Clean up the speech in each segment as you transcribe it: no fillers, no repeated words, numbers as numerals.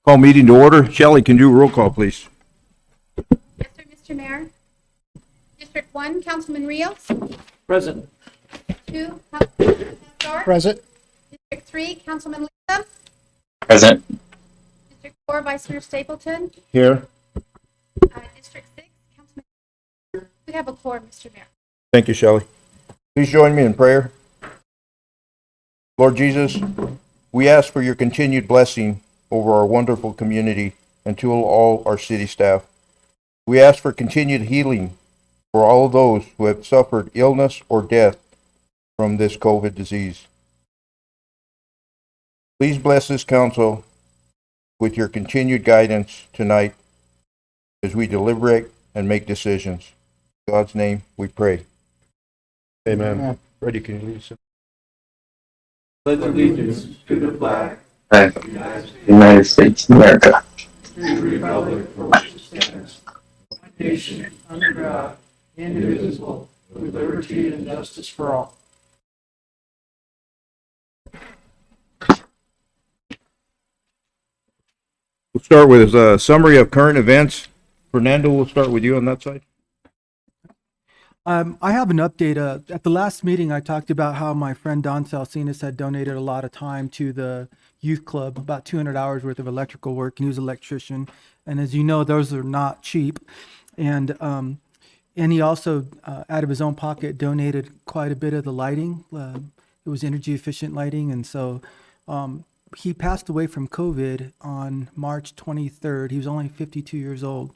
Call meeting to order. Shelley, can you do a roll call, please? Yes, sir, Mr. Mayor. District 1, Councilman Rios. Present. 2, Councilman Pastor. Present. District 3, Councilman Lisa. Present. District 4, Vice Mayor Stapleton. Here. District 6, Councilman. We have a quorum, Mr. Mayor. Thank you, Shelley. Please join me in prayer. Lord Jesus, we ask for your continued blessing over our wonderful community and to all our city staff. We ask for continued healing for all of those who have suffered illness or death from this COVID disease. Please bless this council with your continued guidance tonight as we deliberate and make decisions. In God's name we pray. Amen. Freddie, can you lead us? Pledge allegiance to the flag of of the United States of America, to the republic for which it stands, one nation, under God, indivisible, with liberty and justice for all. We'll start with a summary of current events. Fernando, we'll start with you on that side. I have an update. At the last meeting, I talked about how my friend Don Salcinas had donated a lot of time to the youth club, about 200 hours worth of electrical work, and he was an electrician. And as you know, those are not cheap. And he also, out of his own pocket, donated quite a bit of the lighting. It was energy efficient lighting. And so he passed away from COVID on March 23rd. He was only 52 years old.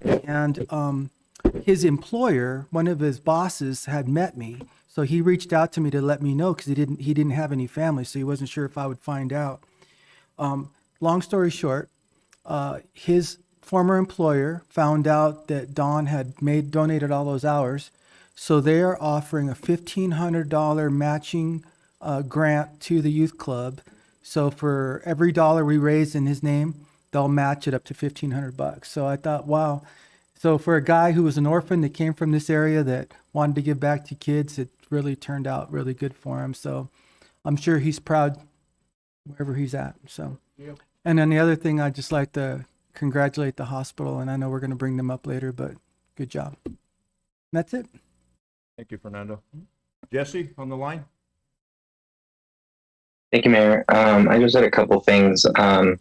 And his employer, one of his bosses, had met me, so he reached out to me to let me know because he didn't have any family, so he wasn't sure if I would find out. Long story short, his former employer found out that Don had donated all those hours, so they are offering a $1,500 matching grant to the youth club. So for every dollar we raise in his name, they'll match it up to $1,500. So I thought, wow. So for a guy who was an orphan that came from this area that wanted to give back to kids, it really turned out really good for him. So I'm sure he's proud wherever he's at. So, And then the other thing, I'd just like to congratulate the hospital, and I know we're going to bring them up later, but good job. And that's it. Thank you, Fernando. Jesse, on the line. Thank you, Mayor. I just had a couple things. I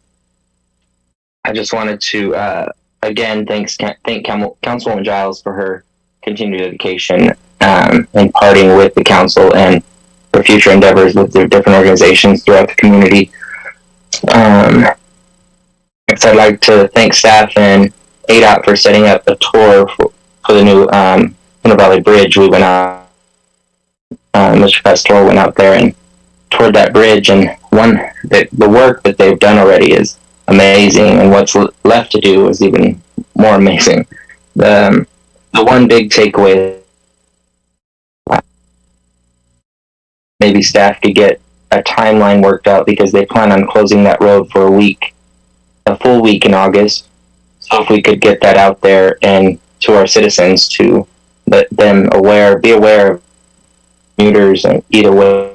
just wanted to again thank Councilwoman Giles for her continued dedication in partying with the council and for future endeavors with the different organizations throughout the community. Next, I'd like to thank staff and ADOT for setting up a tour for the new Inner Valley Bridge. We went out, Mr. Pastor went out there and toured that bridge, and the work that they've done already is amazing, and what's left to do is even more amazing. The one big takeaway, maybe staff could get a timeline worked out because they plan on closing that road for a full week in August. So if we could get that out there and to our citizens to let them be aware of commuters and either way.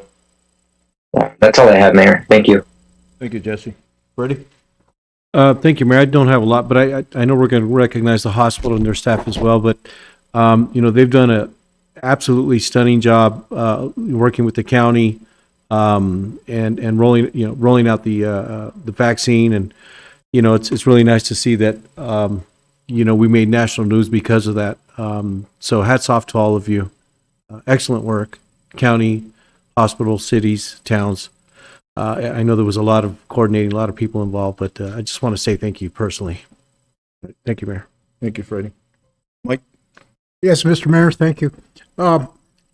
That's all I have, Mayor. Thank you. Thank you, Jesse. Freddie? Thank you, Mayor. I don't have a lot, but I know we're going to recognize the hospital and their staff as well. But they've done a absolutely stunning job working with the county and rolling out the vaccine, and it's really nice to see that we made national news because of that. So hats off to all of you. Excellent work, county, hospital, cities, towns. I know there was a lot of coordinating, a lot of people involved, but I just want to say thank you personally. Thank you, Mayor. Thank you, Freddie. Mike? Yes, Mr. Mayor, thank you.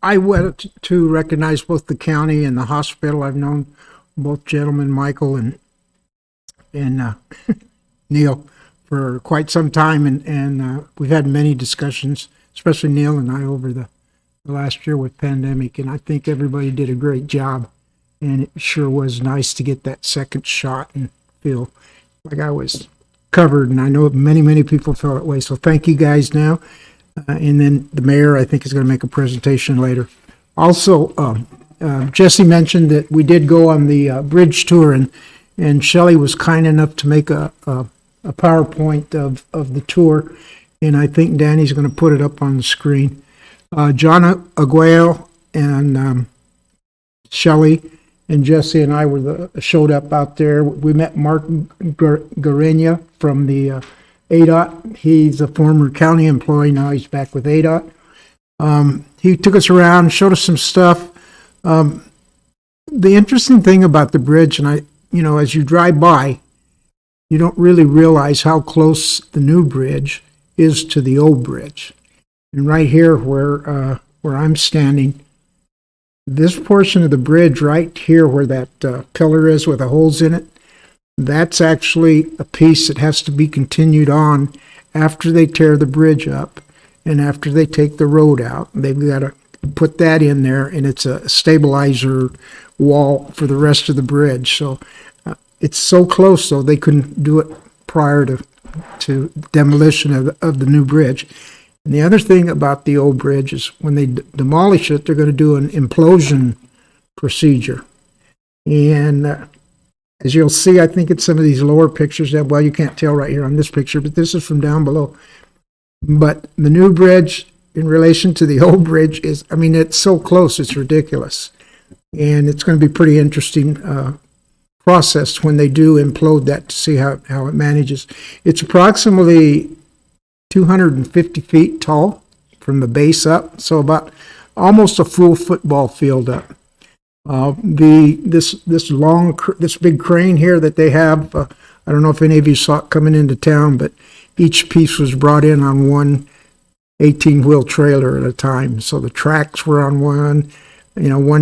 I went to recognize both the county and the hospital. I've known both gentlemen, Michael and Neil, for quite some time, and we've had many discussions, especially Neil and I, over the last year with pandemic, and I think everybody did a great job, and it sure was nice to get that second shot and feel like I was covered, and I know many people felt that way, so thank you guys now. And then the mayor, I think, is going to make a presentation later. Also, Jesse mentioned that we did go on the bridge tour, and Shelley was kind enough to make a PowerPoint of the tour, and I think Danny's going to put it up on the screen. John Aguayo and Shelley and Jesse and I showed up out there. We met Mark Garenia from the ADOT. He's a former county employee. Now he's back with ADOT. He took us around, showed us some stuff. The interesting thing about the bridge, and as you drive by, you don't really realize how close the new bridge is to the old bridge. And right here where I'm standing, this portion of the bridge right here where that pillar is with the holes in it, That's actually a piece that has to be continued on after they tear the bridge up and after they take the road out. They've got to put that in there, and it's a stabilizer wall for the rest of the bridge. So it's so close, though, they couldn't do it prior to demolition of the new bridge. And the other thing about the old bridge is when they demolish it, they're going to do an implosion procedure. And as you'll see, I think it's some of these lower pictures that, well, you can't tell right here on this picture, but this is from down below. But the new bridge in relation to the old bridge is, I mean, it's so close, it's ridiculous. And it's going to be pretty interesting process when they do implode that to see how it manages. It's approximately 250 feet tall from the base up, so about almost a full football field up. This big crane here that they have, I don't know if any of you saw it coming into town, but each piece was brought in on one 18-wheel trailer at a time. So the tracks were on one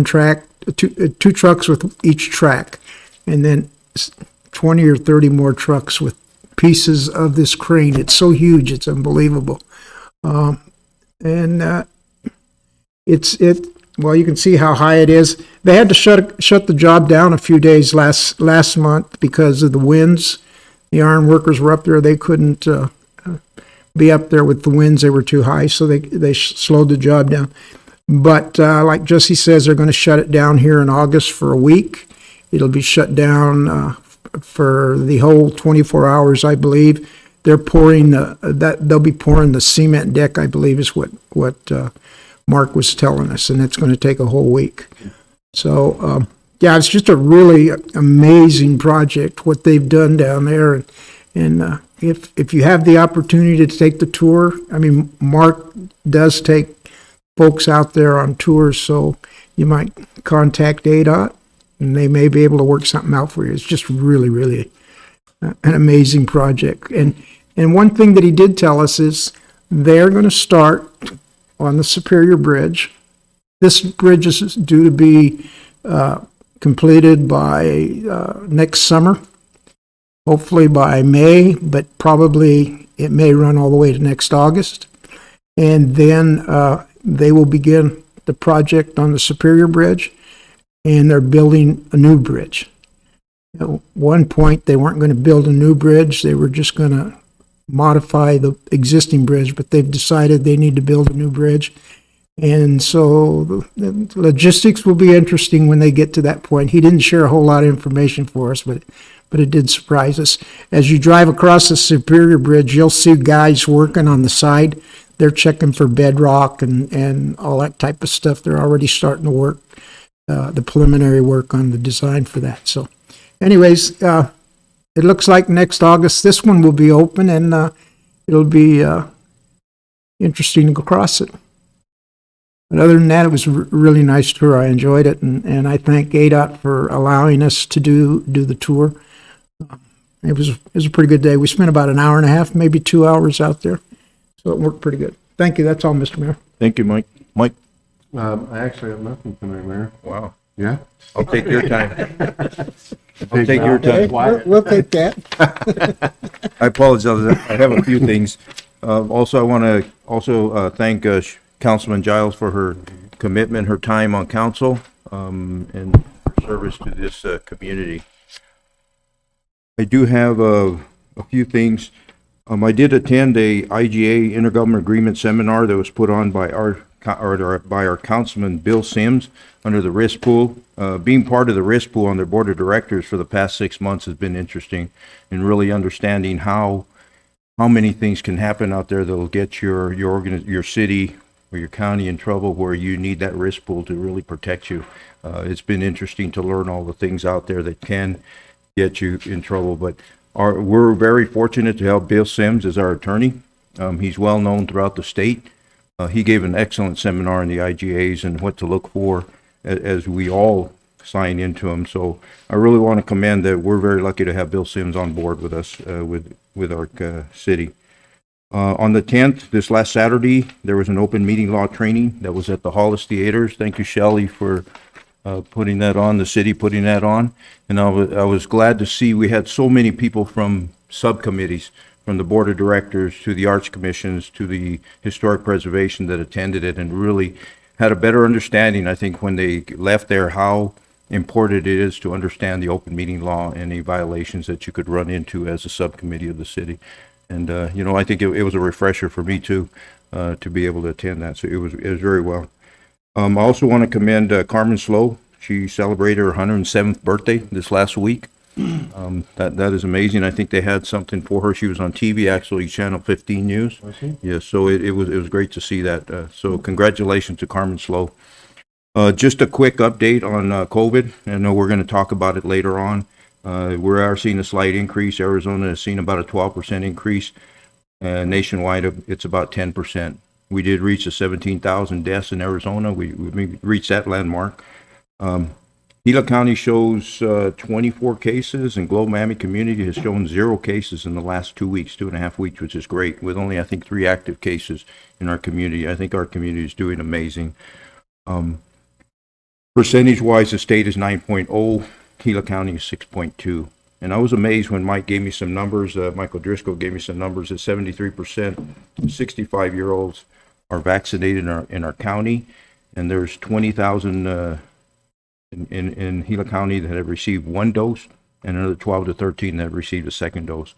track, two trucks with each track, and then 20 or 30 more trucks with pieces of this crane. It's so huge, it's unbelievable. Well, you can see how high it is. They had to shut the job down a few days last month because of the winds. The iron workers were up there. They couldn't be up there with the winds. They were too high, so they slowed the job down. But like Jesse says, they're going to shut it down here in August for a week. It'll be shut down for the whole 24 hours, I believe. They're pouring they'll be pouring the cement deck, I believe, is what Mark was telling us, and it's going to take a whole week. So, yeah, it's just a really amazing project, what they've done down there. And if you have the opportunity to take the tour, I mean, Mark does take folks out there on tours, so you might contact ADOT, and they may be able to work something out for you. It's just really, really an amazing project. And one thing that he did tell us is they're going to start on the Superior Bridge. This bridge is due to be completed by next summer, hopefully by May, but probably it may run all the way to next August. And then they will begin the project on the Superior Bridge, and they're building a new bridge. At one point, they weren't going to build a new bridge. They were just going to modify the existing bridge, but they've decided they need to build a new bridge. And so the logistics will be interesting when they get to that point. He didn't share a whole lot of information for us, but it did surprise us. As you drive across the Superior Bridge, you'll see guys working on the side. They're checking for bedrock and all that type of stuff. They're already starting to work, the preliminary work on the design for that. So anyways, it looks like next August, this one will be open, and it'll be interesting to go across it. But other than that, it was a really nice tour. I enjoyed it, and I thank ADOT for allowing us to do the tour. It was a pretty good day. We spent about an hour and a half, maybe 2 hours out there, so it worked pretty good. Thank you. That's all, Mr. Mayor. Thank you, Mike. Mike? I actually have nothing tonight, Mayor. Wow. Yeah? I'll take your time. I'll take your time. We'll take that. I apologize. I have a few things. Also, I want to thank Councilman Giles for her commitment, her time on council, and her service to this community. I do have a few things. I did attend a IGA Intergovernmental Agreement seminar that was put on by our councilman Bill Sims under the risk pool. Being part of the risk pool on their board of directors for the past 6 months has been interesting, in really understanding how many things can happen out there that will get your city or your county in trouble, where you need that risk pool to really protect you. It's been interesting to learn all the things out there that can get you in trouble, but we're very fortunate to have Bill Sims as our attorney. He's well known throughout the state. He gave an excellent seminar on the IGAs and what to look for as we all sign into them. So I really want to commend that. We're very lucky to have Bill Sims on board with us, with our city. On the 10th, this last Saturday, there was an open meeting law training that was at the Hollis Theaters. Thank you, Shelley, for putting that on, the city putting that on. And I was glad to see we had so many people from subcommittees, from the board of directors to the arts commissions to the historic preservation that attended it and really had a better understanding, I think, when they left there, how important it is to understand the open meeting law and any violations that you could run into as a subcommittee of the city. And, I think it was a refresher for me too, to be able to attend that. So it was very well. I also want to commend Carmen Slow. She celebrated her 107th birthday this last week. That is amazing. I think they had something for her. She was on TV, actually, Channel 15 News. Yeah, so it was great to see that. So congratulations to Carmen Slow. Just a quick update on COVID. I know we're going to talk about it later on. We are seeing a slight increase. Arizona has seen about a 12% increase. Nationwide, it's about 10%. We did reach the 17,000 deaths in Arizona. We reached that landmark. Gila County shows 24 cases, and Globe Miami community has shown 0 cases in the last 2 weeks, 2.5 weeks, which is great, with only, I think, 3 active cases in our community. I think our community is doing amazing. Percentage-wise, the state is 9.0, Gila County is 6.2. And I was amazed when Mike gave me some numbers, Michael Driscoll gave me some numbers, that 73% 65-year-olds are vaccinated in our county, and there's 20,000 in Gila County that have received 1 dose, and another 12 to 13 that have received a second dose.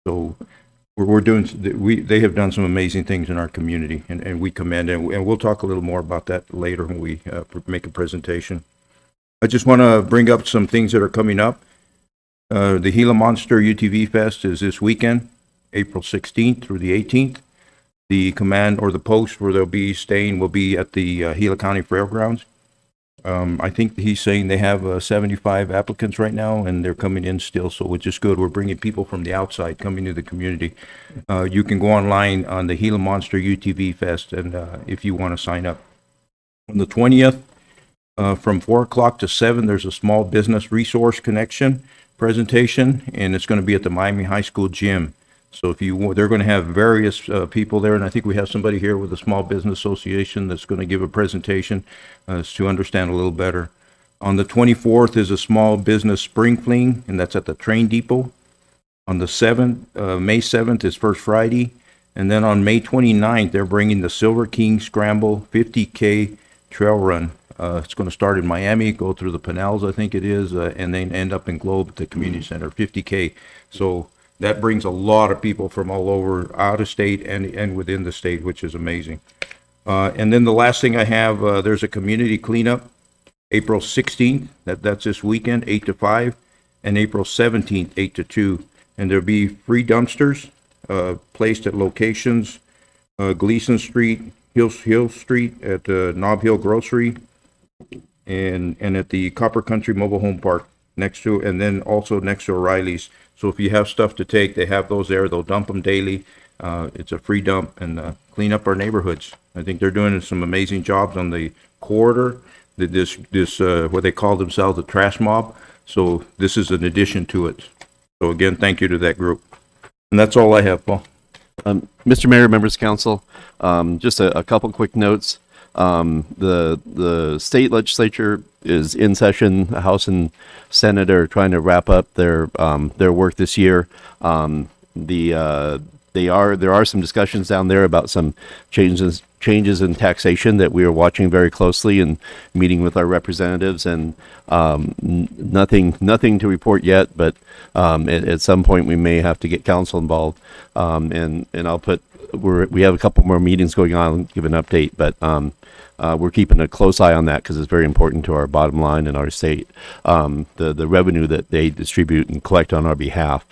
So they have done some amazing things in our community, and we commend it. And we'll talk a little more about that later when we make a presentation. I just want to bring up some things that are coming up. The Gila Monster UTV Fest is this weekend, April 16th through the 18th. The command or the post where they'll be staying will be at the Gila County Fairgrounds. I think he's saying they have 75 applicants right now, and they're coming in still, so which is good. We're bringing people from the outside coming to the community. You can go online on the Gila Monster UTV Fest, and if you want to sign up. On the 20th, from 4 o'clock to 7, there's a small business resource connection presentation, and it's going to be at the Miami High School gym. So they're going to have various people there, and I think we have somebody here with the Small Business Association that's going to give a presentation to understand a little better. On the 24th is a small business spring fling, and that's at the train depot. On the 7th, May 7th is First Friday, and then on May 29th, they're bringing the Silver King Scramble 50K trail run. It's going to start in Miami, go through the Pinellas, I think it is, and then end up in Globe at the community center, 50K. So that brings a lot of people from all over, out of state and within the state, which is amazing. And then the last thing I have, there's a community cleanup, April 16th, that's this weekend, 8 to 5, and April 17th, 8 to 2. And there'll be free dumpsters placed at locations, Gleason Street, Hill Street, at Nob Hill Grocery, and at the Copper Country Mobile Home Park and then also next to O'Reilly's. So if you have stuff to take, they have those there. They'll dump them daily. It's a free dump, and clean up our neighborhoods. I think they're doing some amazing jobs on the corridor. This what they call themselves, the trash mob. So this is an addition to it. So again, thank you to that group. And that's all I have, Paul. Mr. Mayor, members of council, just a couple quick notes. The state legislature is in session. The House and Senate are trying to wrap up their work this year. There are some discussions down there about some changes in taxation that we are watching very closely and meeting with our representatives, and nothing to report yet, but at some point we may have to get council involved, and we have a couple more meetings going on and give an update, but we're keeping a close eye on that because it's very important to our bottom line in our state. The revenue that they distribute and collect on our behalf,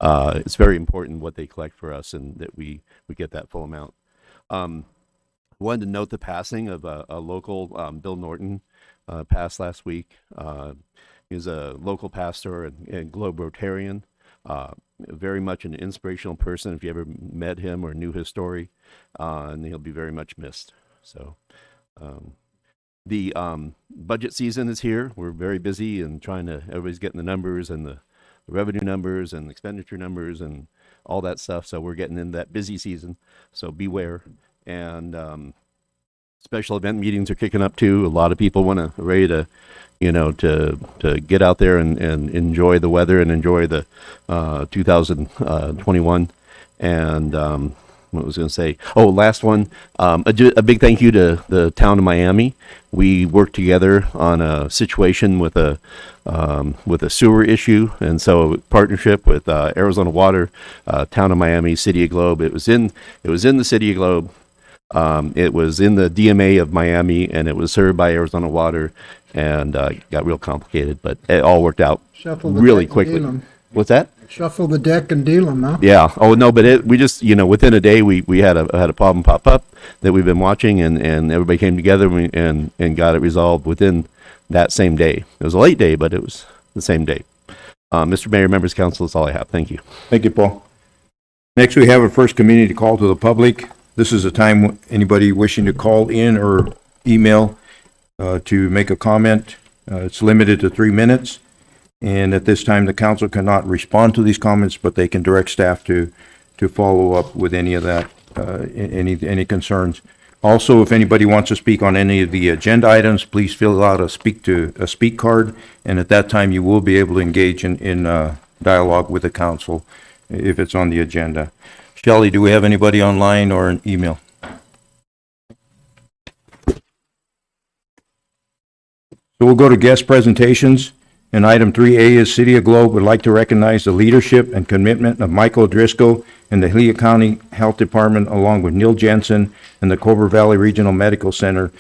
it's very important what they collect for us and that we get that full amount. Wanted to note the passing of a local, Bill Norton, passed last week. He's a local pastor and Globe Rotarian, very much an inspirational person if you ever met him or knew his story, and he'll be very much missed. So the budget season is here. We're very busy and everybody's getting the numbers and the revenue numbers and expenditure numbers and all that stuff. So we're getting in that busy season. So beware. And special event meetings are kicking up too. A lot of people ready to, to get out there and enjoy the weather and enjoy the 2021. And what was I going to say? Oh, last one. A big thank you to the town of Miami. We worked together on a situation with a sewer issue, and so partnership with Arizona Water, town of Miami, City of Globe. It was in the City of Globe. It was in the DMA of Miami, and it was served by Arizona Water, and got real complicated, but it all worked out Shuffle the really deck and quickly. deal 'em. What's that? Shuffle the deck and deal them, huh? Yeah. Oh no, but we just, within a day we had a problem pop up that we've been watching, and everybody came together and got it resolved within that same day. It was a late day, but it was the same day. Mr. Mayor, members of council, that's all I have. Thank you. Thank you, Paul. Next, we have a first community call to the public. This is a time anybody wishing to call in or email to make a comment. It's limited to 3 minutes. And at this time, the council cannot respond to these comments, but they can direct staff to follow up with any of that, any concerns. Also, if anybody wants to speak on any of the agenda items, please fill out a speak card, and at that time, you will be able to engage in dialogue with the council if it's on the agenda. Shelley, do we have anybody online or an email? So we'll go to guest presentations. And item 3A is City of Globe would like to recognize the leadership and commitment of Michael Driscoll and the Gila County Health Department, along with Neil Jensen and the Cobra Valley Regional Medical Center,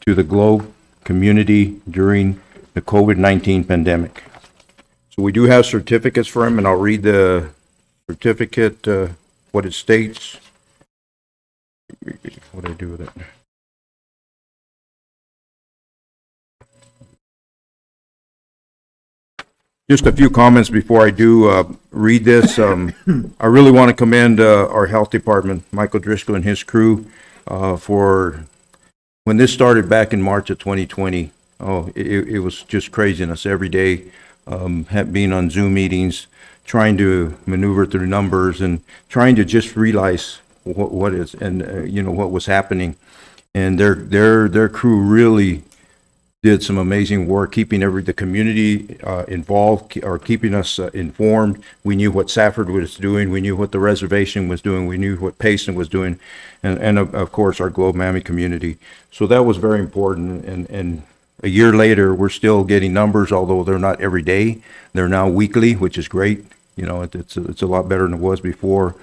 to the Globe community during the COVID-19 pandemic. So we do have certificates for him, and I'll read the certificate, what it states. What do I do with it? Just a few comments before I do read this. I really want to commend our health department, Michael Driscoll and his crew, for when this started back in March of 2020. It was just craziness every day, being on Zoom meetings, trying to maneuver through numbers and trying to just realize what was happening. And their crew really did some amazing work, keeping the community involved, or keeping us informed. We knew what Safford was doing. We knew what the reservation was doing. We knew what Payson was doing, and of course our Globe Miami community. So that was very important. And a year later, we're still getting numbers, although they're not every day. They're now weekly, which is great. It's a lot better than it was before.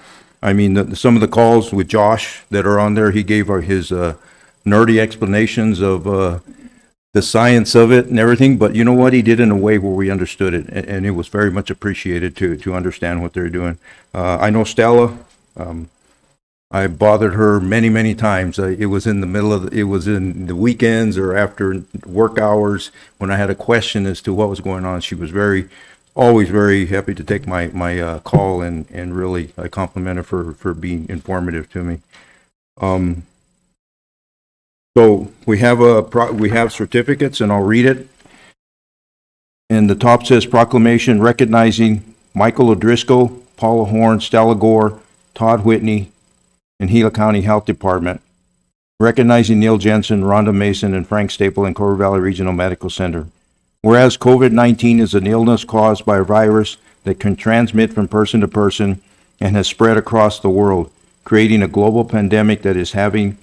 I mean, some of the calls with Josh that are on there, he gave his nerdy explanations of the science of it and everything, but you know what? He did it in a way where we understood it, and it was very much appreciated to understand what they're doing. I know Stella. I bothered her many times. It was in the weekends or after work hours when I had a question as to what was going on. She was always very happy to take my call, and really I compliment her for being informative to me. So we have certificates, and I'll read it. And the top says proclamation recognizing Michael O'Driscoll, Paula Horn, Stella Gore, Todd Whitney, and Gila County Health Department. Recognizing Neil Jensen, Rhonda Mason, and Frank Staple in Cobra Valley Regional Medical Center. Whereas COVID-19 is an illness caused by a virus that can transmit from person to person and has spread across the world, creating a global pandemic that is having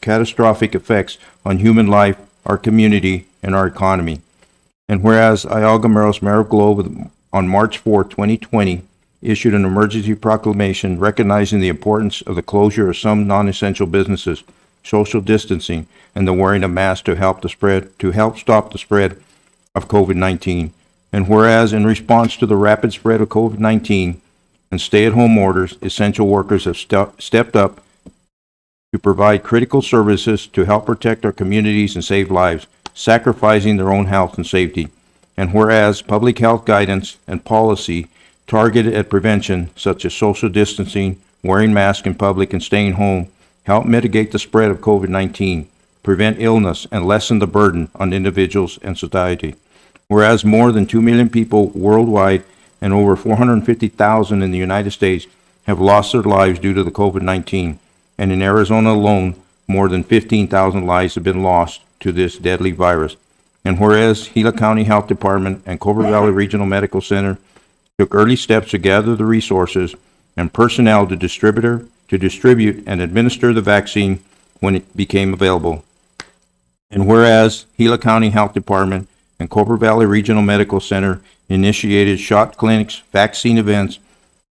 catastrophic effects on human life, our community, and our economy. And whereas Iaga Meros, Mayor of Globe, on March 4, 2020, issued an emergency proclamation recognizing the importance of the closure of some non-essential businesses, social distancing, and the wearing of masks to help stop the spread of COVID-19. And whereas in response to the rapid spread of COVID-19 and stay-at-home orders, essential workers have stepped up to provide critical services to help protect our communities and save lives, sacrificing their own health and safety. And whereas public health guidance and policy targeted at prevention, such as social distancing, wearing masks in public, and staying home, help mitigate the spread of COVID-19, prevent illness, and lessen the burden on individuals and society. Whereas more than 2 million people worldwide and over 450,000 in the United States have lost their lives due to the COVID-19, and in Arizona alone, more than 15,000 lives have been lost to this deadly virus. And whereas Gila County Health Department and Cobra Valley Regional Medical Center took early steps to gather the resources and personnel to distribute and administer the vaccine when it became available. And whereas Gila County Health Department and Cobra Valley Regional Medical Center initiated shot clinics, vaccine events,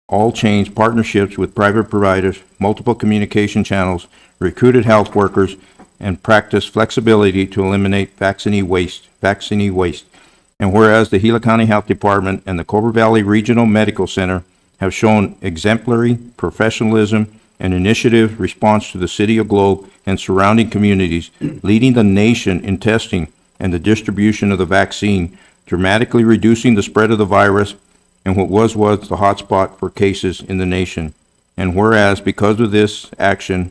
all changed partnerships with private providers, multiple communication channels, recruited health workers, and practiced flexibility to eliminate vaccine waste. And whereas the Gila County Health Department and the Cobra Valley Regional Medical Center have shown exemplary professionalism and initiative response to the city of Globe and surrounding communities, leading the nation in testing and the distribution of the vaccine, dramatically reducing the spread of the virus and what was the hotspot for cases in the nation. And whereas, because of this action,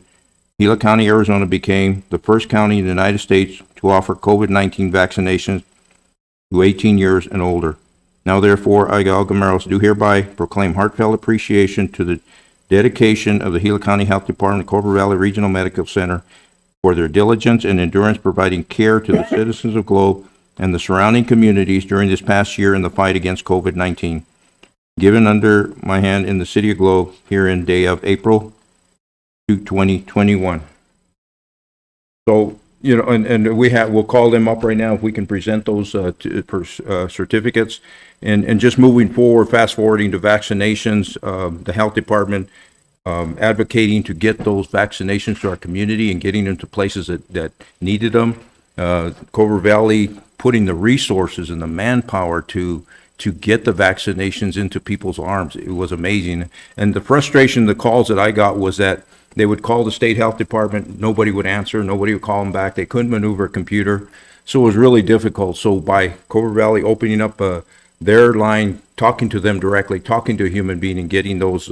Gila County, Arizona became the first county in the United States to offer COVID-19 vaccinations to 18 years and older. Now therefore, I, Gal Gameros, do hereby proclaim heartfelt appreciation to the dedication of the Gila County Health Department, Cobra Valley Regional Medical Center, for their diligence and endurance providing care to the citizens of Globe and the surrounding communities during this past year in the fight against COVID-19. Given under my hand in the city of Globe here in day of April 2021. So, you know, and we'll call them up right now if we can present those certificates. And just moving forward, fast forwarding to vaccinations, the health department advocating to get those vaccinations to our community and getting them to places that needed them. Cobra Valley putting the resources and the manpower to get the vaccinations into people's arms. It was amazing. And the frustration, the calls that I got was that they would call the state health department, nobody would answer, nobody would call them back, they couldn't maneuver a computer. So it was really difficult. So by Cobra Valley opening up their line, talking to them directly, talking to a human being and getting those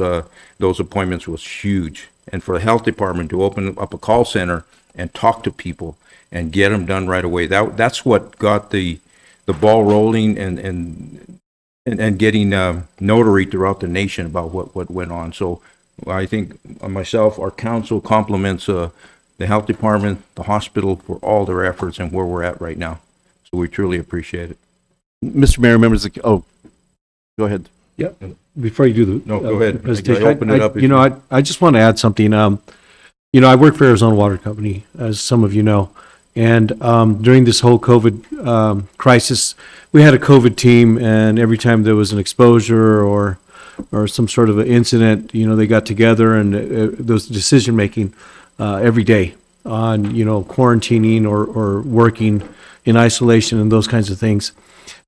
appointments was huge. And for the health department to open up a call center and talk to people and get them done right away, that's what got the ball rolling and getting notary throughout the nation about what went on. So I think myself, our council compliments the health department, the hospital for all their efforts and where we're at right now. So we truly appreciate it. Mr. Mayor, members of, go ahead. Yeah, before you do the Go ahead. presentation, I open it up. I just want to add something. I work for Arizona Water Company, as some of you know, and during this whole COVID crisis, we had a COVID team, and every time there was an exposure or some sort of an incident, they got together and there was decision making every day on quarantining or working in isolation and those kinds of things.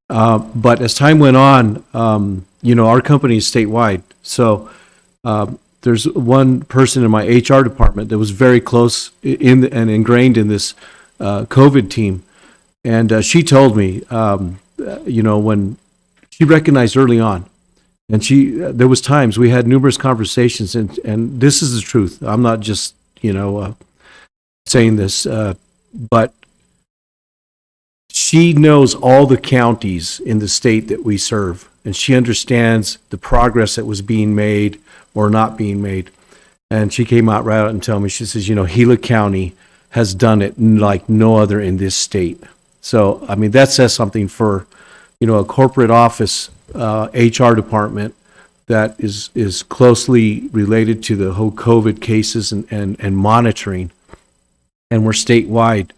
But as time went on, our company is statewide. So there's one person in my HR department that was very close and ingrained in this COVID team. And she told me, when she recognized early on, and there was times we had numerous conversations, and this is the truth. I'm not just, saying this, but she knows all the counties in the state that we serve, and she understands the progress that was being made or not being made. And she came out right out and told me, she says, Gila County has done it like no other in this state. So, I mean, that says something for, a corporate office, HR department that is closely related to the whole COVID cases and monitoring, and we're statewide.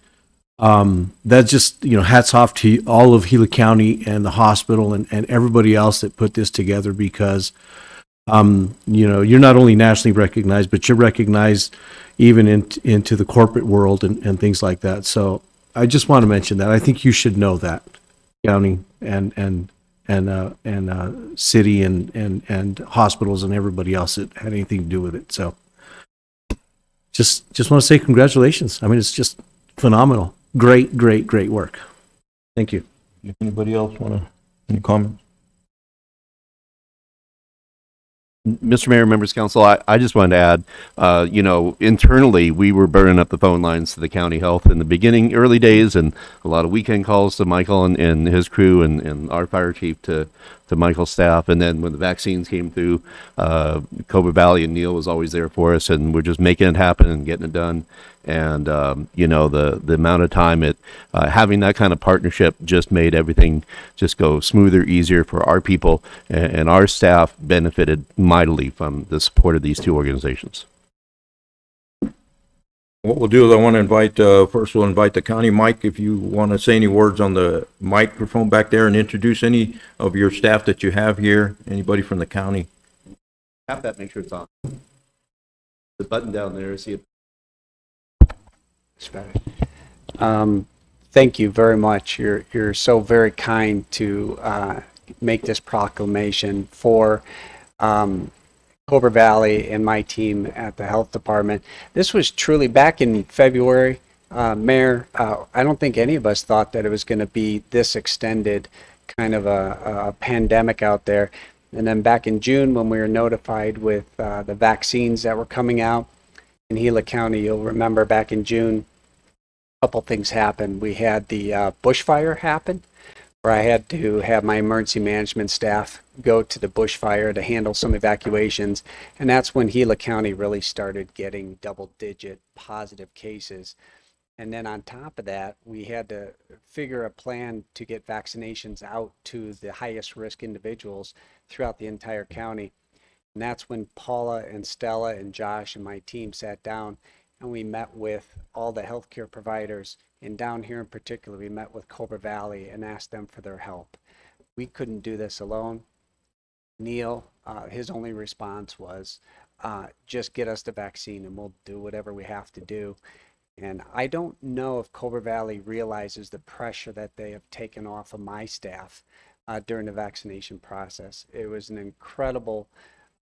That just, hats off to all of Gila County and the hospital and everybody else that put this together, because, you're not only nationally recognized, but you're recognized even into the corporate world and things like that. So I just want to mention that. I think you should know that, county and city and hospitals and everybody else that had anything to do with it. So just want to say congratulations. I mean, it's just phenomenal. Great work. Thank you. If anybody else any comments? Mr. Mayor, members of council, I just wanted to add, internally, we were burning up the phone lines to the county health in the beginning, early days, and a lot of weekend calls to Michael and his crew and our fire chief to to Michael's staff. And then when the vaccines came through, Cobra Valley and Neil was always there for us, and we're just making it happen and getting it done. And the amount of time having that kind of partnership just made everything just go smoother, easier for our people, and our staff benefited mightily from the support of these two organizations. What we'll do is I want to invite, first we'll invite the county. Mike, if you want to say any words on the microphone back there and introduce any of your staff that you have here, anybody from the county. Tap that, make sure it's on. The button down there, see it. Thank you very much. You're so very kind to make this proclamation for Cobra Valley and my team at the health department. This was truly back in February, Mayor. I don't think any of us thought that it was going to be this extended kind of a pandemic out there. And then back in June, when we were notified with the vaccines that were coming out in Gila County, you'll remember back in June, a couple things happened. We had the bushfire happen, where I had to have my emergency management staff go to the bushfire to handle some evacuations. And that's when Gila County really started getting double-digit positive cases. And then on top of that, we had to figure a plan to get vaccinations out to the highest risk individuals throughout the entire county. And that's when Paula and Stella and Josh and my team sat down and we met with all the healthcare providers. And down here in particular, we met with Cobra Valley and asked them for their help. We couldn't do this alone. Neil, his only response was, just get us the vaccine and we'll do whatever we have to do. And I don't know if Cobra Valley realizes the pressure that they have taken off of my staff during the vaccination process. It was an incredible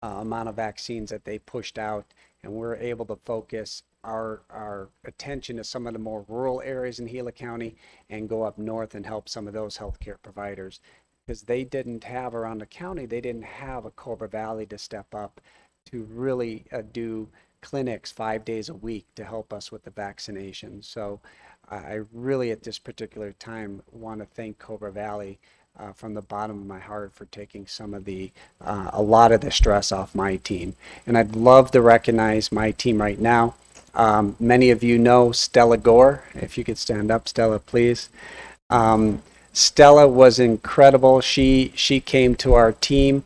amount of vaccines that they pushed out, and we're able to focus our attention to some of the more rural areas in Gila County and go up north and help some of those healthcare providers, because they didn't have around the county, they didn't have a Cobra Valley to step up to really do clinics 5 days a week to help us with the vaccination. So I really at this particular time want to thank Cobra Valley from the bottom of my heart for taking some of a lot of the stress off my team. And I'd love to recognize my team right now. Many of you know Stella Gore. If you could stand up, Stella, please. Stella was incredible. She came to our team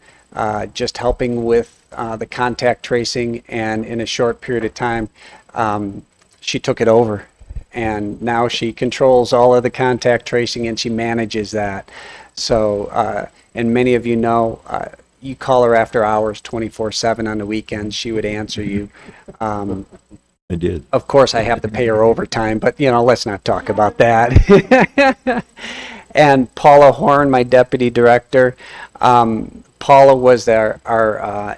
just helping with the contact tracing, and in a short period of time, she took it over. And now she controls all of the contact tracing and she manages that. So, and many of you know, you call her after hours 24/7 on the weekends, she would answer you. I did. Of course, I have to pay her overtime, but let's not talk about that. And Paula Horn, my deputy director. Paula was our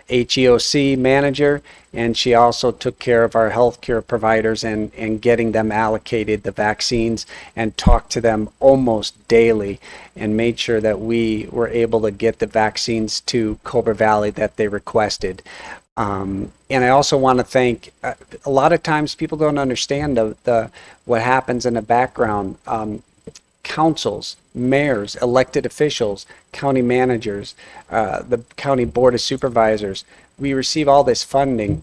HEOC manager, and she also took care of our healthcare providers and getting them allocated the vaccines and talked to them almost daily and made sure that we were able to get the vaccines to Cobra Valley that they requested. And I also want to thank, a lot of times people don't understand what happens in the background. Councils, mayors, elected officials, county managers, the county board of supervisors. We receive all this funding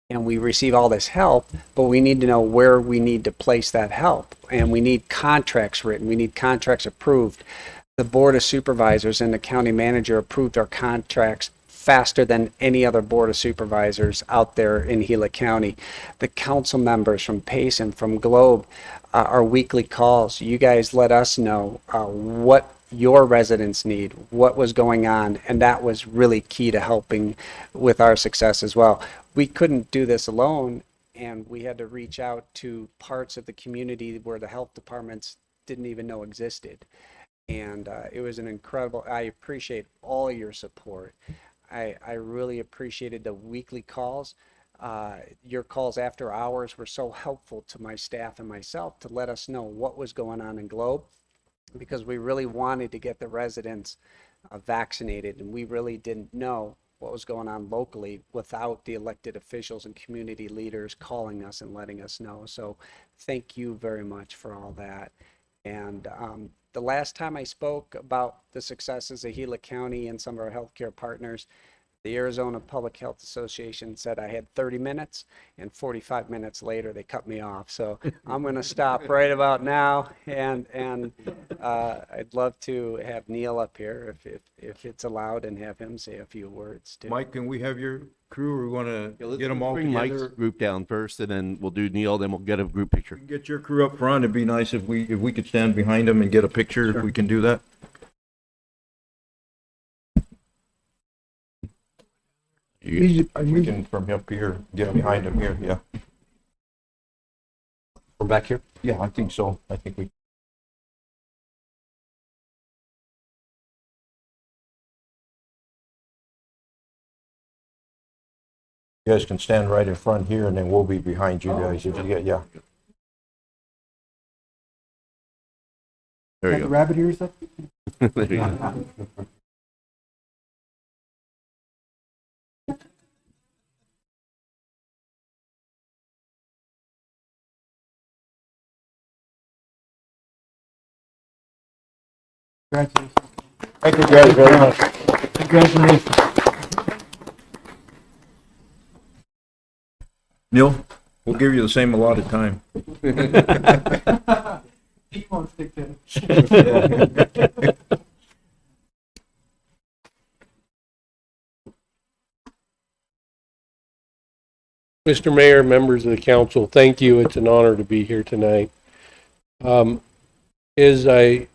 and we receive all this help, but we need to know where we need to place that help. And we need contracts written. We need contracts approved. The board of supervisors and the county manager approved our contracts faster than any other board of supervisors out there in Gila County. The council members from PACE and from Globe, our weekly calls, you guys let us know what your residents need, what was going on, and that was really key to helping with our success as well. We couldn't do this alone, and we had to reach out to parts of the community where the health departments didn't even know existed. And it was an incredible, I appreciate all your support. I really appreciated the weekly calls. Your calls after hours were so helpful to my staff and myself to let us know what was going on in Globe, because we really wanted to get the residents vaccinated, and we really didn't know what was going on locally without the elected officials and community leaders calling us and letting us know. So thank you very much for all that. And the last time I spoke about the successes of Gila County and some of our healthcare partners, the Arizona Public Health Association said I had 30 minutes, and 45 minutes later, they cut me off. So I'm going to stop right about now, and I'd love to have Neil up here if it's allowed, and have him say a few words too. Mike, can we have your crew, or we want to get them all Bring Mike's together? group down first, and then we'll do Neil, then we'll get a group picture. Get your crew up front. It'd be nice if we could stand behind them and get a picture, if we can do that. Are We you, can, from up here, get behind them here, yeah. From back here? Yeah, I think so. I think we. You guys can stand right in front here, and then we'll be behind you guys, if you get, yeah. There Got you the go. rabbit ears up? There you go. Congratulations. Thank you guys very much. Congratulations. Neil, we'll give you the same allotted time. He won't stick to it. Mr. Mayor, members of the council, thank you. It's an honor to be here tonight. As I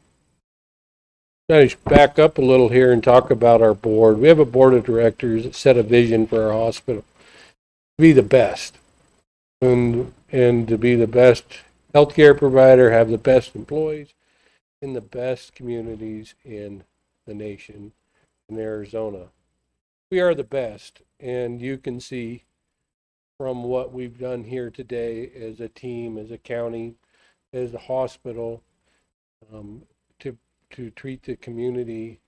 back up a little here and talk about our board, we have a board of directors that set a vision for our hospital to be the best, and to be the best healthcare provider, have the best employees in the best communities in the nation, in Arizona. We are the best, and you can see from what we've done here today as a team, as a county, as a hospital, to treat the community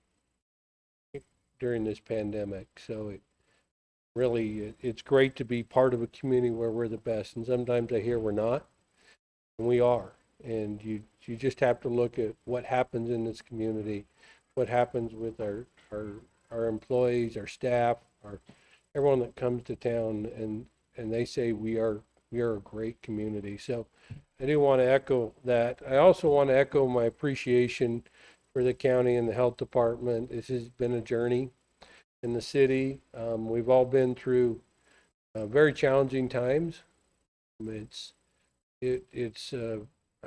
during this pandemic. So it's great to be part of a community where we're the best. And sometimes I hear we're not, and we are. And you just have to look at what happens in this community, what happens with our employees, our staff, everyone that comes to town, and they say we are a great community. So I do want to echo that. I also want to echo my appreciation for the county and the health department. This has been a journey in the city. We've all been through very challenging times. I've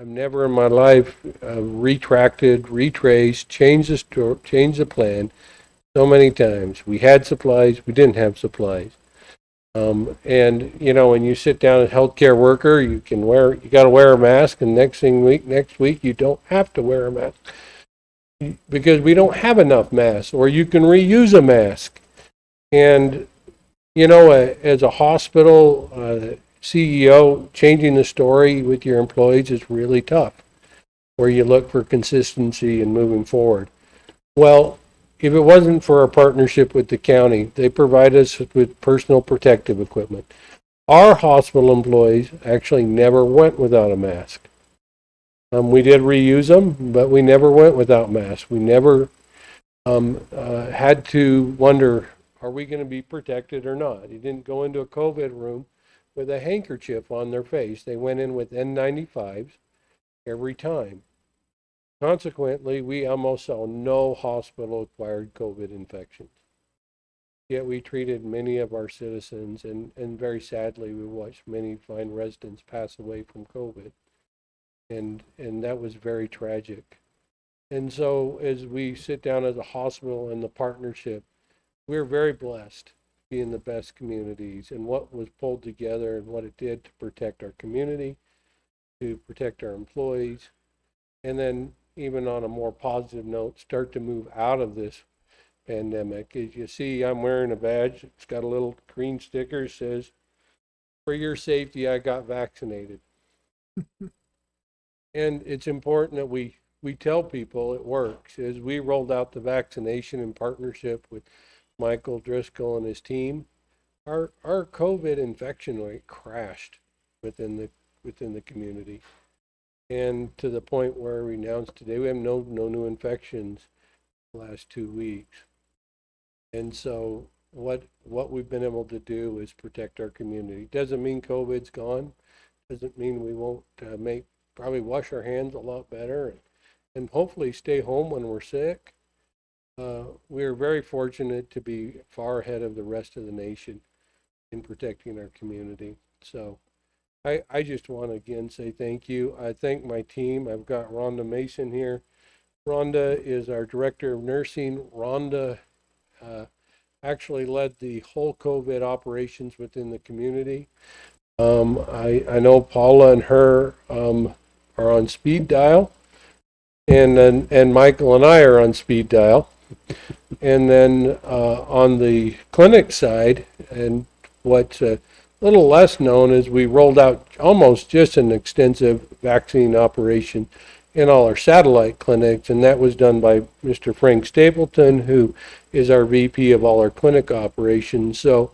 never in my life retracted, retraced, changed the plan so many times. We had supplies, we didn't have supplies. And when you sit down as a healthcare worker, you got to wear a mask, and next week you don't have to wear a mask because we don't have enough masks, or you can reuse a mask. And as a hospital CEO, changing the story with your employees is really tough, where you look for consistency and moving forward. Well, if it wasn't for our partnership with the county, they provide us with personal protective equipment. Our hospital employees actually never went without a mask. We did reuse them, but we never went without masks. We never had to wonder, are we going to be protected or not? You didn't go into a COVID room with a handkerchief on their face. They went in with N95s every time. Consequently, we almost saw no hospital-acquired COVID infections. Yet we treated many of our citizens, and very sadly, we watched many fine residents pass away from COVID. And that was very tragic. And so as we sit down as a hospital and the partnership, we're very blessed to be in the best communities, and what was pulled together and what it did to protect our community, to protect our employees, and then even on a more positive note, start to move out of this pandemic. As you see, I'm wearing a badge. It's got a little green sticker that says, "For your safety, I got vaccinated." And it's important that we tell people it works. As we rolled out the vaccination in partnership with Michael Driscoll and his team, our COVID infection rate crashed within the community. And to the point where we announced today, we have no new infections the last 2 weeks. And so what we've been able to do is protect our community. Doesn't mean COVID's gone. Doesn't mean we won't probably wash our hands a lot better and hopefully stay home when we're sick. We are very fortunate to be far ahead of the rest of the nation in protecting our community. So I just want to again say thank you. I thank my team. I've got Rhonda Mason here. Rhonda is our director of nursing. Rhonda actually led the whole COVID operations within the community. I know Paula and her are on speed dial, and Michael and I are on speed dial. And then on the clinic side, and what's a little less known is we rolled out almost just an extensive vaccine operation in all our satellite clinics, and that was done by Mr. Frank Stapleton, who is our VP of all our clinic operations. So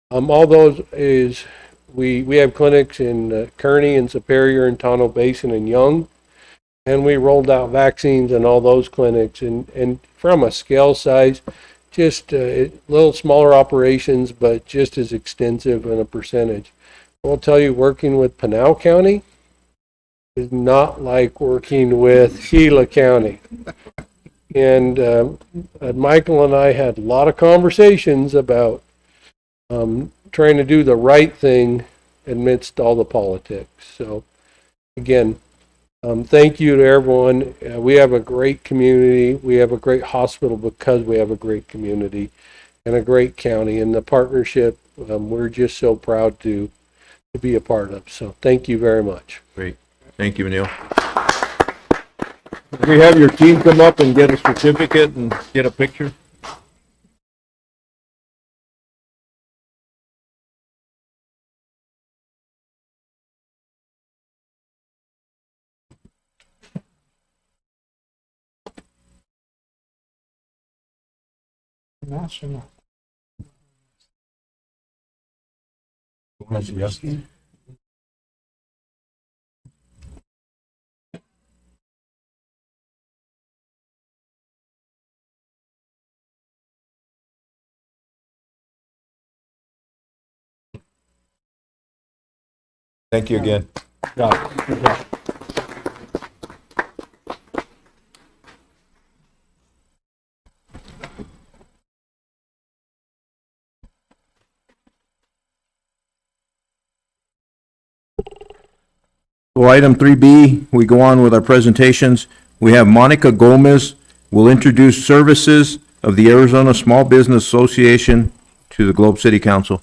all those is, we have clinics in Kearney and Superior and Tonto Basin and Young, and we rolled out vaccines in all those clinics. And from a scale size, just little smaller operations, but just as extensive in a percentage. I'll tell you, working with Pinal County is not like working with Gila County. And Michael and I had a lot of conversations about trying to do the right thing amidst all the politics. So again, thank you to everyone. We have a great community. We have a great hospital because we have a great community and a great county, and the partnership we're just so proud to be a part of. So thank you very much. Great. Thank you, Neil. Can we have your team come up and get a certificate and get a picture? National. Thank you again. Well, item 3B, we go on with our presentations. We have Monica Gomez will introduce services of the Arizona Small Business Association to the Globe City Council.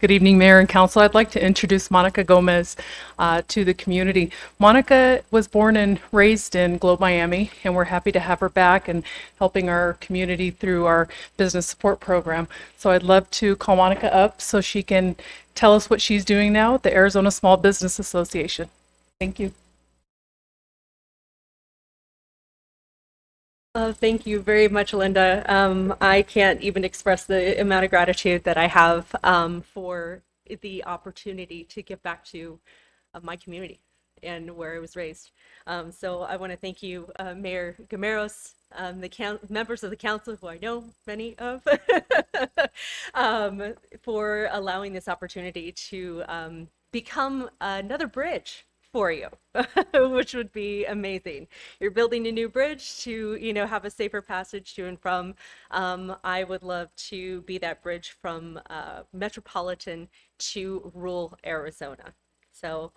Good evening, Mayor and Council. I'd like to introduce Monica Gomez to the community. Monica was born and raised in Globe, Miami, and we're happy to have her back and helping our community through our business support program. So I'd love to call Monica up so she can tell us what she's doing now at the Arizona Small Business Association. Thank you. Thank you very much, Linda. I can't even express the amount of gratitude that I have for the opportunity to give back to my community and where I was raised. So I want to thank you, Mayor Gameros, the members of the council, who I know many of, for allowing this opportunity to become another bridge for you, which would be amazing. You're building a new bridge to, have a safer passage to and from. I would love to be that bridge from metropolitan to rural Arizona. So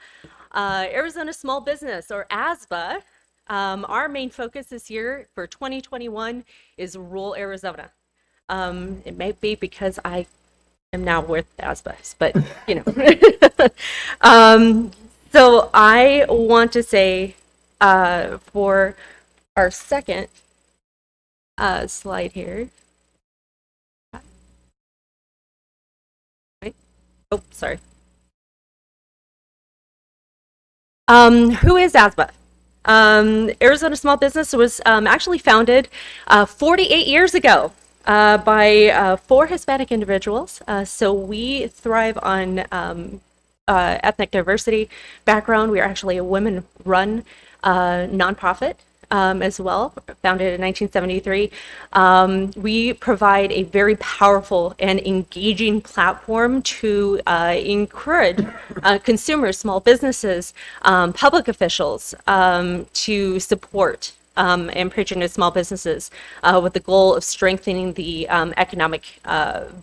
Arizona Small Business, or ASBA, our main focus this year for 2021 is rural Arizona. It may be because I am now with ASBA, but so I want to say for our second slide here. Wait. Oh, sorry. Who is ASBA? Arizona Small Business was actually founded 48 years ago by 4 Hispanic individuals. So we thrive on ethnic diversity background. We are actually a women-run nonprofit as well, founded in 1973. We provide a very powerful and engaging platform to encourage consumers, small businesses, public officials to support and patronize small businesses with the goal of strengthening the economic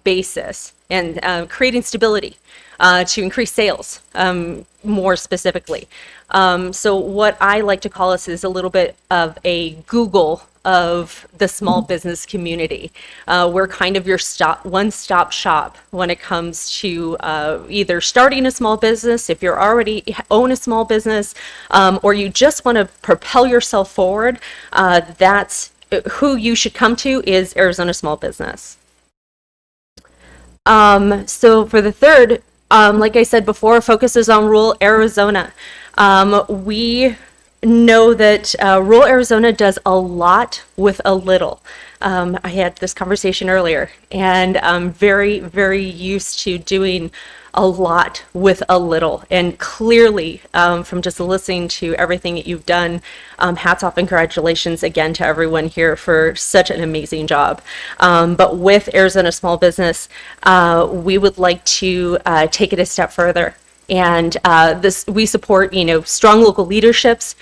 basis and creating stability to increase sales more specifically. So what I like to call us is a little bit of a Google of the small business community. We're kind of your one-stop shop when it comes to either starting a small business, if you're already own a small business, or you just want to propel yourself forward. That's who you should come to, is Arizona Small Business. So for the third, like I said before, focuses on rural Arizona. We know that rural Arizona does a lot with a little. I had this conversation earlier, and I'm very, very used to doing a lot with a little. And clearly, from just listening to everything that you've done, hats off and congratulations again to everyone here for such an amazing job. But with Arizona Small Business, we would like to take it a step further. And we support, strong local leaderships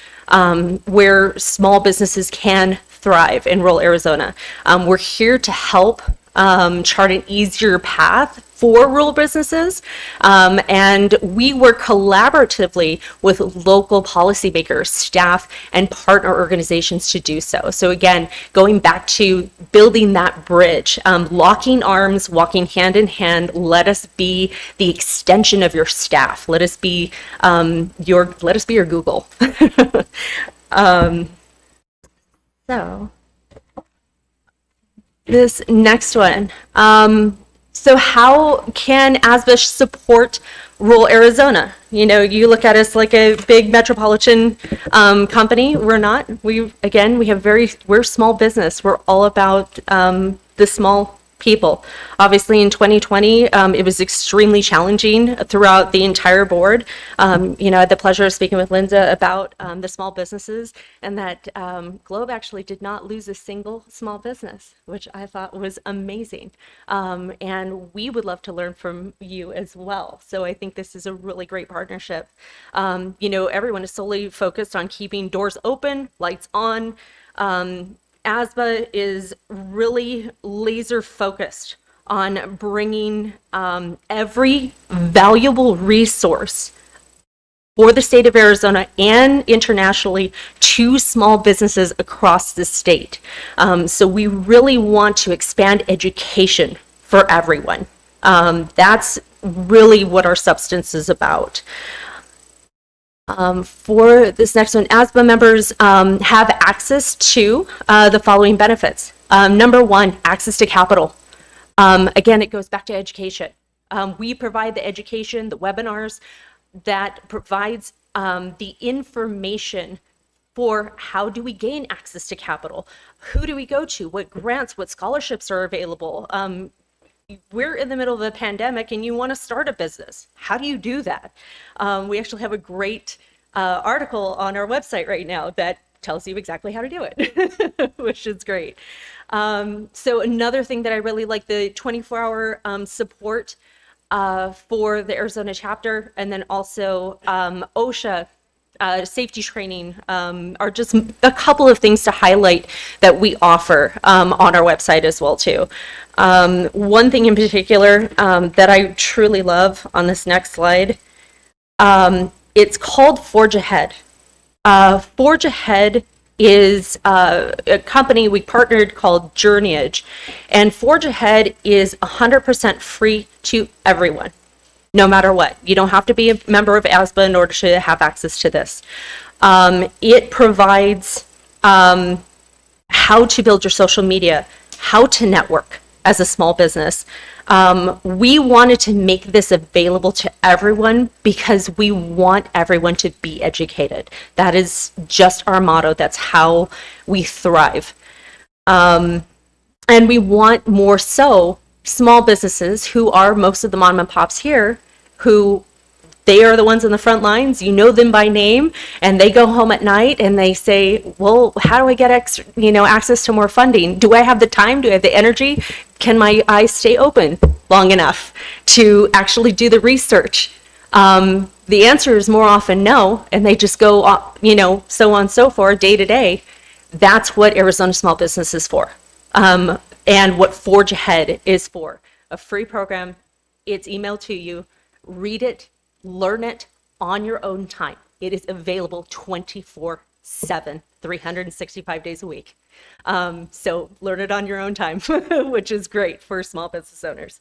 where small businesses can thrive in rural Arizona. We're here to help chart an easier path for rural businesses, and we work collaboratively with local policymakers, staff, and partner organizations to do so. So again, going back to building that bridge, locking arms, walking hand in hand. Let us be the extension of your staff. Let us be your Google. So this next one. So how can ASBA support rural Arizona? You look at us like a big metropolitan company. We're not. We're small business. We're all about the small people. Obviously, in 2020, it was extremely challenging throughout the entire board. I had the pleasure of speaking with Linda about the small businesses, and that Globe actually did not lose a single small business, which I thought was amazing. And we would love to learn from you as well. So I think this is a really great partnership. Everyone is solely focused on keeping doors open, lights on. ASBA is really laser focused on bringing every valuable resource for the state of Arizona and internationally to small businesses across the state. So we really want to expand education for everyone. That's really what our substance is about. For this next one, ASBA members have access to the following benefits. Number one, access to capital. Again, it goes back to education. We provide the education, the webinars that provides the information for how do we gain access to capital? Who do we go to? What grants, what scholarships are available? We're in the middle of a pandemic and you want to start a business. How do you do that? We actually have a great article on our website right now that tells you exactly how to do it, which is great. So another thing that I really like, the 24-hour support for the Arizona chapter, and then also OSHA safety training are just a couple of things to highlight that we offer on our website as well too. One thing in particular that I truly love on this next slide, it's called Forge Ahead. Forge Ahead is a company we partnered called Journeyage, and Forge Ahead is 100% free to everyone, no matter what. You don't have to be a member of ASBA in order to have access to this. It provides how to build your social media, how to network as a small business. We wanted to make this available to everyone because we want everyone to be educated. That is just our motto. That's how we thrive. And we want more so small businesses who are most of the mom and pops here, who they are the ones in the front lines, you know them by name, and they go home at night and they say, well, how do I get access to more funding? Do I have the time? Do I have the energy? Can my eyes stay open long enough to actually do the research? The answer is more often no, and they just go, so on and so forth, day to day. That's what Arizona Small Business is for. And what Forge Ahead is for. A free program, it's emailed to you, read it, learn it on your own time. It is available 24/7, 365 days a week. So learn it on your own time, which is great for small business owners.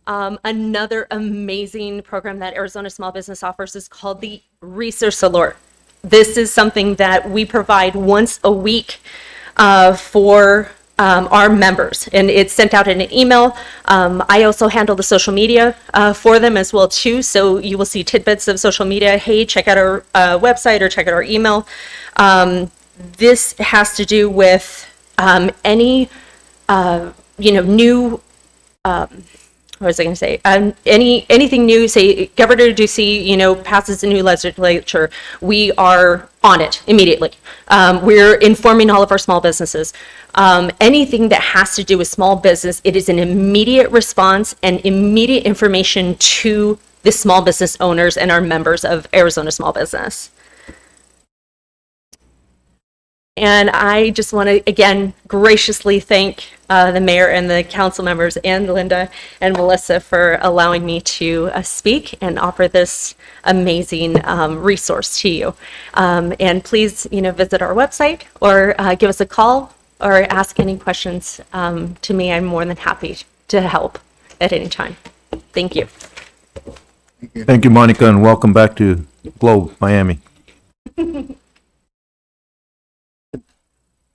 Another amazing program that Arizona Small Business offers is called the Resource Alert. This is something that we provide once a week for our members, and it's sent out in an email. I also handle the social media for them as well too, so you will see tidbits of social media. Hey, check out our website or check out our email. This has to do with any new what was I going to say? Anything new, say Governor Ducey, passes a new legislature, we are on it immediately. We're informing all of our small businesses. Anything that has to do with small business, it is an immediate response and immediate information to the small business owners and our members of Arizona Small Business. And I just want to, again, graciously thank the mayor and the council members and Linda and Melissa for allowing me to speak and offer this amazing resource to you. And please, visit our website or give us a call or ask any questions to me. I'm more than happy to help at any time. Thank you. Thank you, Monica, and welcome back to Globe, Miami.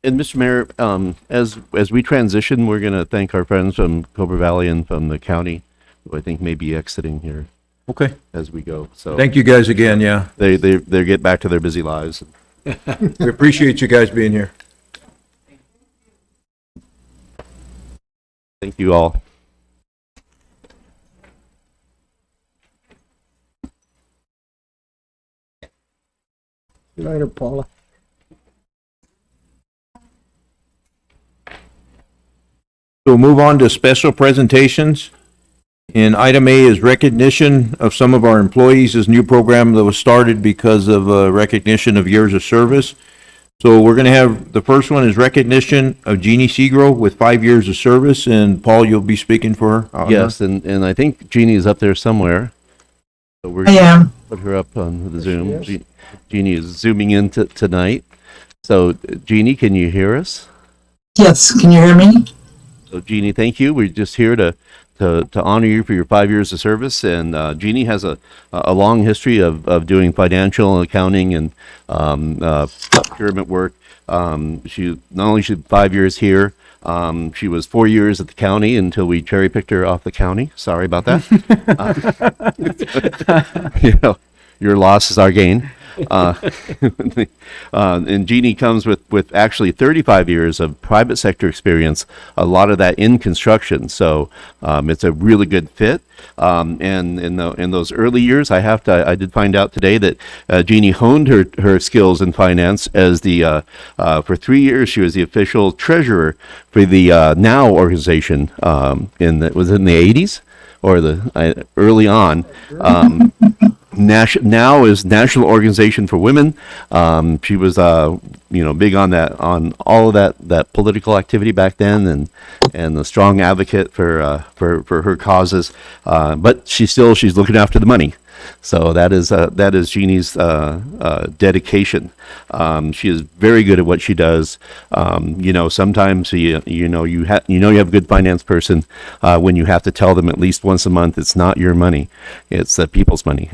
And Mr. Mayor, as we transition, we're going to thank our friends from Cobra Valley and from the county, who I think may be exiting here Okay. as we go. So Thank you guys again, yeah. they get back to their busy lives. We appreciate you guys being here. Thank you all. Later, Paula. So we'll move on to special presentations. And item A is recognition of some of our employees. This new program that was started because of recognition of years of service. So we're going to have, the first one is recognition of Jeannie Seagrove with 5 years of service. And Paul, you'll be speaking for her? on Yes, and I think Jeannie is up there somewhere. So we're I am. put her up on the Zoom. Jeannie is zooming in tonight. So Jeannie, can you hear us? Yes, can you hear me? So Jeannie, thank you. We're just here to honor you for your 5 years of service. And Jeannie has a long history of doing financial accounting and procurement work. She not only she 5 years here, she was 4 years at the county until we cherry picked her off the county. Sorry about that. Your loss is our gain. And Jeannie comes with actually 35 years of private sector experience, a lot of that in construction. So it's a really good fit. And in those early years, I did find out today that Jeannie honed her skills in finance as for 3 years, she was the official treasurer for the NOW organization. Was it in the 80s or early on? Now is National Organization for Women. She was, big on that, on all of that political activity back then, and a strong advocate for her causes. But she's looking after the money. So that is Jeannie's dedication. She is very good at what she does. Sometimes you have a good finance person when you have to tell them at least once a month it's not your money, it's the people's money,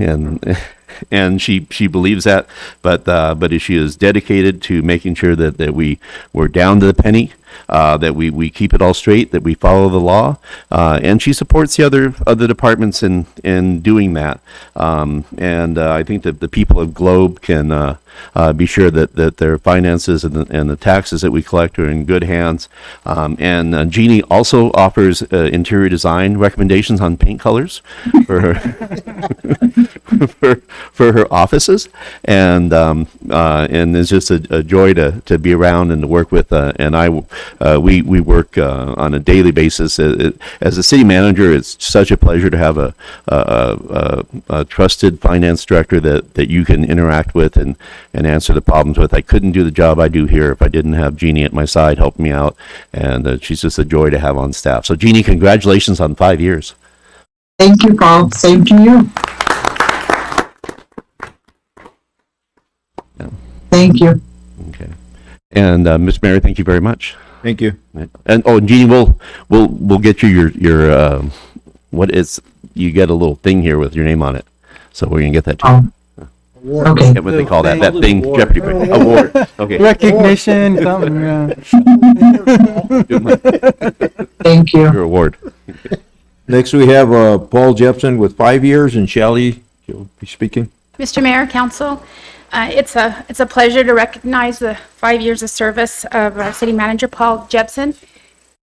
and she believes that. But she is dedicated to making sure that we're down to the penny. that we keep it all straight, that we follow the law, and she supports the other departments in doing that. And I think that the people of Globe can be sure that their finances and the taxes that we collect are in good hands. And Jeannie also offers interior design recommendations on paint colors for her, for her offices, and it's just a joy to be around and to work with. We work on a daily basis. As a city manager, it's such a pleasure to have a trusted finance director that you can interact with and answer the problems with. I couldn't do the job I do here if I didn't have Jeannie at my side helping me out, and she's just a joy to have on staff. So Jeannie, congratulations on 5 years. Thank you, Paul. Same to you. Yeah. Thank you. Okay. And Ms. Mary, thank you very much. Thank you. And Jeannie, we'll get you your what is, you get a little thing here with your name on it, so we're gonna get that to you. Okay. What they call that thing, Jeopardy award. Okay. Recognition, something, yeah. Thank you. Your award. Next, we have Paul Jepson with 5 years, and Shelley, you'll be speaking. Mr. Mayor, Council, it's a pleasure to recognize the 5 years of service of our City Manager Paul Jepson.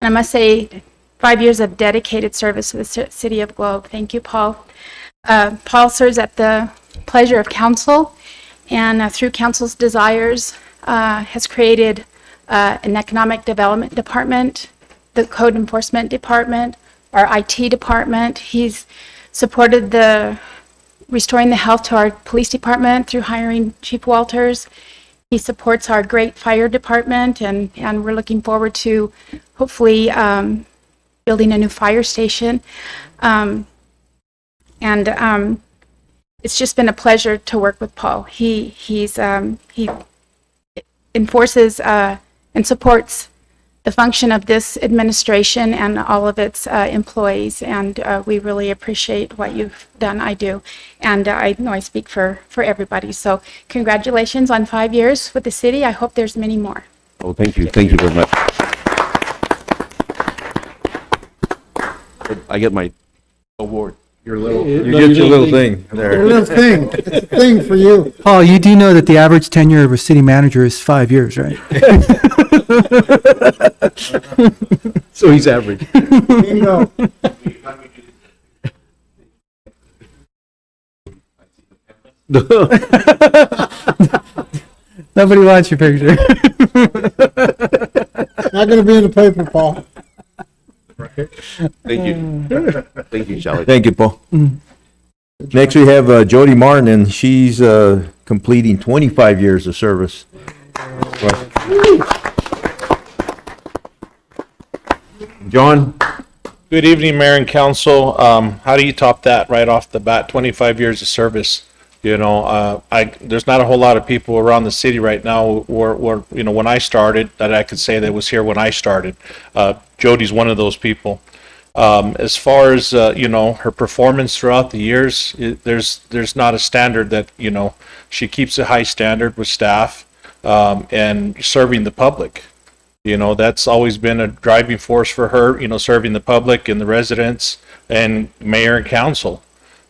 And I must say, 5 years of dedicated service to the City of Globe. Thank you, Paul. Paul serves at the pleasure of council, and through council's desires, has created an economic development department, the code enforcement department, our IT department. He's supported the restoring the health to our police department through hiring Chief Walters. He supports our great fire department, and we're looking forward to hopefully building a new fire station. It's just been a pleasure to work with Paul. He enforces and supports the function of this administration and all of its employees, and we really appreciate what you've done. I do, and I know I speak for everybody. So congratulations on 5 years with the city. I hope there's many more. Oh, thank you very much. I get my award. You get your little thing there. Your little thing. It's a thing for you. Paul, you do know that the average tenure of a city manager is 5 years, right? So he's average. Bingo. Nobody wants your picture. Not going to be in the paper, Paul. Thank you. Thank you, Shelley. Thank you, Paul. Next, we have Jody Martin, and she's completing 25 years of service. John? Good evening, Mayor and Council. How do you top that right off the bat? 25 years of service. You know, there's not a whole lot of people around the city right now where you know, when I started, that I could say that was here when I started. Jody's one of those people. As far as, you know, her performance throughout the years, there's not a standard that, you know, she keeps a high standard with staff and serving the public. You know, that's always been a driving force for her, you know, serving the public and the residents and mayor and council.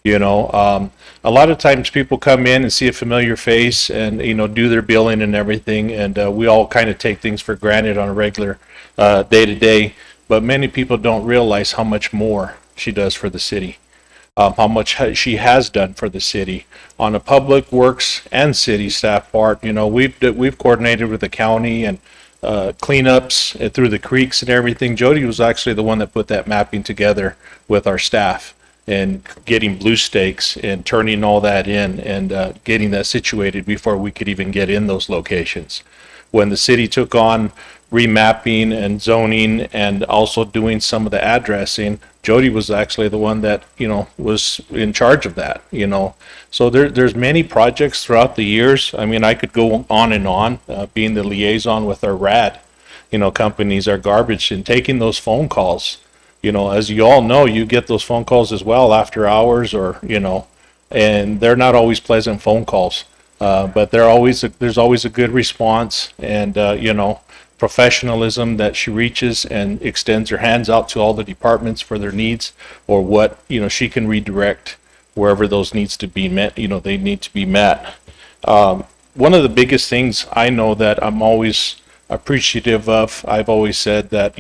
You know, a lot of times people come in and see a familiar face and, you know, do their billing and everything. And we all kind of take things for granted on a regular day to day. But many people don't realize how much more she does for the city, how much she has done for the city on a public works and city staff part. You know, we've coordinated with the county and cleanups through the creeks and everything. Jody was actually the one that put that mapping together with our staff and getting blue stakes and turning all that in and getting that situated before we could even get in those locations. When the city took on remapping and zoning and also doing some of the addressing, Jody was actually the one that, you know, was in charge of that, you know. So there's many projects throughout the years. I mean, I could go on and on, being the liaison with our RAD, you know, companies, our garbage, and taking those phone calls. You know, as you all know, you get those phone calls as well after hours or, you know, and they're not always pleasant phone calls. But there's always a good response, and you know, professionalism that she reaches and extends her hands out to all the departments for their needs, or what, she can redirect wherever those needs to be met, they need to be met. One of the biggest things I know that I'm always appreciative of, I've always said that,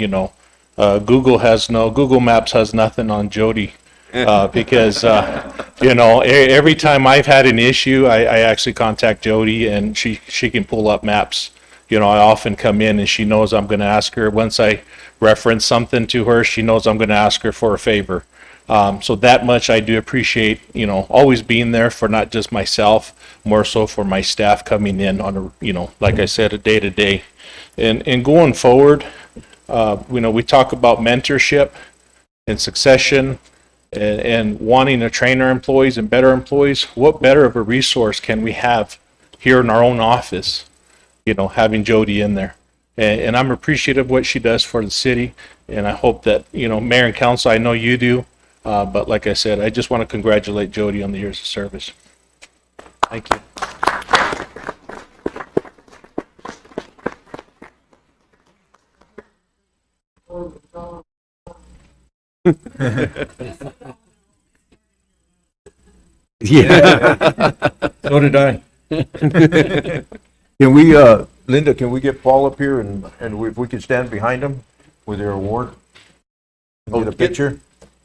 Google Maps has nothing on Jody. Because, every time I've had an issue, I actually contact Jody, and she can pull up maps. I often come in and she knows I'm going to ask her, once I reference something to her, she knows I'm going to ask her for a favor. So that much I do appreciate, always being there for not just myself, more so for my staff coming in on a, like I said, a day to day. And going forward, we talk about mentorship and succession and wanting to train our employees and better employees. What better of a resource can we have here in our own office, having Jody in there? And I'm appreciative of what she does for the city. And I hope that, Mayor and Council, I know you do. But like I said, I just want to congratulate Jody on the years of service. Thank you. Yeah. So did I. Can we, Linda, can we get Paul up here and if we could stand behind him with their award? Get a picture?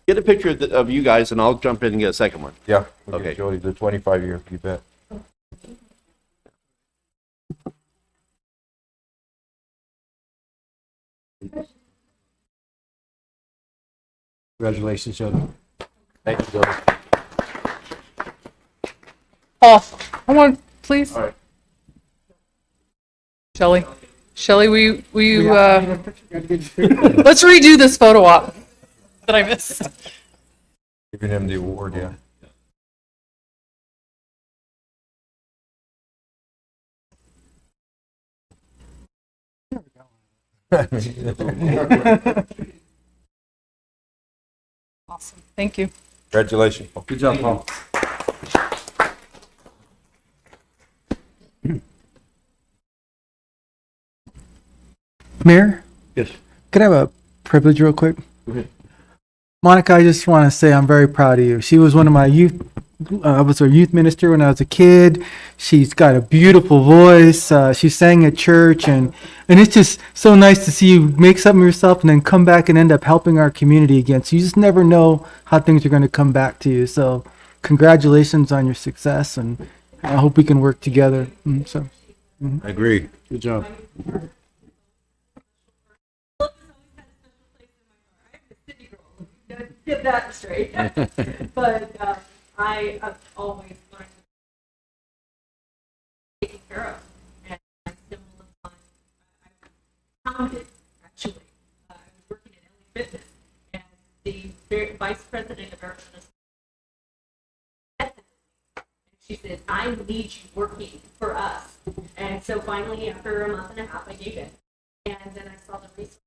Get a picture of you guys, and I'll jump in and get a second one. Yeah. We'll Okay. get Jody the 25-year, you bet. Congratulations, Jody. Thank you, Jody. Paul, I want, please. All right. Shelley, will you, let's redo this photo op that I missed. Giving him the award, yeah. Awesome. Thank you. Congratulations. Good job, Paul. Mayor, Yes. could I have a privilege real quick? Go ahead. Monica, I just want to say I'm very proud of you. She was one of my youth, I was her youth minister when I was a kid. She's got a beautiful voice. She sang at church, and it's just so nice to see you make something of yourself and then come back and end up helping our community again. So you just never know how things are going to come back to you. So congratulations on your success, and I hope we can work together. I agree. Good job. Get that straight. But I have always wanted to take care of, and I stumbled upon. I found it actually. I was working at LA Fitness, and the vice president of Arizona. And she said, "I need you working for us." And so finally, after a month and a half, I gave in, and then I saw the resource.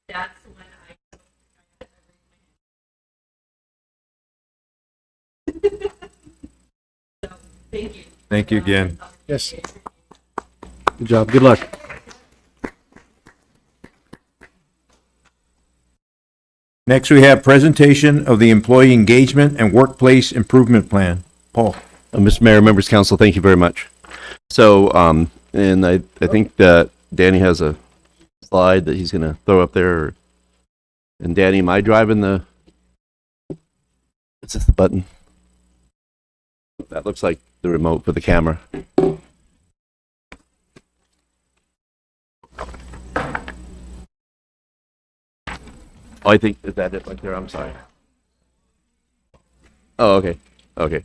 That's when so, thank you. Thank you again. Yes. Good job. Good luck. Next, we have presentation of the Employee Engagement and Workplace Improvement Plan. Paul. Mr. Mayor, members of council, thank you very much. So, and I think that Danny has a slide that he's going to throw up there. And Danny, am I driving the, is this the button? That looks like the remote for the camera. Oh, I think, is that it right there? I'm sorry. Oh, okay. Okay.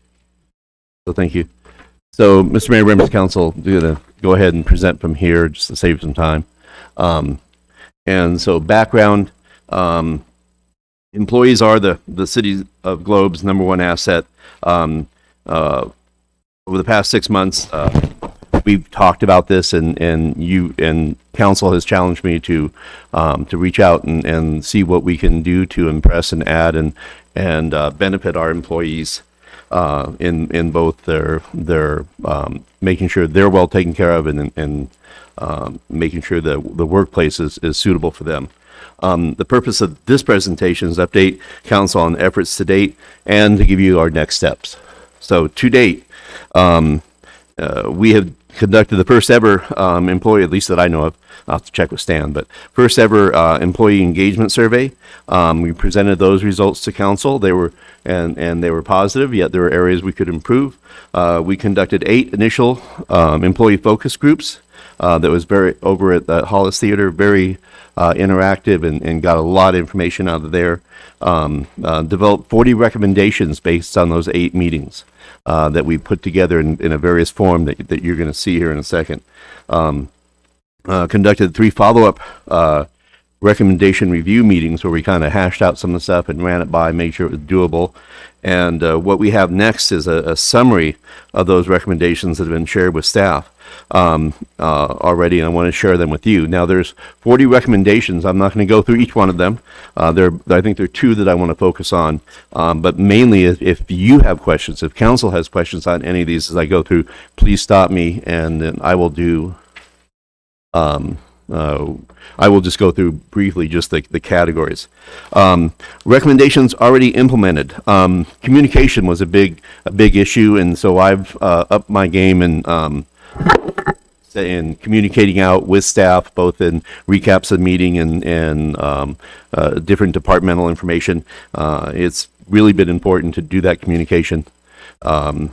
So thank you. So, Mr. Mayor, members of council, we're going to go ahead and present from here just to save some time. And so background, employees are the city of Globe's #1 asset. Over the past 6 months, we've talked about this, and council has challenged me to reach out and see what we can do to impress and add benefit our employees in both their making sure they're well taken care of and making sure that the workplace is suitable for them. The purpose of this presentation is to update council on efforts to date and to give you our next steps. So to date, we have conducted the first ever employee, at least that I know of, I'll have to check with Stan, but first ever employee engagement survey. We presented those results to council. They were and they were positive, yet there were areas we could improve. We conducted 8 initial employee focus groups that was very over at the Hollis Theater, very interactive and got a lot of information out of there. Developed 40 recommendations based on those 8 meetings that we put together in a various form that you're going to see here in a second. Conducted 3 follow-up recommendation review meetings where we kind of hashed out some of the stuff and ran it by, made sure it was doable. And what we have next is a summary of those recommendations that have been shared with staff already, and I want to share them with you. Now, there's 40 recommendations. I'm not going to go through each one of them. I think there are 2 that I want to focus on, but mainly if you have questions, if council has questions on any of these as I go through, please stop me, and then I will do I will just go through briefly just the categories. Recommendations already implemented. Communication was a big issue, and so I've upped my game in communicating out with staff, both in recaps of meeting and different departmental information. It's really been important to do that communication.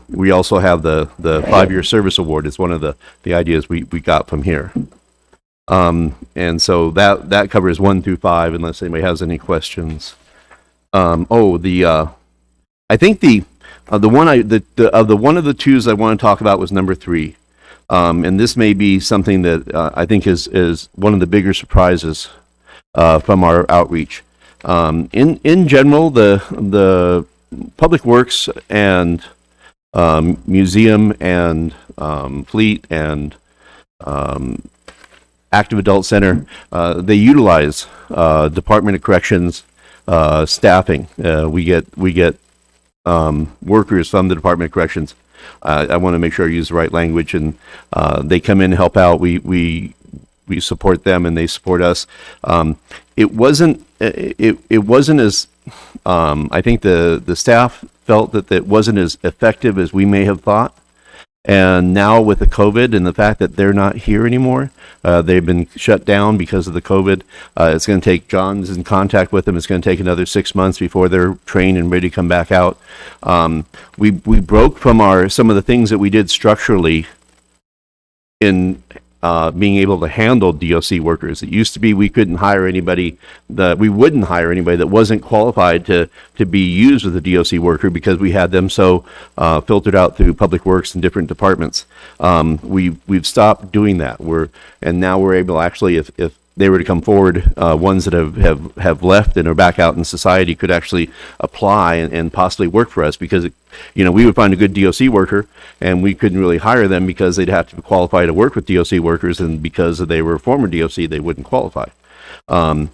We also have the 5-year service award. It's one of the ideas we got from here. And so that covers 1 through 5, unless anybody has any questions. I think the one of the 2s I want to talk about was number 3. And this may be something that I think is one of the bigger surprises from our outreach. In general, the Public Works and museum and fleet and Active Adult Center, they utilize Department of Corrections staffing. We get workers from the Department of Corrections. I want to make sure I use the right language, and they come in and help out. We support them, and they support us. It wasn't as I think the staff felt that it wasn't as effective as we may have thought. And now with the COVID and the fact that they're not here anymore, they've been shut down because of the COVID. It's going to take, John's in contact with them, it's going to take another 6 months before they're trained and ready to come back out. We broke from some of the things that we did structurally in being able to handle DOC workers. It used to be we couldn't hire anybody, we wouldn't hire anybody that wasn't qualified to be used with a DOC worker because we had them so filtered out through Public Works and different departments. We've stopped doing that. And now we're able, actually, if they were to come forward, ones that have left and are back out in society could actually apply and possibly work for us, because we would find a good DOC worker and we couldn't really hire them because they'd have to be qualified to work with DOC workers, and because they were former DOC, they wouldn't qualify. And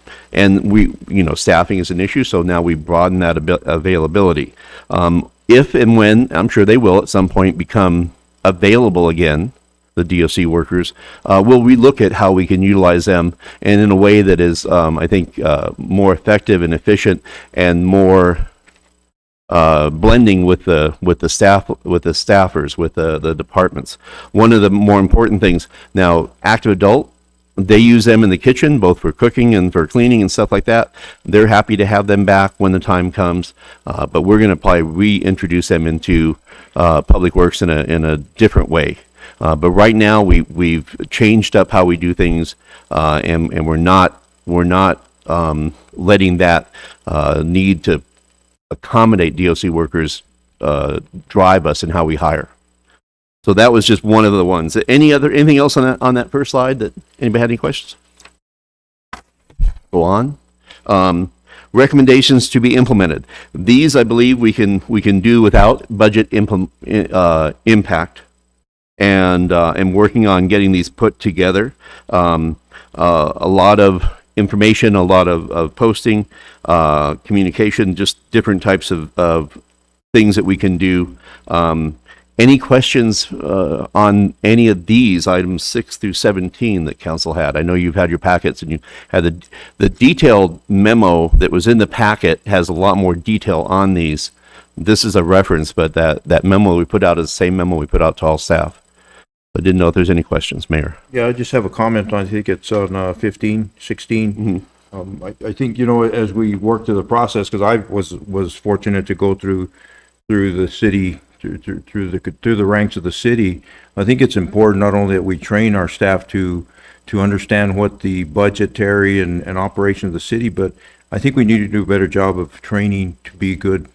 staffing is an issue, so now we broaden that availability. If and when, I'm sure they will at some point become available again, the DOC workers, we'll relook at how we can utilize them, and in a way that is, I think, more effective and efficient, and more blending with the staff, with the staffers, with the departments. One of the more important things now, Active Adult, they use them in the kitchen, both for cooking and for cleaning and stuff like that. They're happy to have them back when the time comes, but we're going to probably reintroduce them into Public Works in a different way. But right now we've changed up how we do things, and we're not letting that need to accommodate DOC workers drive us in how we hire. So that was just one of the ones. Anything else on that first slide that anybody had any questions? Go on. Recommendations to be implemented. These, I believe, we can do without budget impact. And working on getting these put together. A lot of information, a lot of posting, communication, just different types of things that we can do. Any questions on any of these items 6 through 17 that council had? I know you've had your packets and you had the detailed memo that was in the packet has a lot more detail on these. This is a reference, but that memo we put out is the same memo we put out to all staff. I didn't know if there's any questions, Mayor. Yeah, I just have a comment on, I think it's on 15, 16. I think, you know, as we work through the process, because I was fortunate to go through the city, through the ranks of the city. I think it's important not only that we train our staff to understand what the budgetary and operation of the city, but I think we need to do a better job of training to be good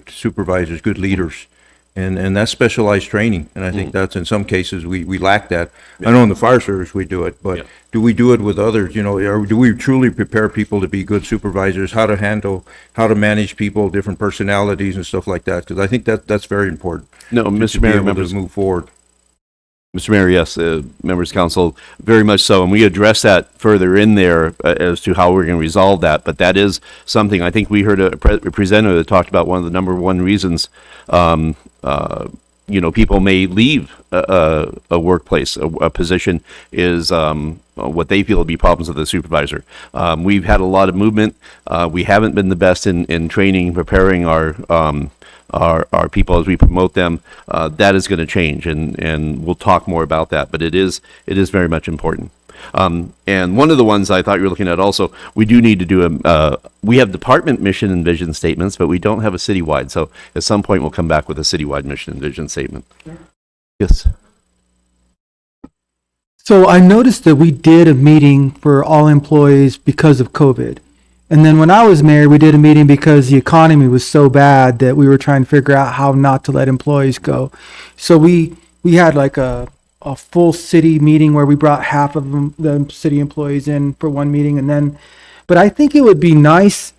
supervisors, good leaders. And that's specialized training. And I think that's, in some cases, we lack that. I know in the fire service we do it, but do we do it with others? You know, do we truly prepare people to be good supervisors, how to manage people, different personalities and stuff like that? Because I think that's very important. No, Mr. Mayor, members move forward. Mr. Mayor, yes, members of council, very much so. And we address that further in there as to how we're going to resolve that. But that is something, I think we heard a presenter that talked about one of the number one reasons, you know, people may leave a workplace, a position is what they feel to be problems with the supervisor. We've had a lot of movement. We haven't been the best in training, preparing our people as we promote them. That is going to change, and we'll talk more about that. But it is very much important. And one of the ones I thought you were looking at also, we do need to do we have department mission and vision statements, but we don't have a citywide. So at some point we'll come back with a citywide mission and vision statement. Yes. So I noticed that we did a meeting for all employees because of COVID. And then when I was mayor, we did a meeting because the economy was so bad that we were trying to figure out how not to let employees go. So we had like a full city meeting where we brought half of the city employees in for one meeting. And then, but I think it would be nice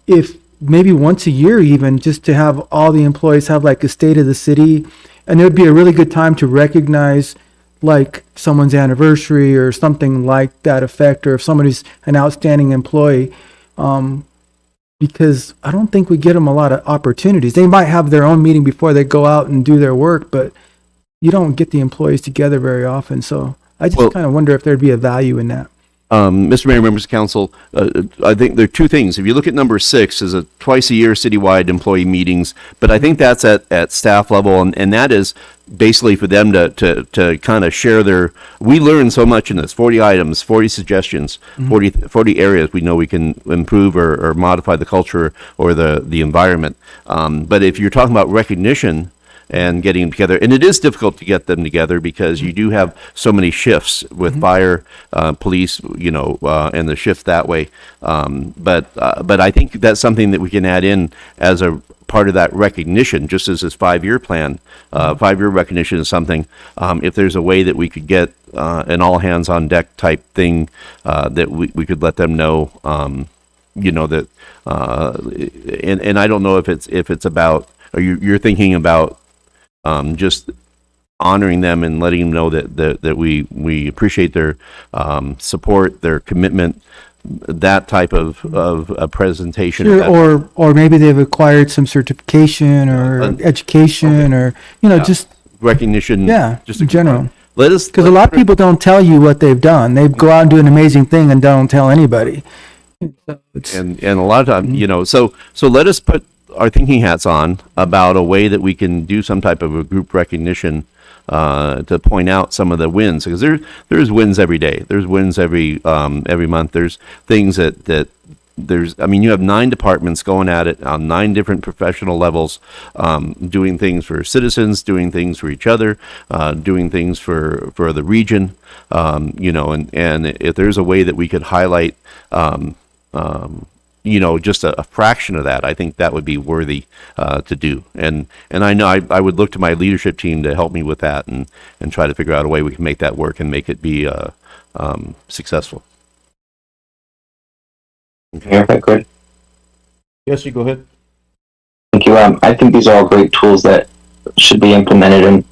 if maybe once a year even, just to have all the employees have like a state of the city. And it would be a really good time to recognize like someone's anniversary or something like that effect, or if somebody's an outstanding employee, because I don't think we get them a lot of opportunities. They might have their own meeting before they go out and do their work, but you don't get the employees together very often. So I just kind of wonder if there'd be a value in that. Mr. Mayor, members of council, I think there are two things. If you look at number 6, is a twice a year citywide employee meetings, but I think that's at staff level, and that is basically for them to kind of share we learn so much in this, 40 items, 40 suggestions, 40 areas we know we can improve or modify the culture or the environment. But if you're talking about recognition and getting them together, and it is difficult to get them together because you do have so many shifts with fire, police, you know, and the shift that way. But I think that's something that we can add in as a part of that recognition, just as this 5-year plan. 5-year recognition is something, if there's a way that we could get an all hands on deck type thing, that we could let them know, you know, that, and I don't know if it's about, or you're thinking about just honoring them and letting them know that we appreciate their support, their commitment, that type of a presentation. Sure, or maybe they've acquired some certification or education, or, you know, just recognition. Yeah, just in general. Because a lot of people don't tell you what they've done. They go out and do an amazing thing and don't tell anybody. And a lot of times, you know, so let us put our thinking hats on about a way that we can do some type of a group recognition to point out some of the wins, because there's wins every day. There's wins every month. There's things that there's, I mean, you have 9 departments going at it on 9 different professional levels, doing things for citizens, doing things for each other, doing things for the region, you know, and if there's a way that we could highlight, you know, just a fraction of that, I think that would be worthy to do. And I know I would look to my leadership team to help me with that and try to figure out a way we can make that work and make it be successful. Okay, if I could. Yes, you go ahead. Thank you. I think these are all great tools that should be implemented. And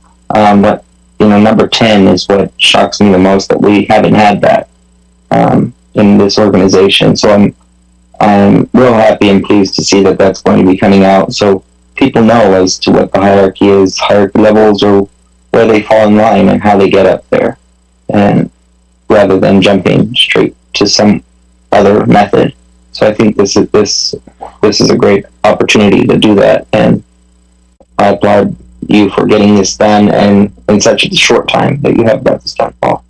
but you know, number 10 is what shocks me the most, that we haven't had that. in this organization. So I'm real happy and pleased to see that that's going to be coming out, so people know as to what the hierarchy is, hierarchy levels, or where they fall in line and how they get up there, and rather than jumping straight to some other method. So I think this is a great opportunity to do that, and I applaud you for getting this done and in such a short time that you have got this done, Paul.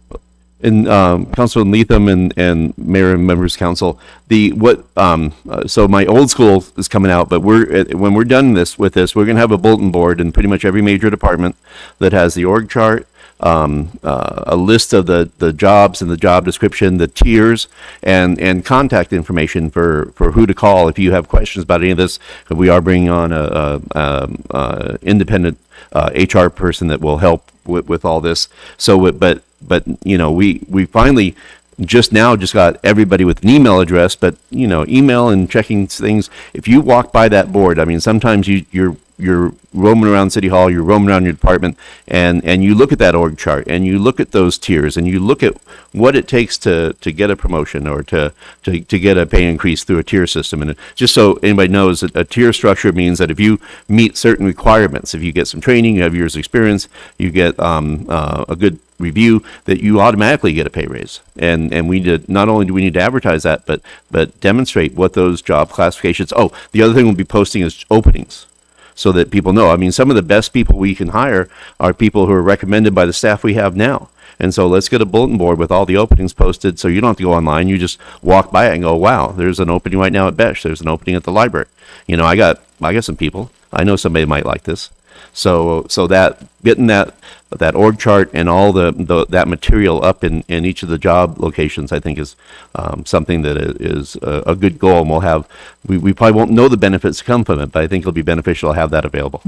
And Councilman Leatham and Mayor and Members Council, so my old school is coming out, but when we're done with this, we're gonna have a bulletin board in pretty much every major department that has the org chart, a list of the jobs and the job description, the tiers, and contact information for who to call if you have questions about any of this. We are bringing on a independent HR person that will help with all this. So, but we finally just got everybody with an email address, but email and checking things. If you walk by that board, I mean, sometimes you're roaming around City Hall, you're roaming around your department, and you look at that org chart, and you look at those tiers, and you look at what it takes to get a promotion or to get a pay increase through a tier system. And just so anybody knows, a tier structure means that if you meet certain requirements, if you get some training, you have years of experience, you get a good review, that you automatically get a pay raise. And not only do we need to advertise that, but demonstrate what those job classifications. Oh, the other thing we'll be posting is openings, so that people know. I mean, some of the best people we can hire are people who are recommended by the staff we have now. And so let's get a bulletin board with all the openings posted, so you don't have to go online. You just walk by it and go, wow, there's an opening right now at Besh. There's an opening at the library. I got some people. I know somebody might like this. So that getting that org chart and all that material up in each of the job locations, I think is something that is a good goal. And we probably won't know the benefits that come from it, but I think it'll be beneficial to have that available.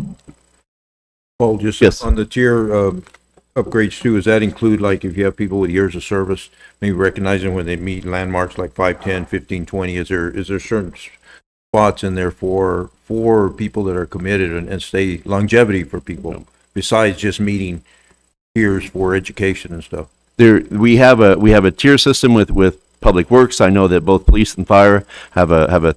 Paul, just Yes. on the tier upgrades too, does that include, like, if you have people with years of service, maybe recognizing when they meet landmarks like 5, 10, 15, 20, is there certain spots in there for people that are committed and stay longevity for people besides just meeting tiers for education and stuff? We have a tier system with Public Works. I know that both police and fire have a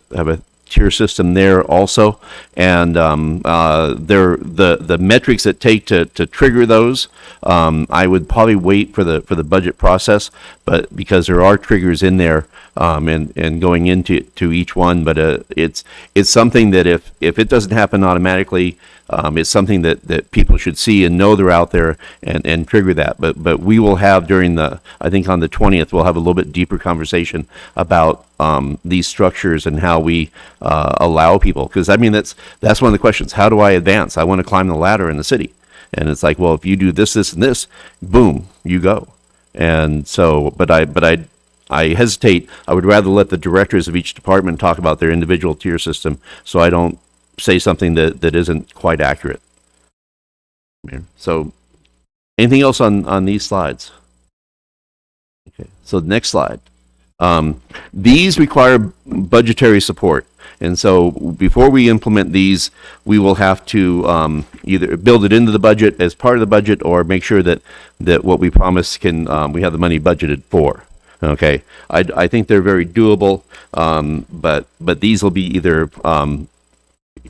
tier system there also, and the metrics that take to trigger those, I would probably wait for the budget process, but because there are triggers in there, and going into each one, but it's something that if it doesn't happen automatically, it's something that people should see and know they're out there and trigger that. But we will have I think on the 20th, we'll have a little bit deeper conversation about these structures and how we allow people. Because I mean, that's one of the questions. How do I advance? I want to climb the ladder in the city. And it's like, well, if you do this, this, and this, boom, you go. And so, but I hesitate. I would rather let the directors of each department talk about their individual tier system, so I don't say something that isn't quite accurate. So, anything else on these slides? Okay, so the next slide. These require budgetary support. And so before we implement these, we will have to either build it into the budget as part of the budget, or make sure that what we promise we have the money budgeted for. Okay, I think they're very doable, but these will be either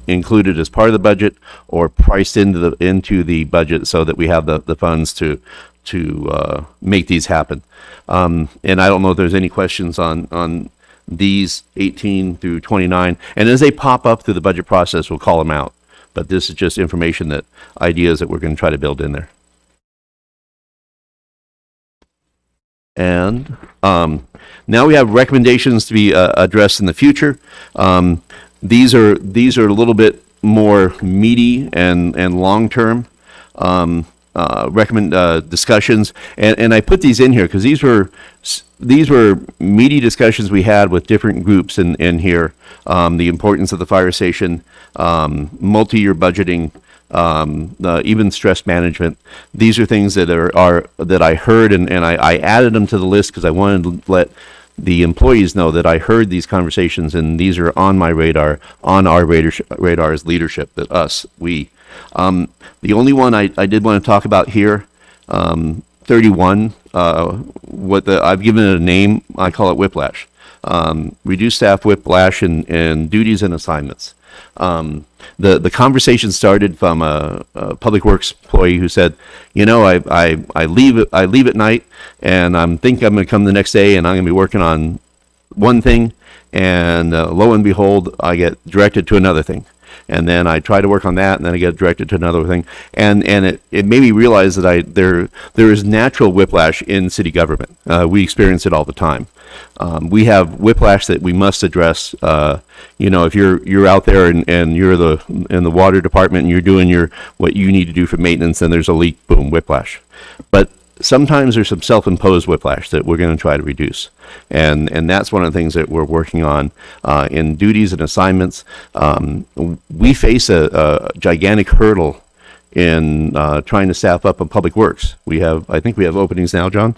included as part of the budget or priced into the budget, so that we have the funds to make these happen. And I don't know if there's any questions on these 18 through 29. And as they pop up through the budget process, we'll call them out. But this is just information, ideas that we're going to try to build in there. And now we have recommendations to be addressed in the future. These are a little bit more meaty and long-term discussions, and I put these in here because these were meaty discussions we had with different groups in here. The importance of the fire station, multi-year budgeting, even stress management. These are things that that I heard, and I added them to the list because I wanted to let the employees know that I heard these conversations, and these are on my radar, on our radar as leadership, that we. The only one I did want to talk about here, 31, I've given it a name. I call it whiplash. Reduced staff whiplash in duties and assignments. The conversation started from a public works employee who said, you know, I leave at night, and I'm going to come the next day, and I'm going to be working on one thing, and lo and behold, I get directed to another thing. And then I try to work on that, and then I get directed to another thing. And it made me realize that there is natural whiplash in city government. We experience it all the time. We have whiplash that we must address. You know, if you're out there and you're in the water department and you're doing what you need to do for maintenance, and there's a leak, boom, whiplash. But sometimes there's some self-imposed whiplash that we're going to try to reduce. And that's one of the things that we're working on in duties and assignments. We face a gigantic hurdle in trying to staff up on public works. I think we have openings now, John?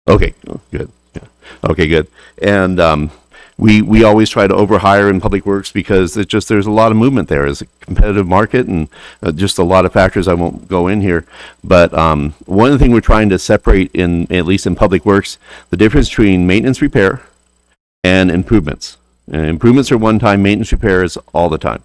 Okay, good. Yeah. Okay, good. And we always try to overhire in public works because there's a lot of movement there. It's a competitive market, and just a lot of factors. I won't go in here, but one of the things we're trying to separate at least in public works, the difference between maintenance repair and improvements. Improvements are one time, maintenance repair is all the time.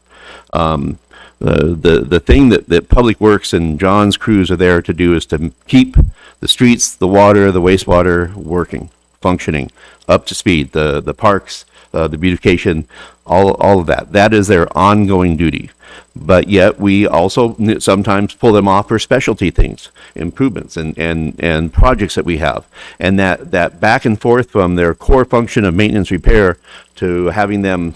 The thing that public works and John's crews are there to do is to keep the streets, the water, the wastewater working, functioning, up to speed, the parks, the beautification, all of that. That is their ongoing duty. But yet we also sometimes pull them off for specialty things, improvements and projects that we have. And that back and forth from their core function of maintenance repair to having them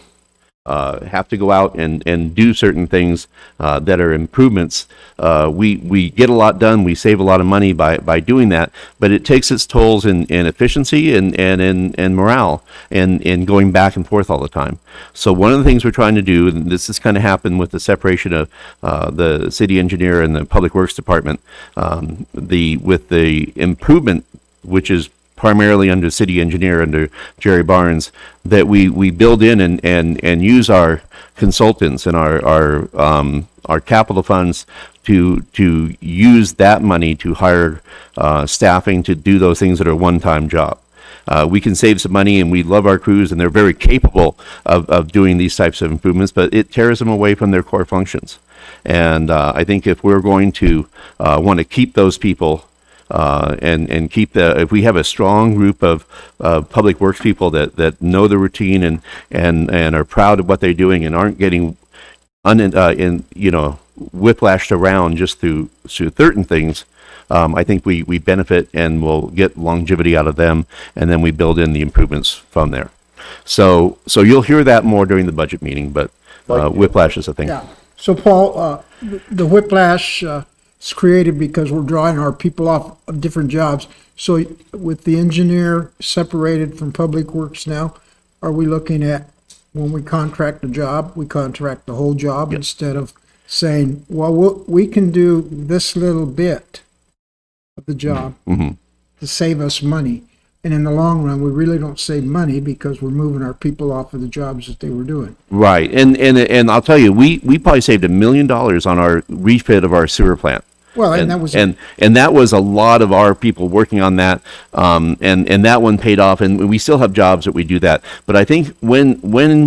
have to go out and do certain things that are improvements. We get a lot done. We save a lot of money by doing that, but it takes its tolls in efficiency and in morale and in going back and forth all the time. So one of the things we're trying to do, and this has kind of happened with the separation of the city engineer and the public works department, with the improvement, which is primarily under city engineer, under Jerry Barnes, that we build in and use our consultants and our capital funds to use that money to hire staffing to do those things that are a one-time job. We can save some money, and we love our crews, and they're very capable of doing these types of improvements, but it tears them away from their core functions. And I think if we're going to want to keep those people and keep if we have a strong group of public works people that know the routine and are proud of what they're doing and aren't getting whiplashed around just through certain things, I think we benefit and will get longevity out of them, and then we build in the improvements from there. So you'll hear that more during the budget meeting, but whiplash is a thing. Yeah. So Paul, the whiplash is created because we're drawing our people off of different jobs. So with the engineer separated from public works now, are we looking at when we contract a job, we contract the whole job instead of saying, well, we can do this little bit of the job to save us money. And in the long run, we really don't save money because we're moving our people off of the jobs that they were doing. Right. And I'll tell you, we probably saved $1 million on our refit of our sewer plant. Well, and that was that was a lot of our people working on that, and that one paid off, and we still have jobs that we do that. But I think when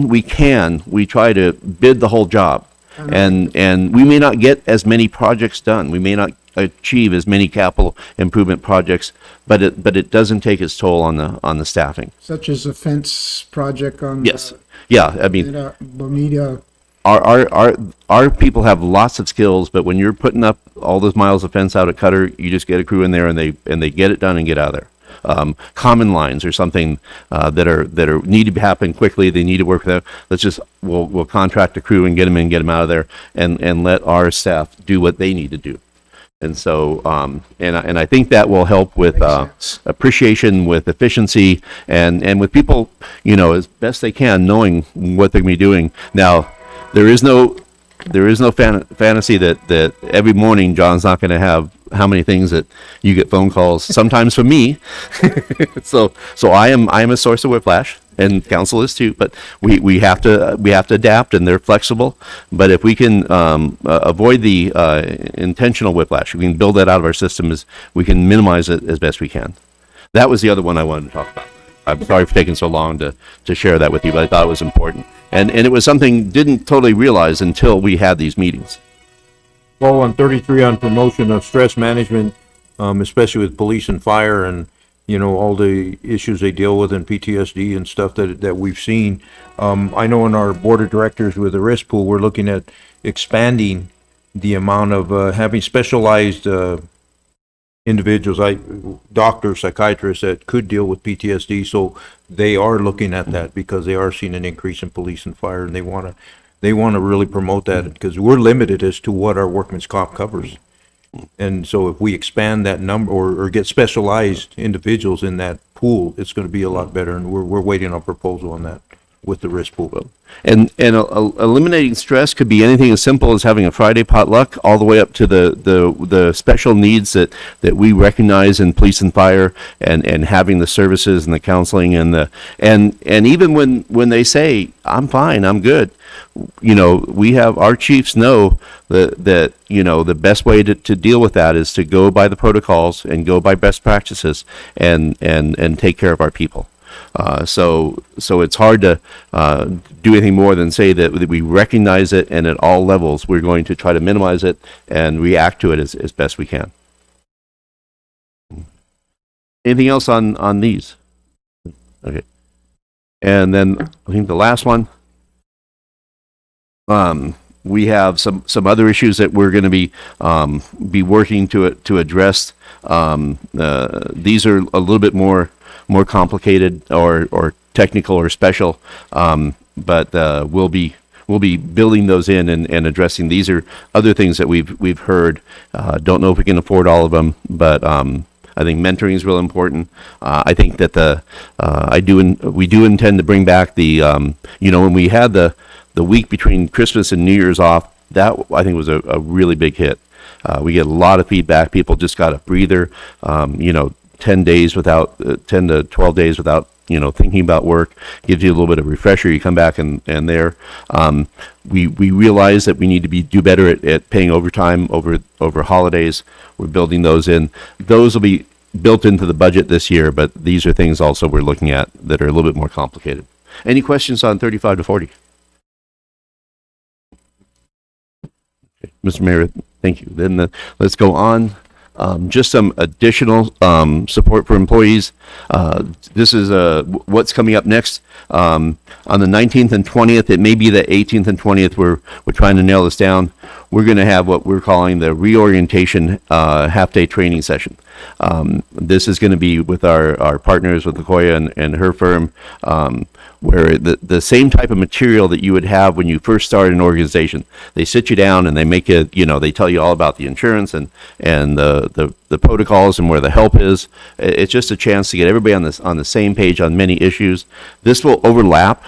we can, we try to bid the whole job, and we may not get as many projects done. We may not achieve as many capital improvement projects, but it doesn't take its toll on the staffing. Such as a fence project on I mean, Bonita. Our people have lots of skills, but when you're putting up all those miles of fence out at Cutter, you just get a crew in there and they get it done and get out of there. Common lines or something that are need to happen quickly. They need to work with them. We'll contract a crew and get them in, get them out of there, and let our staff do what they need to do. And so, and I think that will help with appreciation, with efficiency, and with people, as best they can, knowing what they're going to be doing. Now, there is no fantasy that every morning John's not going to have how many things that you get phone calls, sometimes from me. So I am a source of whiplash, and council is too, but we have to adapt, and they're flexible. But if we can avoid the intentional whiplash, we can build that out of our system, we can minimize it as best we can. That was the other one I wanted to talk about. I'm sorry for taking so long to share that with you, but I thought it was important. And it was something didn't totally realize until we had these meetings. Well, on 33 on promotion of stress management, especially with police and fire and, all the issues they deal with in PTSD and stuff that we've seen. I know in our board of directors with the risk pool, we're looking at expanding the amount of having specialized individuals, doctors, psychiatrists that could deal with PTSD. So they are looking at that because they are seeing an increase in police and fire, and they want to really promote that because we're limited as to what our workman's comp covers. And so if we expand that number or get specialized individuals in that pool, it's going to be a lot better. And we're waiting on proposal on that with the risk pool. And eliminating stress could be anything as simple as having a Friday potluck, all the way up to the special needs that we recognize in police and fire, and having the services and the counseling and even when they say, I'm fine, I'm good, we have our chiefs know that the best way to deal with that is to go by the protocols and go by best practices and take care of our people. So it's hard to do anything more than say that we recognize it, and at all levels we're going to try to minimize it and react to it as best we can. Anything else on these? Okay. And then I think the last one, we have some other issues that we're going to be working to address. These are a little bit more complicated or technical or special, but we'll be building those in and addressing. These are other things that we've heard. Don't know if we can afford all of them, but I think mentoring is real important. I think that we do intend to bring back the when we had the week between Christmas and New Year's off, that I think was a really big hit. We get a lot of feedback. People just got a breather. 10 to 12 days without thinking about work gives you a little bit of refresher. You come back and there we realize that we need to do better at paying overtime over holidays. We're building those in. Those will be built into the budget this year, but these are things also we're looking at that are a little bit more complicated. Any questions on 35 to 40? Okay. Mr. Mayor, thank you. Then let's go on. Just some additional support for employees. This is what's coming up next. On the 19th and 20th, it may be the 18th and 20th, we're trying to nail this down. We're going to have what we're calling the reorientation half-day training session. This is going to be with our partners with Lakoya and her firm, where the same type of material that you would have when you first start an organization. They sit you down and they make it, they tell you all about the insurance and the protocols and where the help is. It's just a chance to get everybody on the same page on many issues. This will overlap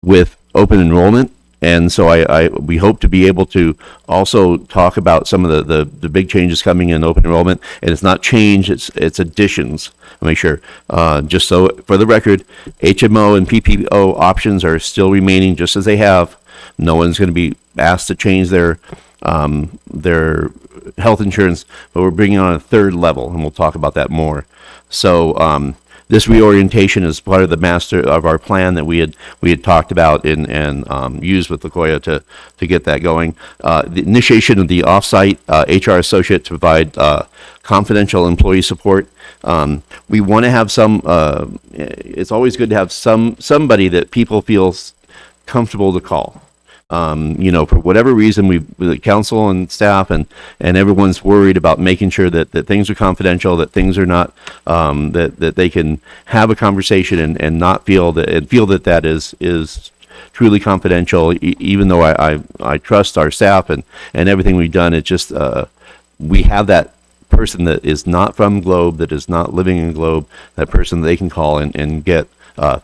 with open enrollment. And so we hope to be able to also talk about some of the big changes coming in open enrollment. And it's not change, it's additions. I'll make sure, just so for the record, HMO and PPO options are still remaining just as they have. No one's going to be asked to change their health insurance, but we're bringing on a third level, and we'll talk about that more. So this reorientation is part of the master of our plan that we had talked about and used with Lakoya to get that going. The initiation of the offsite HR associate to provide confidential employee support. We want to have some. It's always good to have somebody that people feel comfortable to call. For whatever reason, the council and staff and everyone's worried about making sure that things are confidential, that things are not, that they can have a conversation and not feel that is truly confidential. Even though I trust our staff and everything we've done, it just we have that person that is not from Globe, that is not living in Globe, that person they can call and get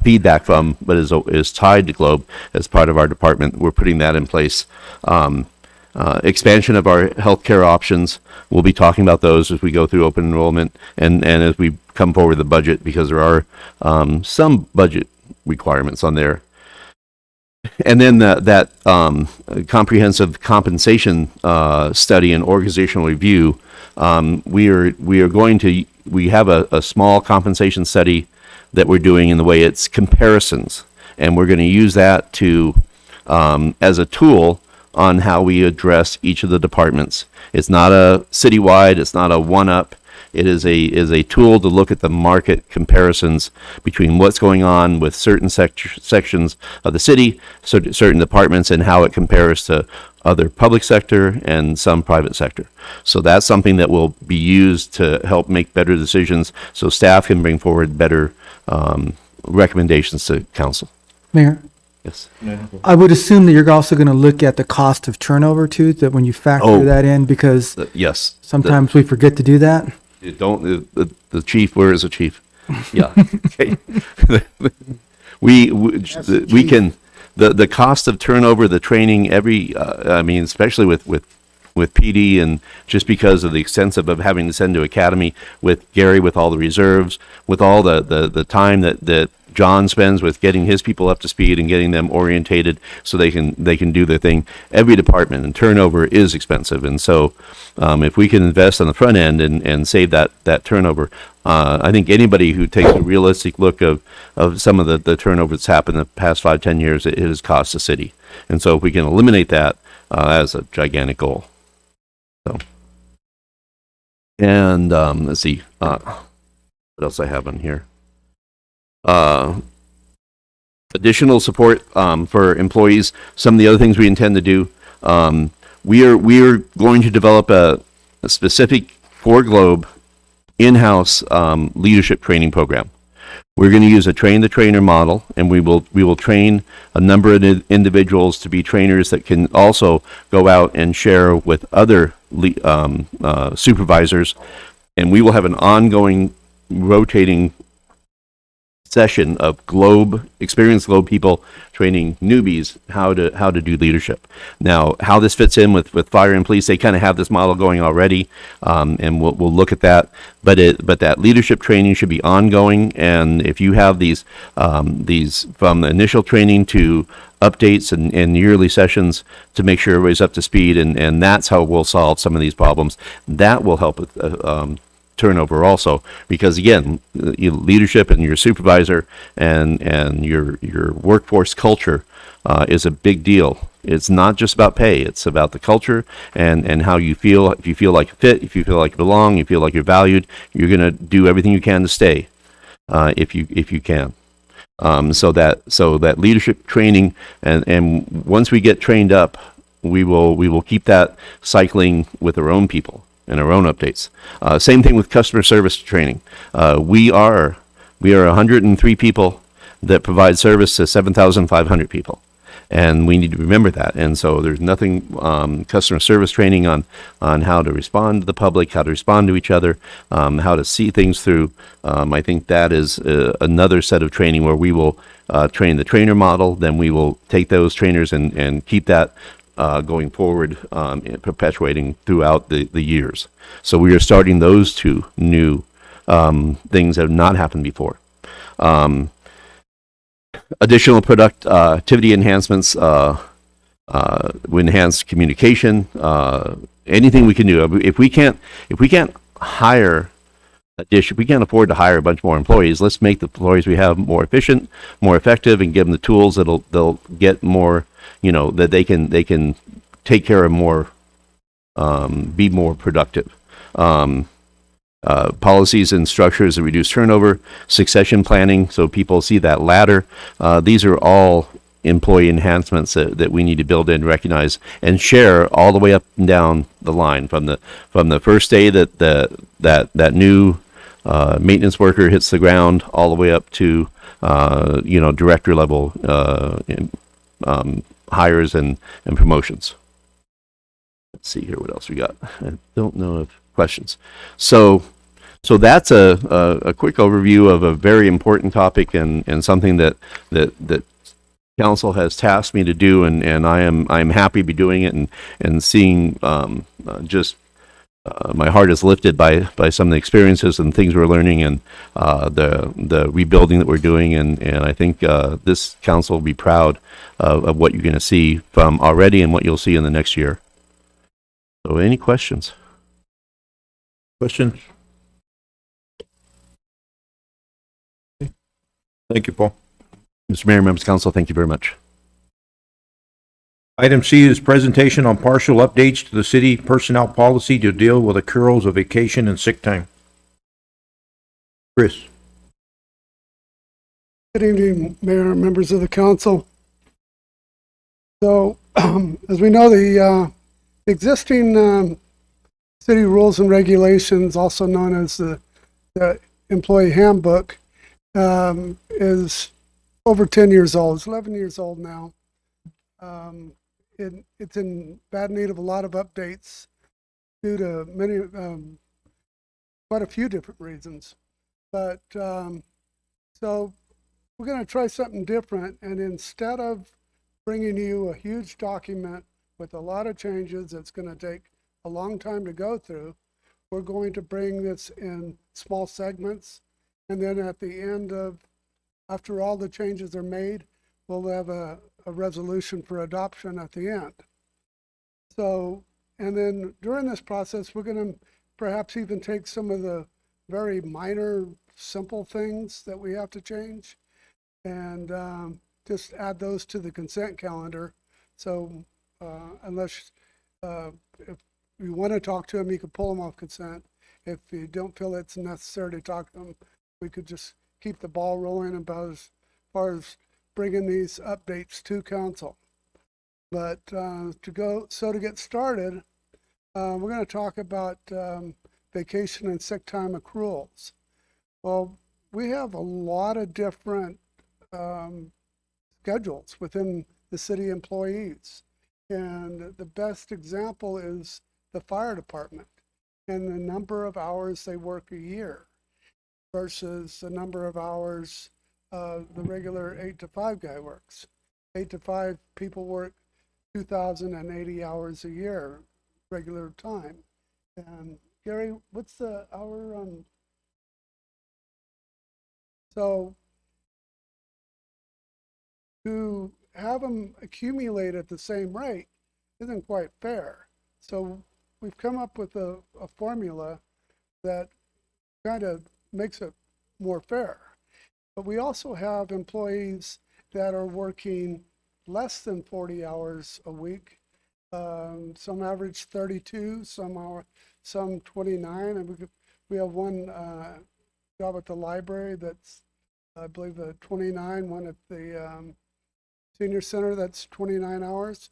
feedback from, but is tied to Globe as part of our department. We're putting that in place. expansion of our healthcare options. We'll be talking about those as we go through open enrollment and as we come forward with the budget, because there are some budget requirements on there. And then that comprehensive compensation study and organizational review, we have a small compensation study that we're doing in the way it's comparisons, and we're going to use that to as a tool on how we address each of the departments. It's not a citywide, it's not a one-up. It is a tool to look at the market comparisons between what's going on with certain sections of the city, certain departments, and how it compares to other public sector and some private sector. So that's something that will be used to help make better decisions, so staff can bring forward better recommendations to council. Mayor, Yes. I would assume that you're also going to look at the cost of turnover too, that when you factor that in, because Yes. sometimes we forget to do that. The chief, where is the chief? Yeah. Okay. we can, the cost of turnover, the training, I mean, especially with PD, and just because of the extensive of having to send to academy with Gary, with all the reserves, with all the time that John spends with getting his people up to speed and getting them orientated so they can do their thing. Every department, and turnover is expensive. And so if we can invest on the front end and save that turnover, I think anybody who takes a realistic look of some of the turnover that's happened in the past 5-10 years, it has cost the city. And so if we can eliminate that, that's a gigantic goal. So, and let's see, what else I have on here. Additional support for employees. Some of the other things we intend to do. We are going to develop a specific for Globe in-house leadership training program. We're going to use a train-the-trainer model, and we will train a number of individuals to be trainers that can also go out and share with other supervisors, and we will have an ongoing rotating session of experienced Globe people training newbies how to do leadership. Now, how this fits in with fire and police, they kind of have this model going already, and we'll look at that. But that leadership training should be ongoing, and if you have these from the initial training to updates and yearly sessions to make sure everybody's up to speed, and that's how we'll solve some of these problems. That will help with turnover also, because again, leadership and your supervisor and your workforce culture is a big deal. It's not just about pay, it's about the culture and how you feel. If you feel like you fit, if you feel like you belong, you feel like you're valued, you're going to do everything you can to stay, if you can. So that leadership training, and once we get trained up, we will keep that cycling with our own people and our own updates. Same thing with customer service training. We are 103 people that provide service to 7,500 people, and we need to remember that. And so there's nothing customer service training on how to respond to the public, how to respond to each other, how to see things through. I think that is another set of training where we will train the trainer model. Then we will take those trainers and keep that going forward, perpetuating throughout the years. So we are starting those two new things that have not happened before. Additional productivity enhancements, we enhance communication, anything we can do. If we can't hire we can't afford to hire a bunch more employees, let's make the employees we have more efficient, more effective, and give them the tools they'll get more, that they can take care of more, be more productive. Policies and structures that reduce turnover, succession planning, so people see that ladder. These are all employee enhancements that we need to build in, recognize, and share all the way up and down the line from the first day that new maintenance worker hits the ground, all the way up to director level hires and promotions. Let's see here what else we got. I don't know if questions. So that's a quick overview of a very important topic and something that council has tasked me to do, and I'm happy to be doing it, and seeing just my heart is lifted by some of the experiences and things we're learning, and the rebuilding that we're doing, and I think this council will be proud of what you're going to see from already and what you'll see in the next year. So, any questions? Questions? Thank you, Paul. Mr. Mayor, members of council, thank you very much. Item C is presentation on partial updates to the city personnel policy to deal with accruals of vacation and sick time. Chris. Good evening, Mayor and members of the council. So, as we know, the existing city rules and regulations, also known as the employee handbook, is over 10 years old. It's 11 years old now. It's in bad need of a lot of updates due to many, quite a few different reasons. But so we're going to try something different, and instead of bringing you a huge document with a lot of changes that's going to take a long time to go through, we're going to bring this in small segments, and then at the end of, after all the changes are made, we'll have a resolution for adoption at the end. So, and then during this process, we're going to perhaps even take some of the very minor, simple things that we have to change and just add those to the consent calendar. So unless if you want to talk to them, you can pull them off consent. If you don't feel it's necessary to talk to them, we could just keep the ball rolling about as far as bringing these updates to council. But to get started, we're going to talk about vacation and sick time accruals. Well, we have a lot of different schedules within the city employees. And the best example is the fire department and the number of hours they work a year versus the number of hours the regular 8 to 5 guy works. 8 to 5 people work 2,080 hours a year, regular time. And Gary, what's the hour on? So to have them accumulate at the same rate isn't quite fair. So we've come up with a formula that kind of makes it more fair. But we also have employees that are working less than 40 hours a week. Some average 32, some 29. And we have one job at the library that's, I believe, a 29, one at the senior center that's 29 hours.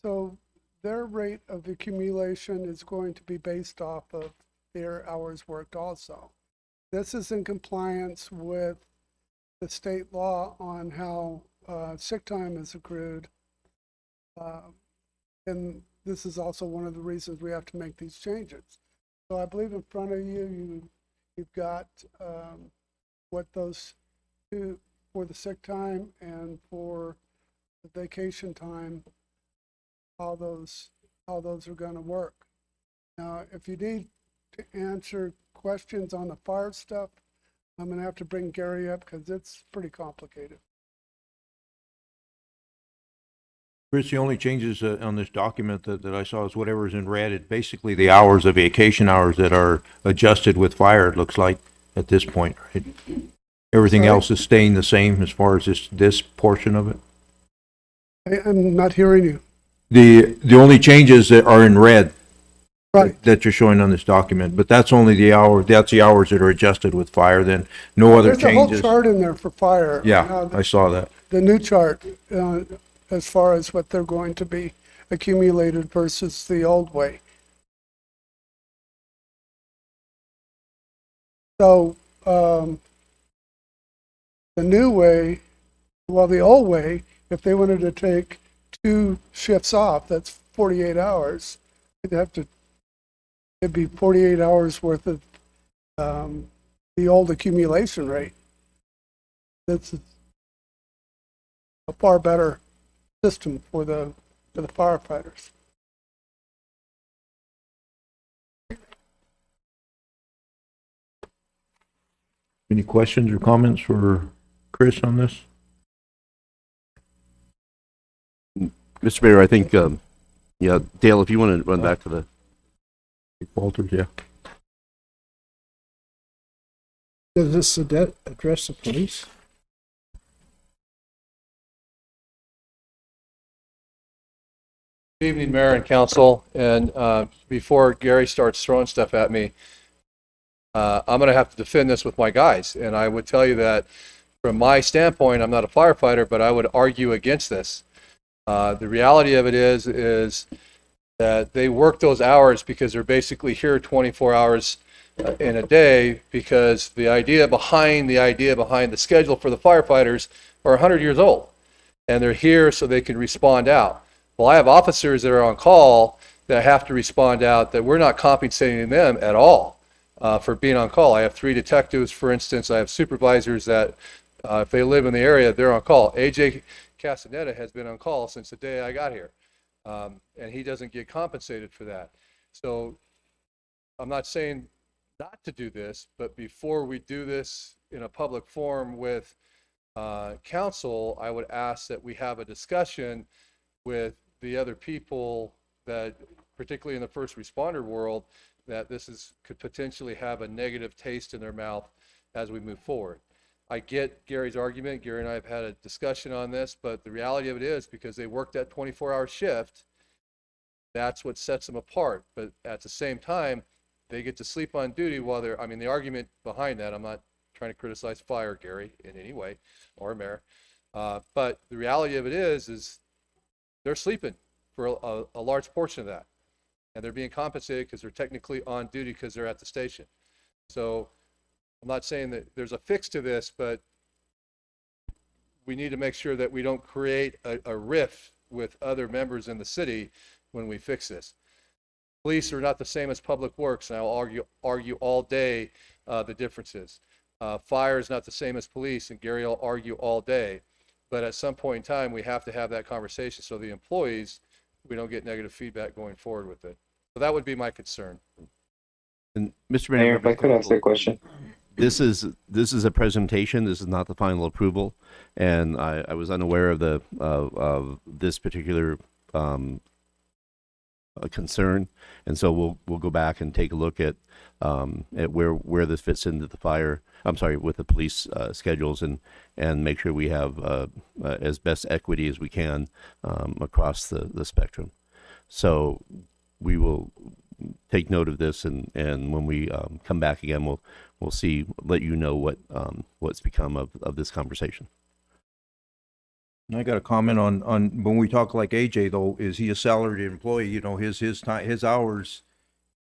So their rate of accumulation is going to be based off of their hours worked also. This is in compliance with the state law on how sick time is accrued. And this is also one of the reasons we have to make these changes. So I believe in front of you, you've got what those two, for the sick time and for the vacation time, how those are going to work. Now, if you need to answer questions on the fire stuff, I'm going to have to bring Gary up because it's pretty complicated. Chris, the only changes on this document that I saw is whatever's in red. It's basically the hours, the vacation hours that are adjusted with fire, it looks like, at this point, right? Everything else is staying the same as far as this portion of it? I'm not hearing you. The only changes that are in red, right, that you're showing on this document, but that's only the hour, that's the hours that are adjusted with fire, then no other changes. changes. There's a whole chart in there for fire. Yeah, I saw that. The new chart, as far as what they're going to be accumulated versus the old way. So the new way, well, the old way, if they wanted to take 2 shifts off, that's 48 hours. It'd be 48 hours worth of the old accumulation rate. a far better system for the firefighters. Any questions or comments for Chris on this? Mr. Mayor, I think, yeah, Dale, if you want to run back to the, Walters, yeah. Does this address the police? Good evening, Mayor and Council. And before Gary starts throwing stuff at me, I'm going to have to defend this with my guys. And I would tell you that from my standpoint, I'm not a firefighter, but I would argue against this. The reality of it is that they work those hours because they're basically here 24 hours in a day, because the idea behind the schedule for the firefighters are 100 years old, and they're here so they can respond out. Well, I have officers that are on call that have to respond out that we're not compensating them at all for being on call. I have 3 detectives, for instance. I have supervisors that if they live in the area, they're on call. AJ Castaneda has been on call since the day I got here, and he doesn't get compensated for that. So I'm not saying not to do this, but before we do this in a public forum with council, I would ask that we have a discussion with the other people that, particularly in the first responder world, that could potentially have a negative taste in their mouth as we move forward. I get Gary's argument. Gary and I have had a discussion on this, but the reality of it is, because they work that 24-hour shift, that's what sets them apart. But at the same time, they get to sleep on duty while they're, I mean, the argument behind that, I'm not trying to criticize fire, Gary, in any way, or Mayor, but the reality of it is they're sleeping for a large portion of that, and they're being compensated because they're technically on duty because they're at the station. So I'm not saying that there's a fix to this, but we need to make sure that we don't create a rift with other members in the city when we fix this. Police are not the same as public works, and I'll argue all day the differences. Fire is not the same as police, and Gary will argue all day. But at some point in time, we have to have that conversation so the employees, we don't get negative feedback going forward with it. So that would be my concern. and Mr. Mayor, Mayor, if I could ask a question. this is a presentation. This is not the final approval, and I was unaware of the of this particular concern, and so we'll go back and take a look at where this fits into the fire. I'm sorry, with the police schedules, and make sure we have as best equity as we can across the spectrum. So we will take note of this, and when we come back again, we'll let you know what's become of this conversation. I got a comment on when we talk like AJ though, is he a salaried employee? You know, his time, his hours.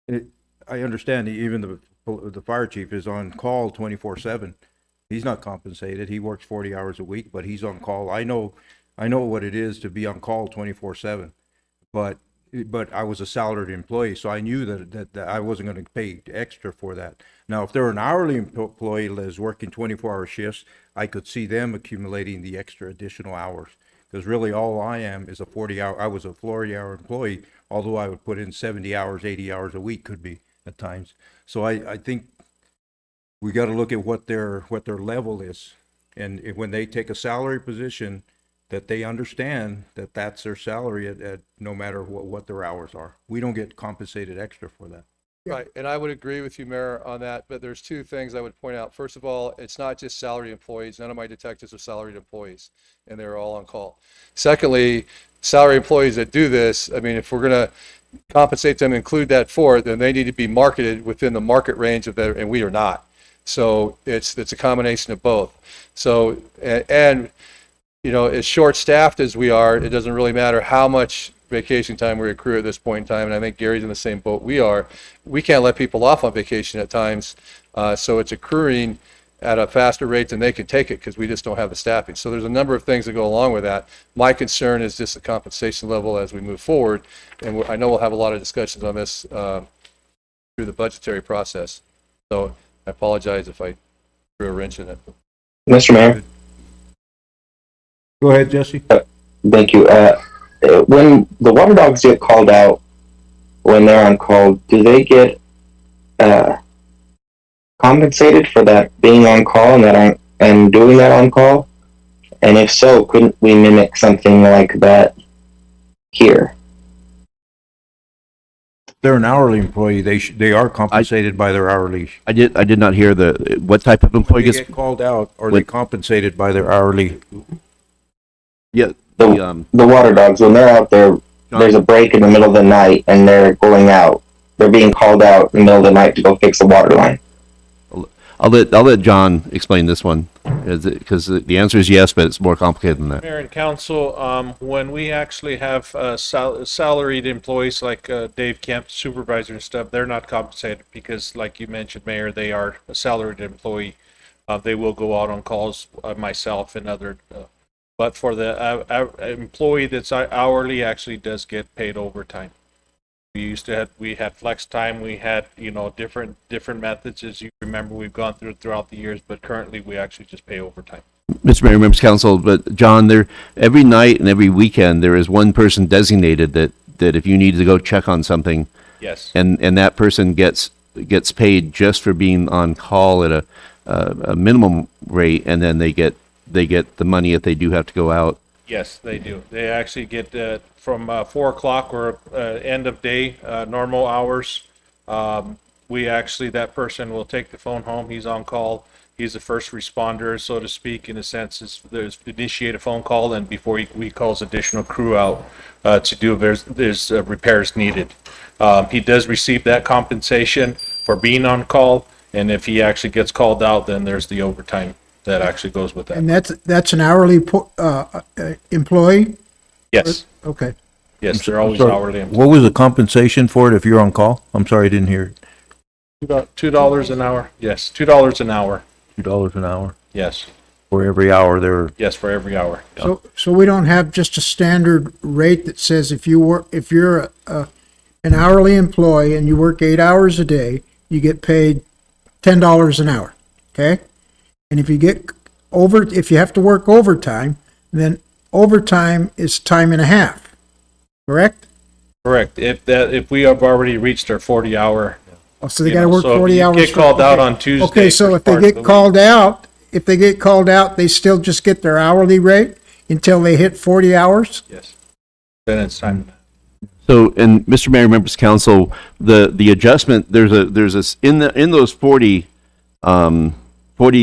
I understand even the fire chief is on call 24/7. He's not compensated. He works 40 hours a week, but he's on call. I know what it is to be on call 24/7, but I was a salaried employee, so I knew that I wasn't going to pay extra for that. Now, if they're an hourly employee that is working 24-hour shifts, I could see them accumulating the extra additional hours. Because really all I am is I was a 40-hour employee, although I would put in 70 hours, 80 hours a week could be at times. So I think we got to look at what their level is. And when they take a salary position, that they understand that that's their salary at no matter what their hours are. We don't get compensated extra for that. Right, and I would agree with you, Mayor, on that, but there's 2 things I would point out. First of all, it's not just salaried employees. None of my detectives are salaried employees, and they're all on call. Secondly, salary employees that do this, I mean, if we're going to compensate them, include that for it, then they need to be marketed within the market range of that, and we are not. So it's a combination of both. So, and you know, as short-staffed as we are, it doesn't really matter how much vacation time we accrue at this point in time, and I think Gary's in the same boat we are. We can't let people off on vacation at times, so it's accruing at a faster rate than they can take it because we just don't have the staffing. So there's a number of things that go along with that. My concern is just the compensation level as we move forward, and I know we'll have a lot of discussions on this through the budgetary process. So I apologize if I threw a wrench in it. Mr. Mayor. Go ahead, Jesse. Thank you. When the water dogs get called out, when they're on call, do they get compensated for that being on call and and doing that on call? And if so, couldn't we mimic something like that here? They're an hourly employee. They are compensated by their hourly. I did not hear what type of employee They gets, get called out, or they compensated by their hourly. yeah, The water dogs, when they're out there, there's a break in the middle of the night and they're going out. They're being called out in the middle of the night to go fix a water line. I'll let John explain this one, because the answer is yes, but it's more complicated than that. Mayor and council, when we actually have salaried employees like Dave Kemp, supervisor and stuff, they're not compensated because, like you mentioned, Mayor, they are a salaried employee. They will go out on calls, myself and other. But for the employee that's hourly, actually does get paid overtime. We had flex time, we had, different methods, as you remember, we've gone throughout the years, but currently we actually just pay overtime. Mr. Mayor, members of council, but John, every night and every weekend, there is one person designated that if you need to go check on something, Yes. and that person gets paid just for being on call at a minimum rate, and then they get the money if they do have to go out. Yes, they do. They actually get from 4 o'clock or end of day, normal hours. That person will take the phone home. He's on call. He's the first responder, so to speak, in a sense. There's initiate a phone call, and before we calls additional crew out to do there's repairs needed. He does receive that compensation for being on call, and if he actually gets called out, then there's the overtime that actually goes with that. And that's an hourly employee? Yes, Okay. yes, they're always Sorry, hourly. What was the compensation for it if you're on call? I'm sorry, I didn't hear it. $2 an hour. Yes, $2 an hour. $2 an hour Yes, for every hour they're. yes, for every hour. So we don't have just a standard rate that says if you're an hourly employee and you work 8 hours a day, you get paid $10 an hour, okay? And if you have to work overtime, then overtime is time and a half, correct? Correct. If we have already reached our 40-hour. Oh, so they gotta work So if 40 you hours. get called out on Tuesday. Okay, so if they part of the get week, called out, they still just get their hourly rate until they hit 40 hours? Yes. Then it's time. So, and Mr. Mayor, members of council, the adjustment, in those 40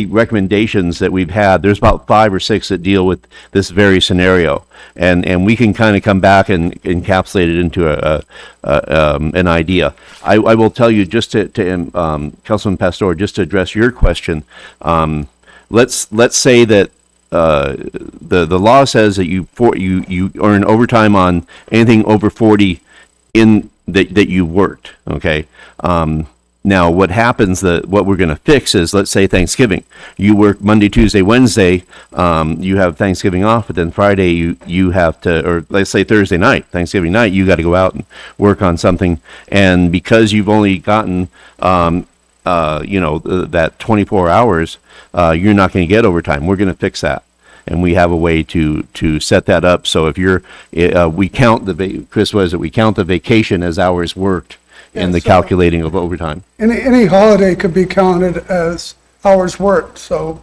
recommendations that we've had, there's about 5 or 6 that deal with this very scenario. And we can kind of come back and encapsulate it into an idea. I will tell you, just to Councilman Pastor, just to address your question, let's say that the law says that you earn overtime on anything over 40 that you worked, okay? Now, what happens, what we're going to fix is, let's say Thanksgiving. You work Monday, Tuesday, Wednesday, you have Thanksgiving off, but then Friday you have to, or let's say Thursday night, Thanksgiving night, you got to go out and work on something. And because you've only gotten, that 24 hours, you're not going to get overtime. We're going to fix that. And we have a way to set that up. So if we count we count the vacation as hours worked in the calculating of overtime. Any holiday could be counted as hours worked. So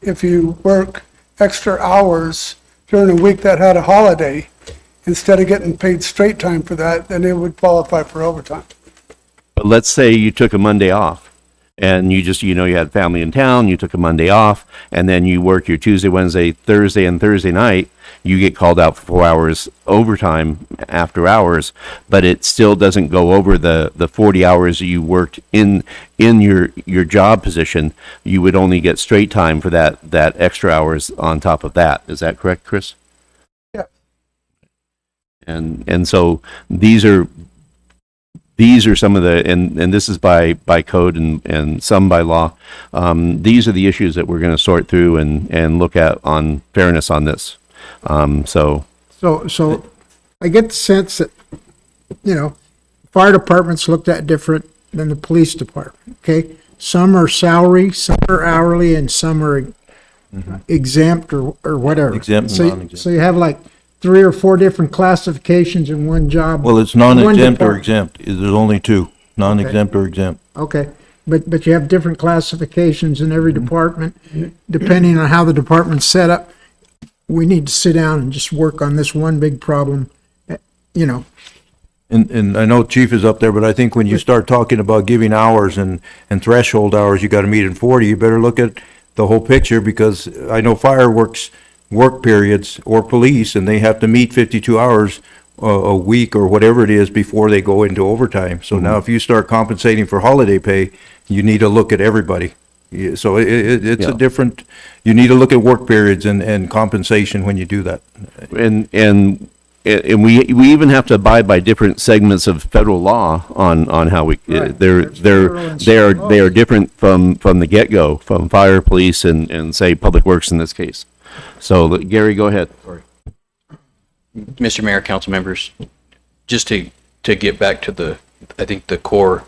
if you work extra hours during a week that had a holiday, instead of getting paid straight time for that, then it would qualify for overtime. But let's say you took a Monday off and you just, you had family in town, you took a Monday off, and then you work your Tuesday, Wednesday, Thursday, and Thursday night, you get called out for 4 hours overtime after hours, but it still doesn't go over the 40 hours you worked in your job position. You would only get straight time for that extra hours on top of that. Is that correct, Chris? Yeah. And so these are some of the, and this is by code and some by law. These are the issues that we're going to sort through and look at on fairness on this. So I get the sense that, fire departments looked at different than the police department, okay? Some are salary, some are hourly, and some are exempt or whatever. Exempt and So- non-exempt. So you have like 3 or 4 different classifications in one job. Well, it's one non-exempt or department. exempt. There's only two, non-exempt or exempt. Okay, but you have different classifications in every department, depending on how the department's set up. We need to sit down and just work on this one big problem, you know. And I know Chief is up there, but I think when you start talking about giving hours and threshold hours, you gotta meet in 40, you better look at the whole picture, because I know fireworks work periods or police, and they have to meet 52 hours a week or whatever it is before they go into overtime. So now if you start compensating for holiday pay, you need to look at everybody. Yeah, so it's a Yeah. different, you need to look at work periods and compensation when you do that. And we even have to abide by different segments of federal law on how we, Right. they are different from the get-go, from fire, police, and say, public works in this case. So Gary, go ahead. Mr. Mayor, council members, just to get back to I think the core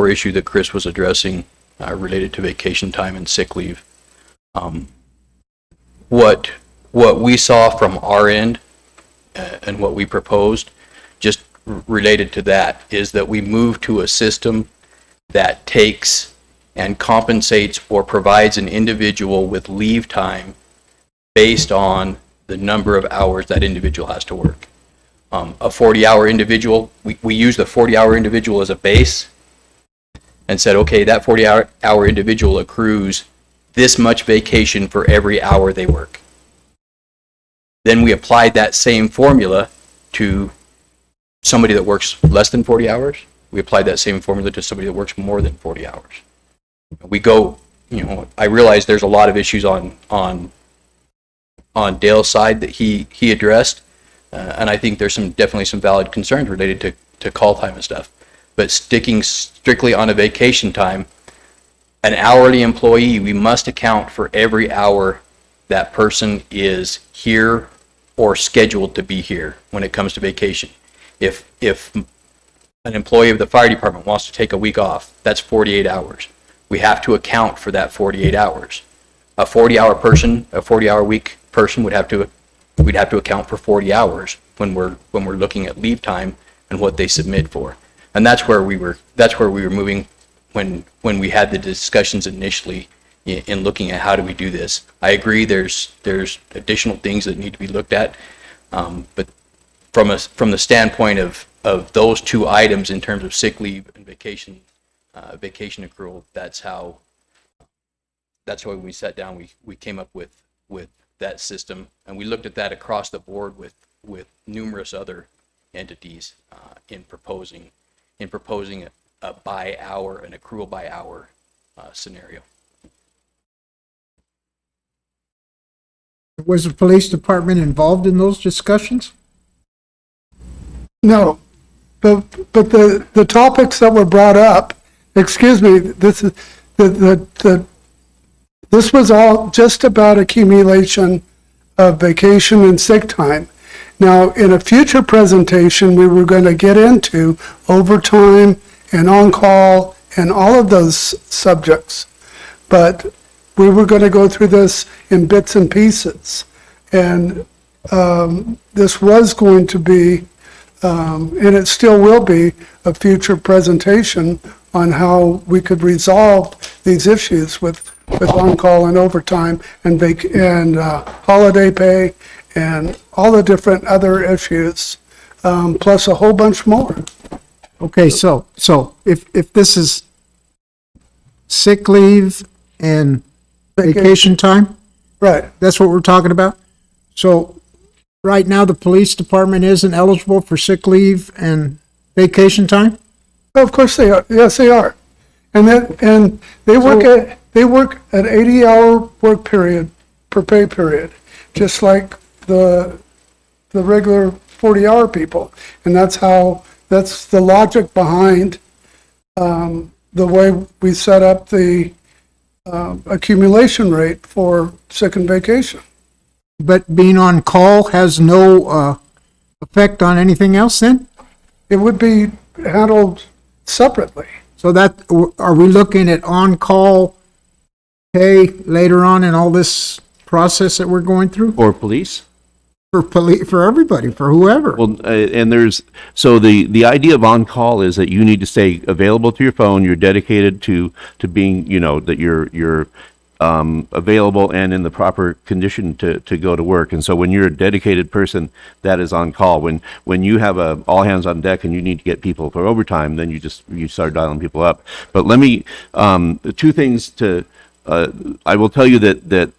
issue that Chris was addressing related to vacation time and sick leave. What we saw from our end and what we proposed, just related to that, is that we move to a system that takes and compensates or provides an individual with leave time based on the number of hours that individual has to work. A 40-hour individual, we use the 40-hour individual as a base and said, okay, that 40-hour individual accrues this much vacation for every hour they work. Then we applied that same formula to somebody that works less than 40 hours. We applied that same formula to somebody that works more than 40 hours. We go, I realize there's a lot of issues on Dale's side that he addressed, and I think there's definitely some valid concerns related to call time and stuff. But sticking strictly on a vacation time, an hourly employee, we must account for every hour that person is here or scheduled to be here when it comes to vacation. If an employee of the fire department wants to take a week off, that's 48 hours. We have to account for that 48 hours. A 40-hour person, a 40-hour week person we'd have to account for 40 hours when we're looking at leave time and what they submit for. And that's where we were moving when we had the discussions initially in looking at how do we do this. I agree there's additional things that need to be looked at, but from the standpoint of those two items in terms of sick leave and vacation accrual, that's how when we sat down we came up with that system, and we looked at that across the board with numerous other entities in proposing a by hour, an accrual by hour scenario. Was the police department involved in those discussions? No, but the topics that were brought up, excuse me, this is this was all just about accumulation of vacation and sick time. Now, in a future presentation, we were going to get into overtime and on-call and all of those subjects, but we were going to go through this in bits and pieces. And this was going to be, and it still will be, a future presentation on how we could resolve these issues with on-call and overtime and holiday pay and all the different other issues, plus a whole bunch more. Okay, so if this is sick leave and vacation time, right? That's what we're talking about. So right now, the police department isn't eligible for sick leave and vacation time? Of course they are. Yes, they are. And they work at 80-hour work period per pay period, just like the regular 40-hour people. And that's the logic behind the way we set up the accumulation rate for sick and vacation. But being on call has no effect on anything else then? It would be handled separately. So are we looking at on-call pay later on in all this process that we're going through? Or police? For everybody, for whoever. Well, and so the idea of on-call is that you need to stay available to your phone. You're dedicated to being, that you're available and in the proper condition to go to work. And so when you're a dedicated person, that is on call. When you have a all hands on deck and you need to get people for overtime, then you start dialing people up. But let me, two things I will tell you that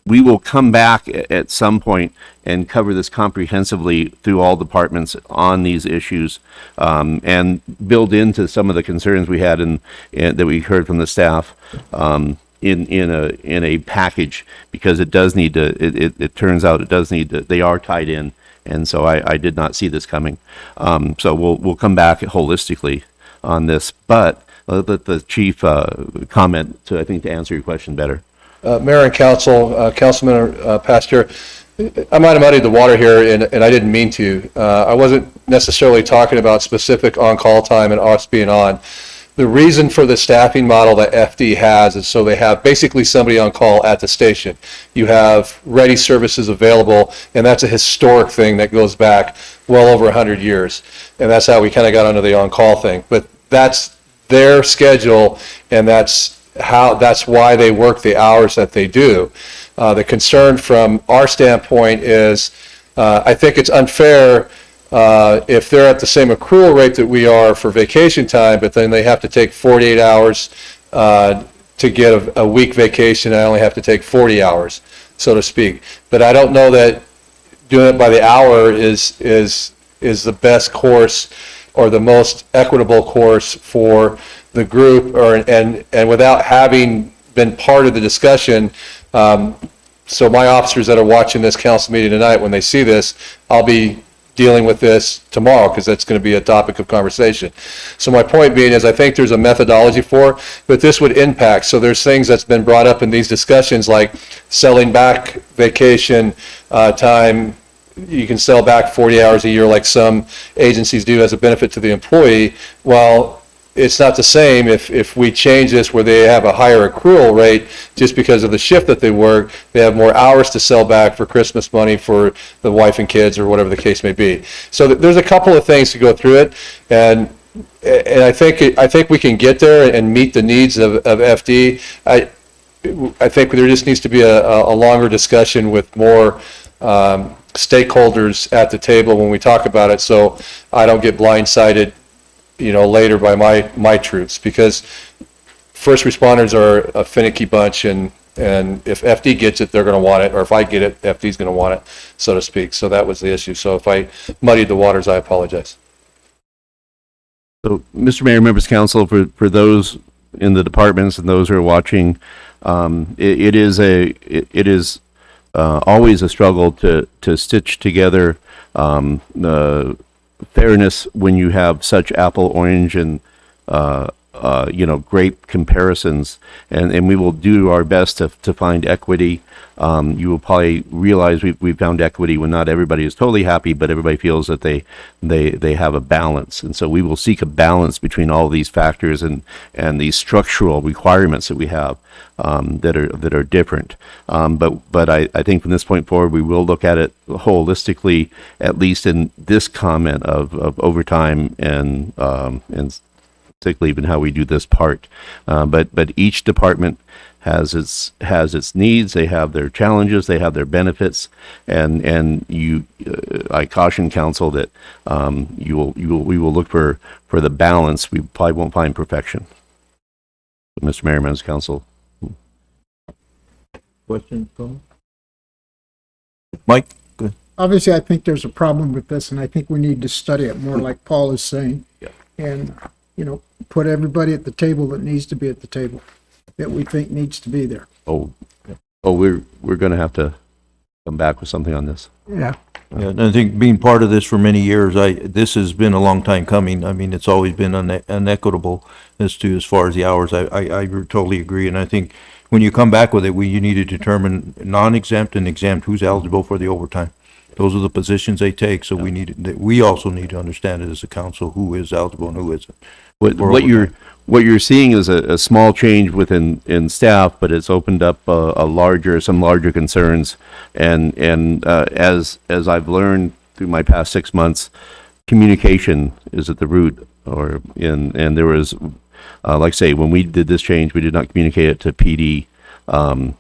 we will come back at some point and cover this comprehensively through all departments on these issues, and build into some of the concerns we had and that we heard from the staff, in a package, because it does need to, it turns out it does need to, they are tied in. And so I did not see this coming. So we'll come back holistically on this, but let the chief comment I think to answer your question better. Mayor and council, Councilman Pastor, I might have muddied the water here, and I didn't mean to. I wasn't necessarily talking about specific on-call time and us being on. The reason for the staffing model that FD has is so they have basically somebody on call at the station. You have ready services available, and that's a historic thing that goes back well over 100 years. And that's how we kind of got onto the on-call thing. But that's their schedule, and that's why they work the hours that they do. The concern from our standpoint is, I think it's unfair if they're at the same accrual rate that we are for vacation time, but then they have to take 48 hours to get a week vacation. I only have to take 40 hours, so to speak. But I don't know that doing it by the hour is the best course or the most equitable course for the group, and without having been part of the discussion. So my officers that are watching this council meeting tonight, when they see this, I'll be dealing with this tomorrow, because that's going to be a topic of conversation. So my point being is, I think there's a methodology for, but this would impact. So there's things that's been brought up in these discussions, like selling back vacation time. You can sell back 40 hours a year like some agencies do as a benefit to the employee. Well, it's not the same if we change this where they have a higher accrual rate just because of the shift that they work. They have more hours to sell back for Christmas money for the wife and kids, or whatever the case may be. So there's a couple of things to go through it, and I think we can get there and meet the needs of FD. I think there just needs to be a longer discussion with more stakeholders at the table when we talk about it, so I don't get blindsided later by my troops, because first responders are a finicky bunch, and if FD gets it, they're going to want it, or if I get it, FD's going to want it, so to speak. So that was the issue. So if I muddied the waters, I apologize. So, Mr. Mayor, members of council, for those in the departments and those who are watching, it is always a struggle to stitch together the fairness when you have such apple, orange, and grape comparisons, and we will do our best to find equity. You will probably realize we found equity when not everybody is totally happy, but everybody feels that they have a balance, and so we will seek a balance between all these factors and these structural requirements that we have that are different. But I think from this point forward, we will look at it holistically, at least in this comment of overtime and sick leave and how we do this part. But each department has its needs. They have their challenges. They have their benefits. And I caution council that we will look for the balance. We probably won't find perfection. But Mr. Mayor, members of council. Question, Mike? Good. Obviously, I think there's a problem with this, and I think we need to study it more, like Paul is saying. Yeah. And, put everybody at the table that needs to be at the table, that we think needs to be there. We're going to have to come back with something on this. Yeah. Yeah, and I think being part of this for many years, this has been a long time coming. I mean, it's always been unequitable as far as the hours. I totally agree, and I think when you come back with it, you need to determine non-exempt and exempt who's eligible for the overtime. Those are the positions they take, so we also need to understand it as a council, who is eligible and who isn't. What you're seeing is a small change in staff, but it's opened up some larger concerns. And as I've learned through my past 6 months, communication is at the root. And there was, like I say, when we did this change, we did not communicate it to PD. And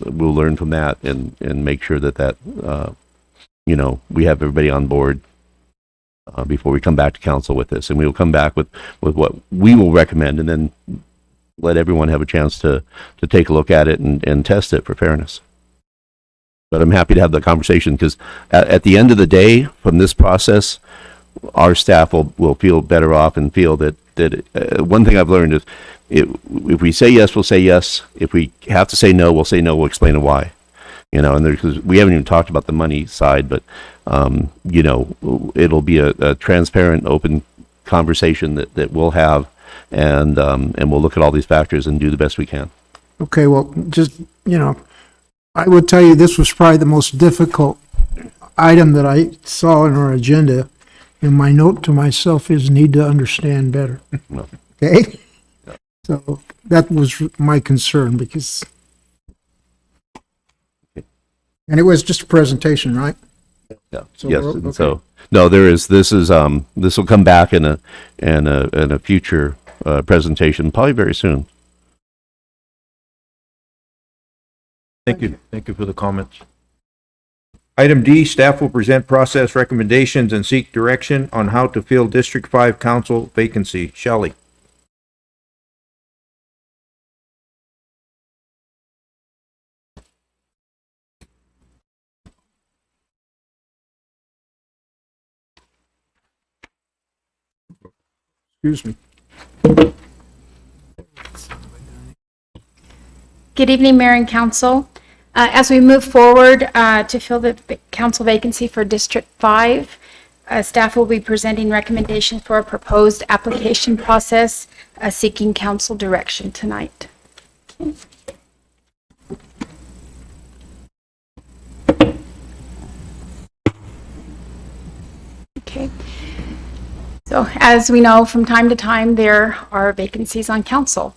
we'll learn from that and make sure that we have everybody on board before we come back to council with this. And we will come back with what we will recommend, and then let everyone have a chance to take a look at it and test it for fairness. But I'm happy to have the conversation, because at the end of the day, from this process, our staff will feel better off and feel that one thing I've learned is if we say yes, we'll say yes. If we have to say no, we'll say no. We'll explain why. And because we haven't even talked about the money side, but it'll be a transparent, open conversation that we'll have, and we'll look at all these factors and do the best we can. Okay, well, just, I would tell you this was probably the most difficult item that I saw in our agenda, and my note to myself is need to understand better. No. Okay? So that was my concern, because, and it was just a presentation, right? Yeah. So Yes. okay. And so no, this will come back in a future presentation, probably very soon. Thank you. Thank you for the comments. Item D, staff will present process recommendations and seek direction on how to fill District 5 Council vacancy. Shelley. Excuse me. Good evening, Mayor and Council. As we move forward to fill the council vacancy for District 5, staff will be presenting recommendations for a proposed application process seeking council direction tonight. Okay. So as we know, from time to time, there are vacancies on council.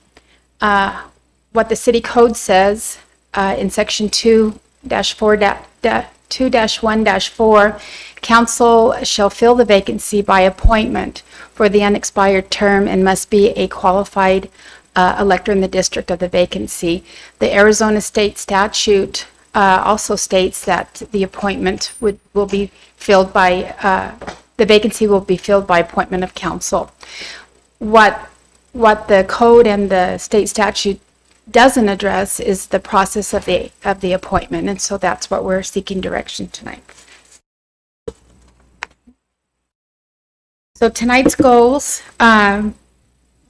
What the city code says in section 2-1-4, council shall fill the vacancy by appointment for the unexpired term and must be a qualified elector in the district of the vacancy. The Arizona state statute also states that the appointment will be filled by the vacancy will be filled by appointment of council. What the code and the state statute doesn't address is the process of the appointment, and so that's what we're seeking direction tonight. So tonight's goals,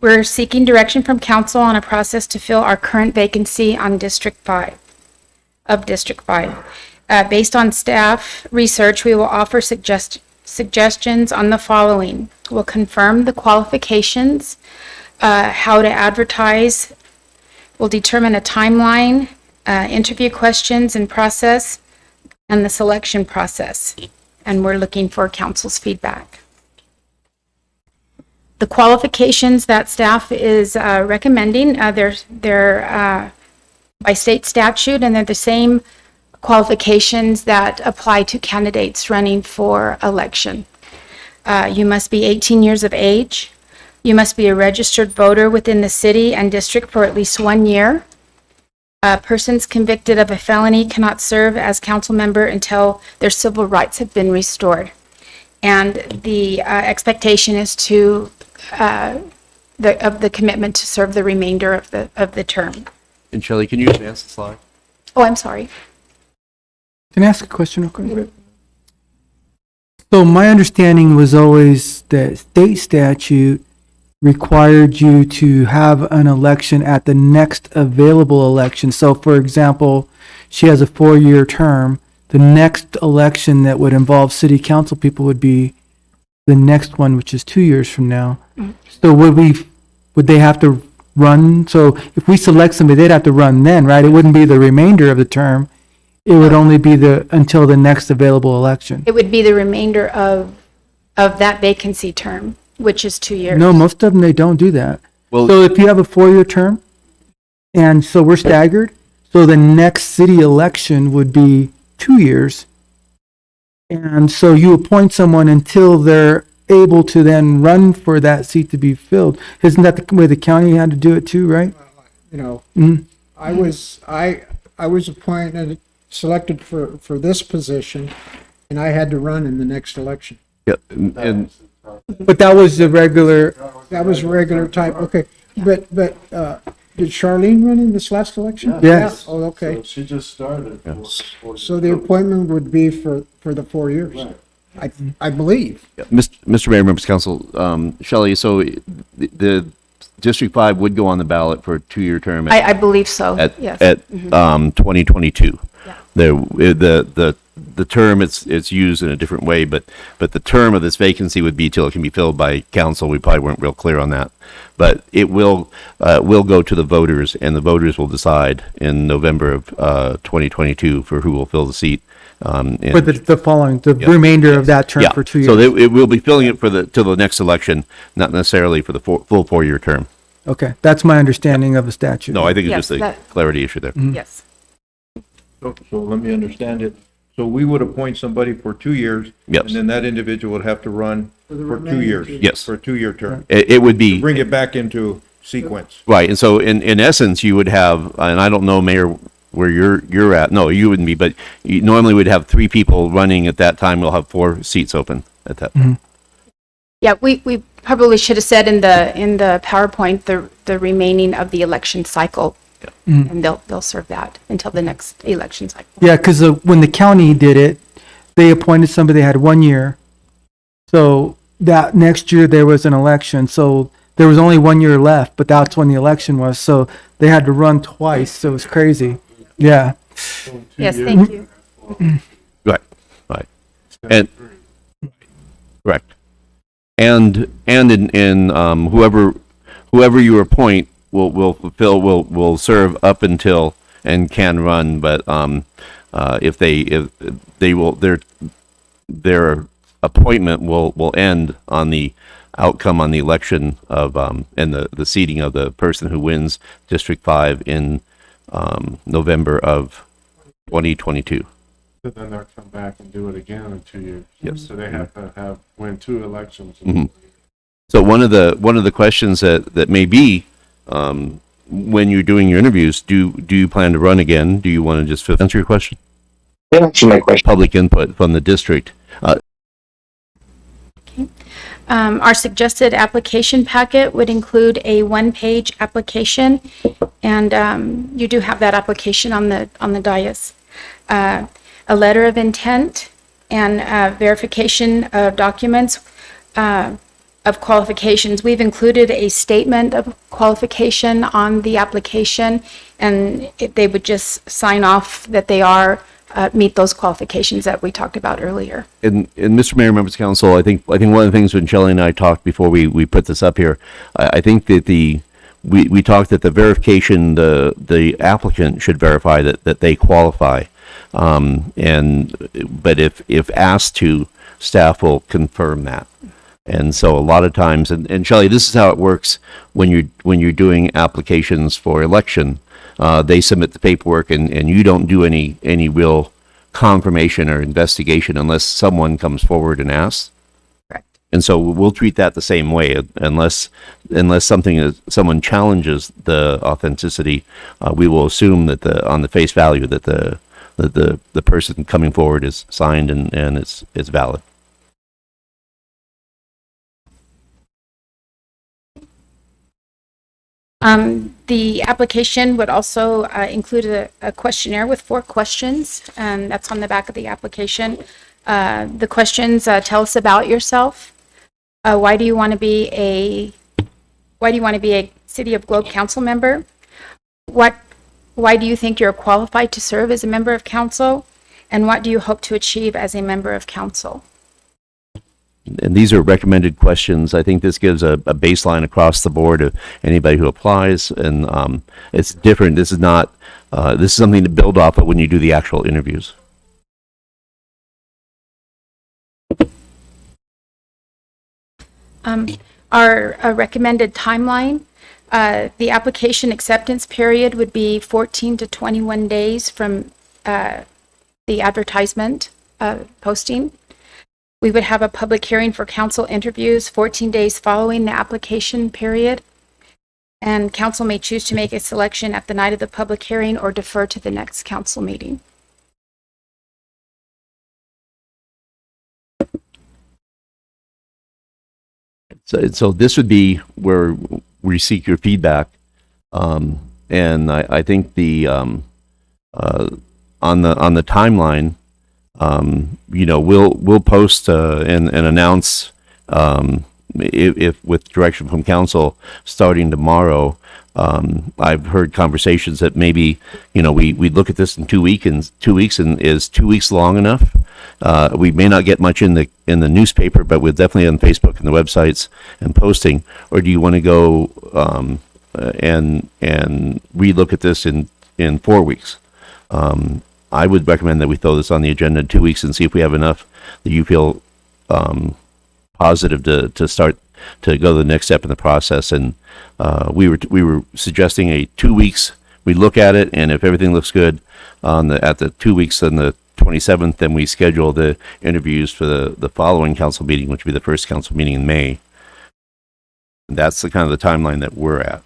we're seeking direction from council on a process to fill our current vacancy on District 5. Based on staff research, we will offer suggestions on the following. We'll confirm the qualifications, how to advertise. We'll determine a timeline, interview questions and process, and the selection process. And we're looking for council's feedback. The qualifications that staff is recommending, they're by state statute, and they're the same qualifications that apply to candidates running for election. You must be 18 years of age. You must be a registered voter within the city and district for at least 1 year. Persons convicted of a felony cannot serve as council member until their civil rights have been restored. And the expectation is of the commitment to serve the remainder of the term. And Shelley, can you advance the slide? Oh, I'm sorry. Can I ask a question real quick? So my understanding was always that state statute required you to have an election at the next available election. So for example, she has a 4-year term. The next election that would involve city council people would be the next one, which is 2 years from now. Mm-hmm. So would they have to run? So if we select somebody, they'd have to run then, right? It wouldn't be the remainder of the term. It would only be until the next available election. It would be the remainder of that vacancy term, which is 2 years. No, most of them, they don't do that. Well- So if you have a 4-year term, and so we're staggered, so the next city election would be 2 years. And so you appoint someone until they're able to then run for that seat to be filled. Isn't that the way the county had to do it too, right? You know, Mhm. I was appointed, selected for this position, and I had to run in the next election. Yeah, and But that was the regular, That was regular type, okay. But, did Charlene run in this last election? Yes. Yeah. Oh, okay. She just started. So the appointment would be for the 4 years. I believe. Mr. Mayor, members of council, Shelley, so the District 5 would go on the ballot for a 2-year term I believe so, at, yes. at 2022. Yeah. The term, it's used in a different way, but the term of this vacancy would be till it can be filled by council. We probably weren't real clear on that. But it will go to the voters, and the voters will decide in November of 2022 for who will fill the seat. And- for the following, the Yeah. remainder of that term Yeah, for 2 years. so it will be filling it till the next election, not necessarily for the full 4-year term. Okay, that's my understanding of the statute. No, I think it's Yes, just a that- clarity issue there. Yes. So let me understand it. So we would appoint somebody for 2 years. Yes. And then that individual would have to run For the for 2 remaining years. 2 years. Yes. For a 2-year term. It would be. Bring it back into sequence. Right, and so in essence, you would have, and I don't know, Mayor, where you're at. No, you wouldn't be, but you normally would have 3 people running at that time. We'll have 4 seats open at that point. Yeah, we probably should have said in the PowerPoint, the remaining of the election cycle. And they'll serve that until the next election cycle. Yeah, because when the county did it, they appointed somebody, they had 1 year. So that next year there was an election, so there was only 1 year left, but that's when the election was. So they had to run twice, so it was crazy. Yeah. Yes, thank you. Right, right. And, correct. And in whoever you appoint will serve up until and can run, but if they will, their appointment will end on the outcome on the election of and the seating of the person who wins District 5 in November of 2022. But then they'll come back and do it again in 2 years. Yes. So they have to win 2 elections. Mhm. So one of the questions that may be when you're doing your interviews, do you plan to run again? Do you want to just answer your question? That's actually my question. Public input from the district. Our suggested application packet would include a 1-page application, and you do have that application on the dais. A letter of intent and verification of documents of qualifications. We've included a statement of qualification on the application, and they would just sign off that they meet those qualifications that we talked about earlier. And Mr. Mayor, members of council, I think one of the things when Shelley and I talked before we put this up here, I think that we talked that the verification, the applicant should verify that they qualify. But if asked to, staff will confirm that. And so a lot of times, and Shelley, this is how it works when you're doing applications for election. They submit the paperwork and you don't do any real confirmation or investigation unless someone comes forward and asks. Correct. And so we'll treat that the same way unless someone challenges the authenticity, we will assume that on the face value that the person coming forward is signed and it's valid. The application would also include a questionnaire with 4 questions, and that's on the back of the application. The questions tell us about yourself. Why do you want to be a City of Globe council member? Why do you think you're qualified to serve as a member of council? And what do you hope to achieve as a member of council? and these are recommended questions. I think this gives a baseline across the board of anybody who applies, and it's different. This is not, this is something to build off of when you do the actual interviews. Our recommended timeline, the application acceptance period would be 14 to 21 days from the advertisement posting. We would have a public hearing for council interviews 14 days following the application period. And council may choose to make a selection at the night of the public hearing or defer to the next council meeting. So this would be where we seek your feedback. And I think the, on the timeline, you know, we'll post and announce, if with direction from council starting tomorrow. I've heard conversations that maybe, you know, we'd look at this in 2 weeks, and 2 weeks, and is 2 weeks long enough? We may not get much in the newspaper, but we're definitely on Facebook and the websites and posting. Or do you want to go and relook at this in 4 weeks? I would recommend that we throw this on the agenda in 2 weeks and see if we have enough that you feel positive to start to go to the next step in the process. And we were suggesting a 2 weeks. We look at it, and if everything looks good at the 2 weeks, then the 27th, then we schedule the interviews for the following council meeting, which would be the first council meeting in May. And that's the kind of the timeline that we're at.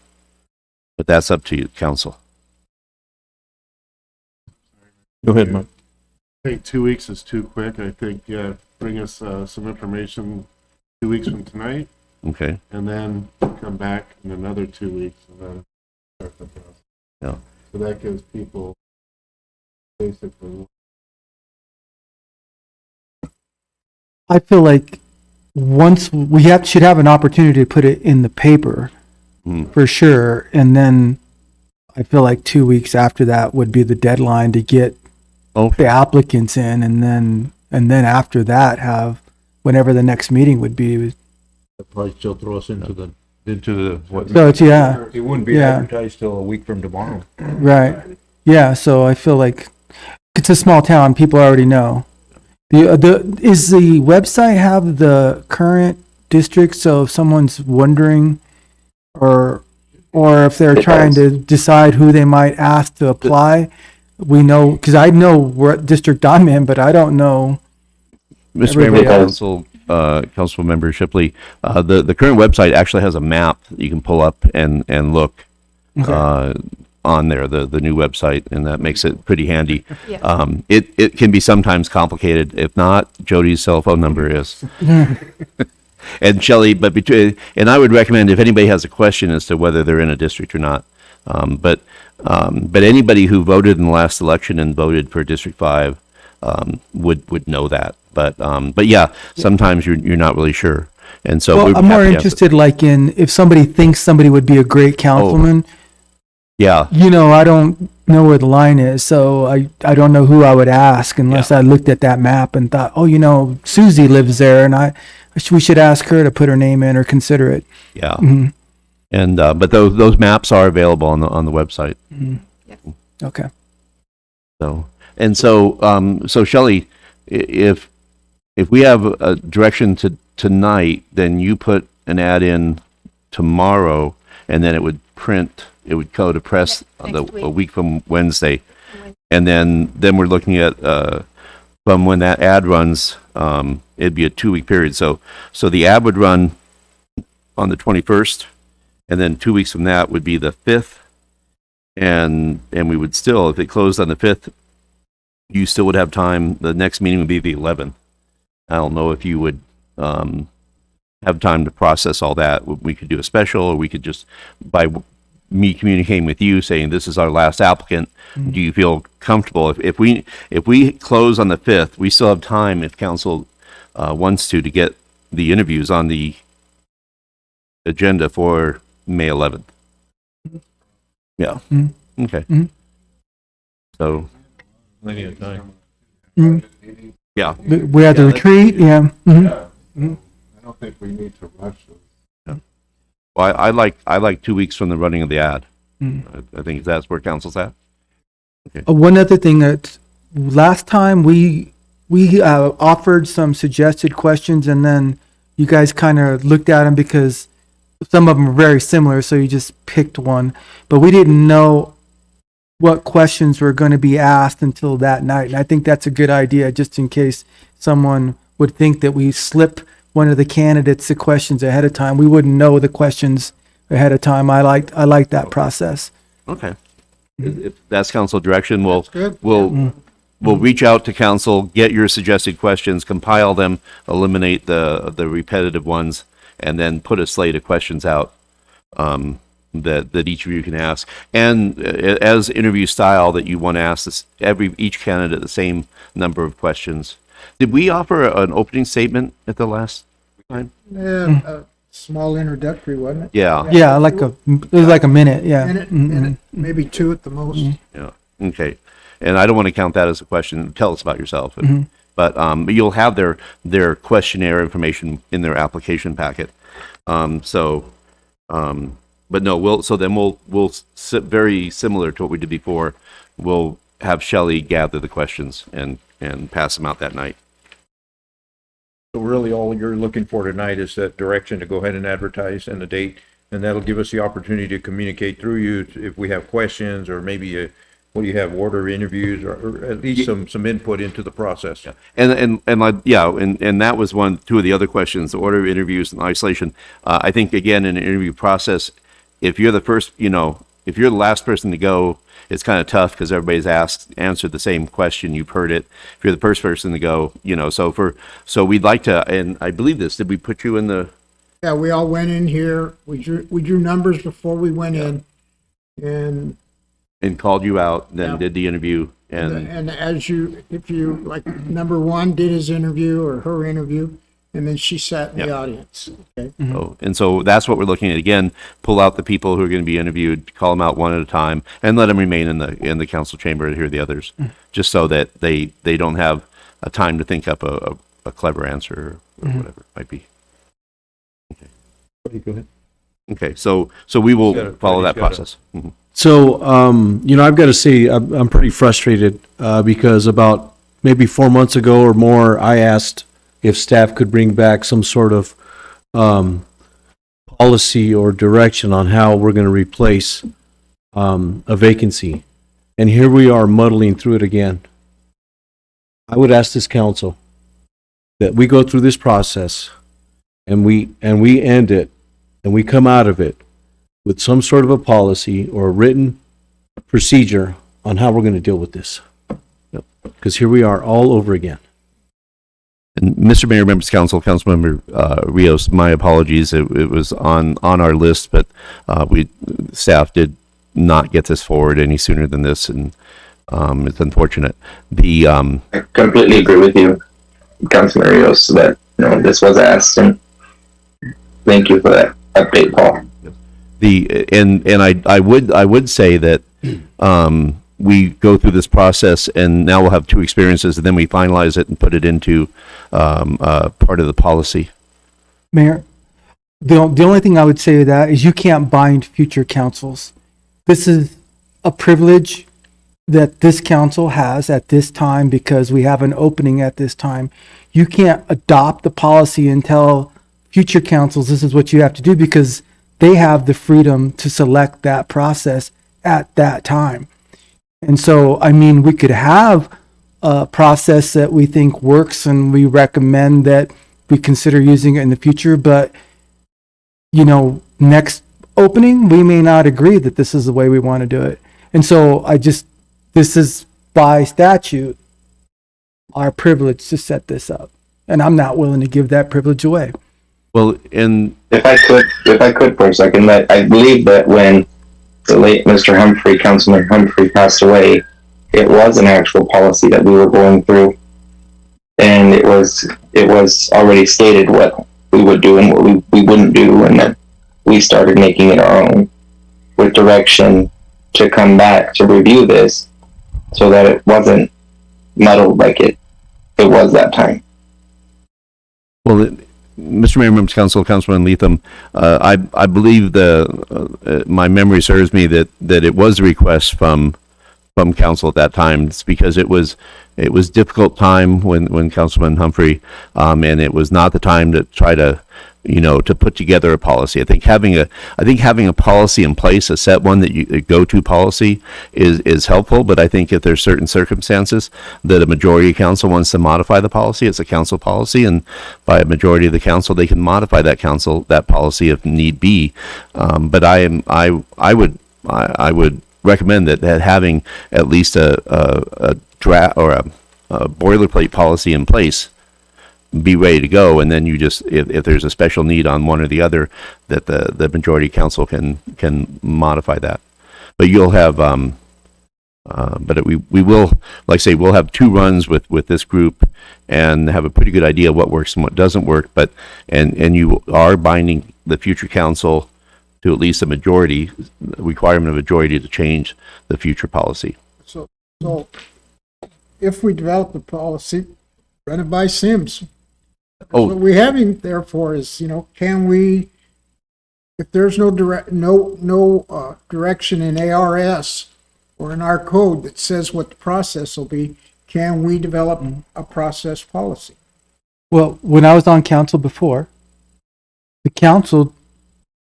But that's up to you, council. Go ahead, Mark. I think 2 weeks is too quick. I think, yeah, bring us some information 2 weeks from tonight. Okay. And then come back in another 2 weeks and then start the process. Yeah. So that gives people basically. I feel like once should have an opportunity to put it in the paper for sure. And then I feel like 2 weeks after that would be the deadline to get the applicants in. And then after that, have whenever the next meeting would be. They'll probably still throw us into the what? So it's, yeah. It wouldn't be advertised till a week from tomorrow. Right. Yeah. So I feel like it's a small town. People already know. Is the website have the current district? So if someone's wondering, or if they're trying to decide who they might ask to apply, we know, because I know what district I'm in, but I don't know. Mr. Mayor, Council Member Shipley, the current website actually has a map that you can pull up and look on there, the new website, and that makes it pretty handy. Yeah. It can be sometimes complicated. If not, Jody's cell phone number is. And Shelley, and I would recommend if anybody has a question as to whether they're in a district or not. But anybody who voted in the last election and voted for District 5 would know that. But yeah, sometimes you're not really sure. And so I'm more interested, like if somebody thinks somebody would be a great councilman. Yeah. You know, I don't know where the line is, so I don't know who I would ask unless I looked at that map and thought, oh, you know, Susie lives there, and we should ask her to put her name in or consider it. Yeah. Mm-hmm. And but those maps are available on the website. Mm-hmm. Yes. Okay. So Shelley, if we have a direction tonight, then you put an ad in tomorrow, and then it would go to press a week from Wednesday. And then we're looking at from when that ad runs, it'd be a 2 week period. So the ad would run on the 21st, and then 2 weeks from that would be the 5th. And we would still, if it closed on the 5th, you still would have time. The next meeting would be the 11th. I don't know if you would have time to process all that. We could do a special, or we could just, by me communicating with you saying this is our last applicant, do you feel comfortable if we close on the 5th, we still have time if council wants to get the interviews on the agenda for May 11th. Yeah. Okay. So Plenty of time. yeah, We had the retreat. Yeah. Mm-hmm. don't think we need to rush this. Well, I like 2 weeks from the running of the ad. Mm. I think that's where council's at. One other thing that last time we offered some suggested questions, and then you guys kind of looked at them because some of them are very similar, so you just picked one. But we didn't know what questions were going to be asked until that night, and I think that's a good idea, just in case someone would think that we slip one of the candidates the questions ahead of time. We wouldn't know the questions ahead of time. I like that process. Okay. If that's council direction, good. we'll reach out to council, get your suggested questions, compile them, eliminate the repetitive ones, and then put a slate of questions out that each of you can ask. And as interview style, that you want to ask each candidate the same number of questions. Did we offer an opening statement at the last time? Yeah, a small introductory, wasn't it? Yeah. Yeah, it was like a minute. Yeah. Minute, maybe two at the most. Yeah. Okay. And I don't want to count that as a question. Tell us about yourself. Mhm. But you'll have their questionnaire information in their application packet. But no, we'll sit very similar to what we did before. We'll have Shelley gather the questions and pass them out that night. So really, all you're looking for tonight is that direction to go ahead and advertise and the date, and that'll give us the opportunity to communicate through you if we have questions, or maybe what do you have, order interviews, or at least some input into the process. Yeah. And that was two of the other questions, the order of interviews and isolation. I think, again, in an interview process, if you're the first, if you're the last person to go, it's kind of tough because everybody's answered the same question. You've heard it. If you're the first person to go, so we'd like to, and I believe this, did we put you in the? Yeah, we all went in here. We drew numbers before we went in, and called you out, then Yeah. did the interview, and if you like, number one did his interview or her interview, and then she sat in the audience. Okay. so that's what we're looking at. Again, pull out the people who are going to be interviewed, call them out one at a time, and let them remain in the council chamber to hear the others, just so that they don't have a time to think up a clever answer or whatever it might be. Okay. Go ahead. Okay, so we will follow that process. Mhm. So, I've got to say, I'm pretty frustrated because about maybe 4 months ago or more, I asked if staff could bring back some sort of policy or direction on how we're going to replace a vacancy. And here we are muddling through it again. I would ask this council that we go through this process and we end it and we come out of it with some sort of a policy or a written procedure on how we're going to deal with this. Because here we are all over again. And Mr. Mayor, members of council, Councilmember Rios, my apologies. It was on our list, but staff did not get this forward any sooner than this, and it's unfortunate. I completely agree with you, Councilman Rios, that this was asked, and thank you for that update, Paul. I would say that we go through this process, and now we'll have two experiences, and then we finalize it and put it into part of the policy. Mayor, the only thing I would say to that is you can't bind future councils. This is a privilege that this council has at this time because we have an opening at this time. You can't adopt the policy and tell future councils this is what you have to do because they have the freedom to select that process at that time. And so, we could have a process that we think works and we recommend that we consider using it in the future, but, next opening, we may not agree that this is the way we want to do it. And so this is by statute, our privilege to set this up. And I'm not willing to give that privilege away. Well, and if I could for a second, I believe that when the late Mr. Humphrey, Councilman Humphrey, passed away, it was an actual policy that we were going through, and it was already stated what we would do and what we wouldn't do, and then we started making it our own with direction to come back to review this so that it wasn't muddled like it was that time. Well, Mr. Mayor, members of council, Councilman Leatham, I believe my memory serves me that it was a request from council at that time. It's because it was difficult time when Councilman Humphrey, and it was not the time to try to, to put together a policy. I think having a policy in place, a set one a go-to policy is helpful, but I think if there's certain circumstances that a majority of council wants to modify the policy, it's a council policy, and by a majority of the council, they can modify that policy if need be. But I would recommend that having at least a draft or a boilerplate policy in place be ready to go, and then you just, if there's a special need on one or the other, that the majority council can modify that. But you'll have, but we will, like I say, we'll have 2 runs with this group and have a pretty good idea what works and what doesn't work. But and you are binding the future council to at least a majority, requirement of majority to change the future policy. So if we develop the policy, run it by Sims. What we have him there for is, can we, if there's no direction in ARS or in our code that says what the process will be, can we develop a process policy? Well, when I was on council before, the council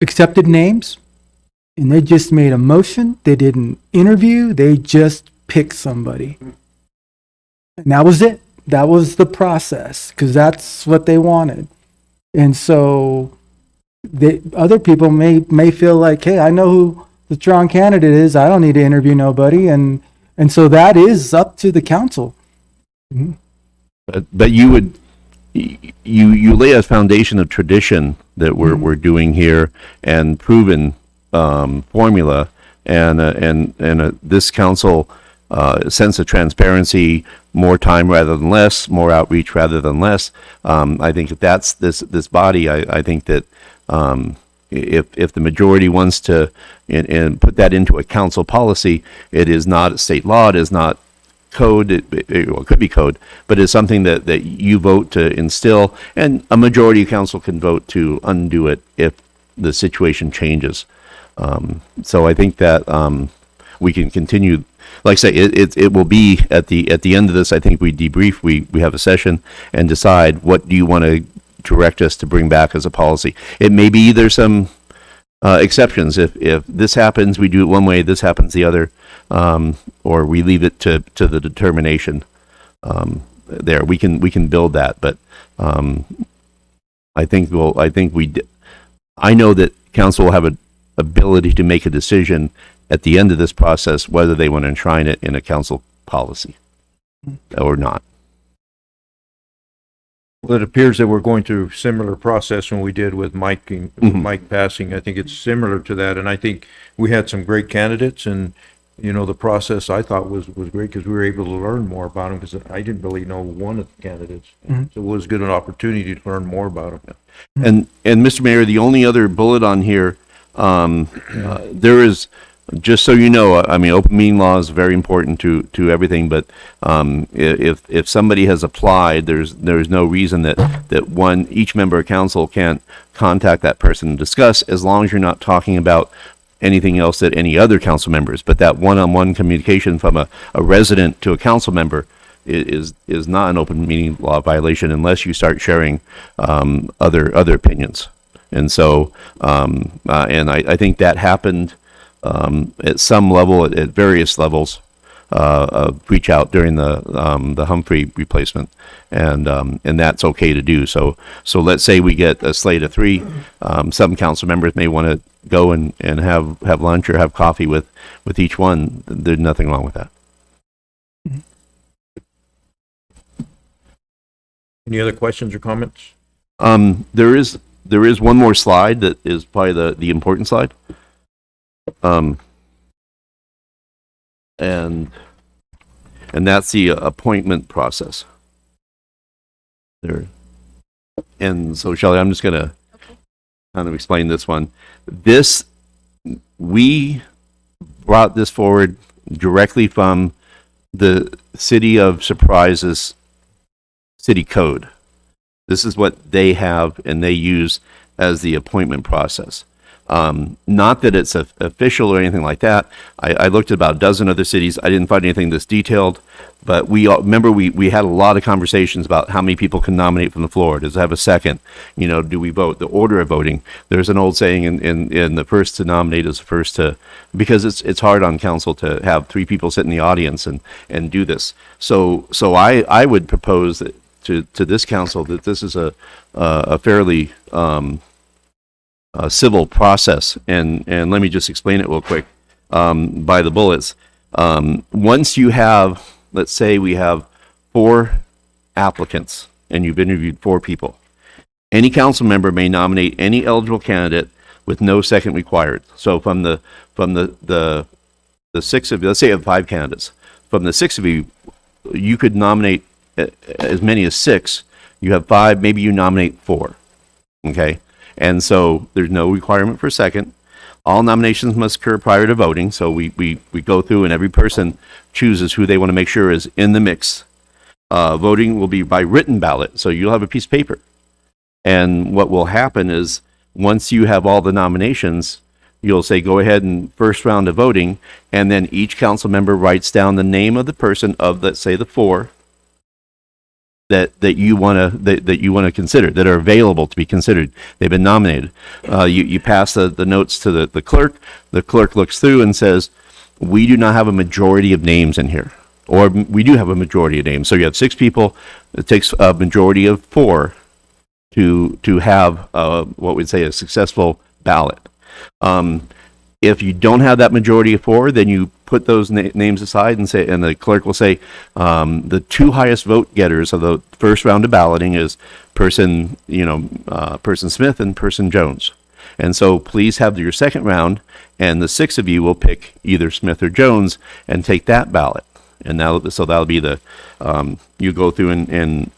accepted names and they just made a motion. They didn't interview. They just picked somebody. And that was it. That was the process, because that's what they wanted. And so other people may feel like, hey, I know who the strong candidate is. I don't need to interview nobody. And so that is up to the council. Mm-hmm. But you would, you lay a foundation of tradition that we're doing here, and proven formula, and this council sense of transparency, more time rather than less, more outreach rather than less. I think if that's this body, I think that if the majority wants to and put that into a council policy, it is not a state law, it is not code, it could be code, but it's something that you vote to instill, and a majority of council can vote to undo it if the situation changes. So I think that we can continue. Like I say, it will be at the end of this. I think we debrief, we have a session and decide what do you want to direct us to bring back as a policy. It may be there's some exceptions. If this happens, we do it one way. This happens the other, or we leave it to the determination. There we can build that, but I know that council will have an ability to make a decision at the end of this process whether they want to enshrine it in a council policy or not. Well, it appears that we're going through similar process when we did with Mike passing. I think it's similar to that, and I think we had some great candidates, and the process I thought was great because we were able to learn more about them, because I didn't really know one of the candidates. So it was good an opportunity to learn more about them. And Mr. Mayor, the only other bullet on here, there is, just so you know, I mean, open meeting law is very important to everything, but if somebody has applied, there's no reason that each member of council can't contact that person and discuss, as long as you're not talking about anything else that any other council members. But that one-on-one communication from a resident to a council member is not an open meeting law violation unless you start sharing other opinions. And so, and I think that happened at some level, at various levels of reach out during the Humphrey replacement, and that's okay to do. So let's say we get a slate of 3. Some council members may want to go and have lunch or have coffee with each one. There's nothing wrong with that. Any other questions or comments? There is one more slide that is probably the important slide. And that's the appointment process there. And so, Shelley, I'm just going to kind of explain this one. We brought this forward directly from the City of Surprises city code. This is what they have and they use as the appointment process. Not that it's official or anything like that. I looked at about a dozen other cities. I didn't find anything this detailed, but remember we had a lot of conversations about how many people can nominate from the floor. Does it have a second? Do we vote? The order of voting. There's an old saying in the first to nominate is the first to, because it's hard on council to have three people sit in the audience and do this. So I would propose that to this council that this is a fairly civil process, and let me just explain it real quick by the bullets. Once you have, let's say we have 4 applicants and you've interviewed 4 people, any council member may nominate any eligible candidate with no second required. So from the 6 of you, let's say you have 5 candidates, from the 6 of you, you could nominate as many as 6. You have 5, maybe you nominate 4. Okay. And so there's no requirement for a second. All nominations must occur prior to voting. So we go through and every person chooses who they want to make sure is in the mix. Voting will be by written ballot. So you'll have a piece of paper. And what will happen is once you have all the nominations, you'll say, go ahead and first round of voting. And then each council member writes down the name of the person of, let's say, the 4 that you want to consider, that are available to be considered. They've been nominated. You pass the notes to the clerk. The clerk looks through and says, we do not have a majority of names in here, or we do have a majority of names. So you have 6 people. It takes a majority of 4 to have what we'd say a successful ballot. If you don't have that majority of 4, then you put those names aside and say, and the clerk will say, the 2 highest vote getters of the first round of balloting is person Smith and person Jones. And so please have your second round, and the 6 of you will pick either Smith or Jones and take that ballot. And that'll be the, you go through and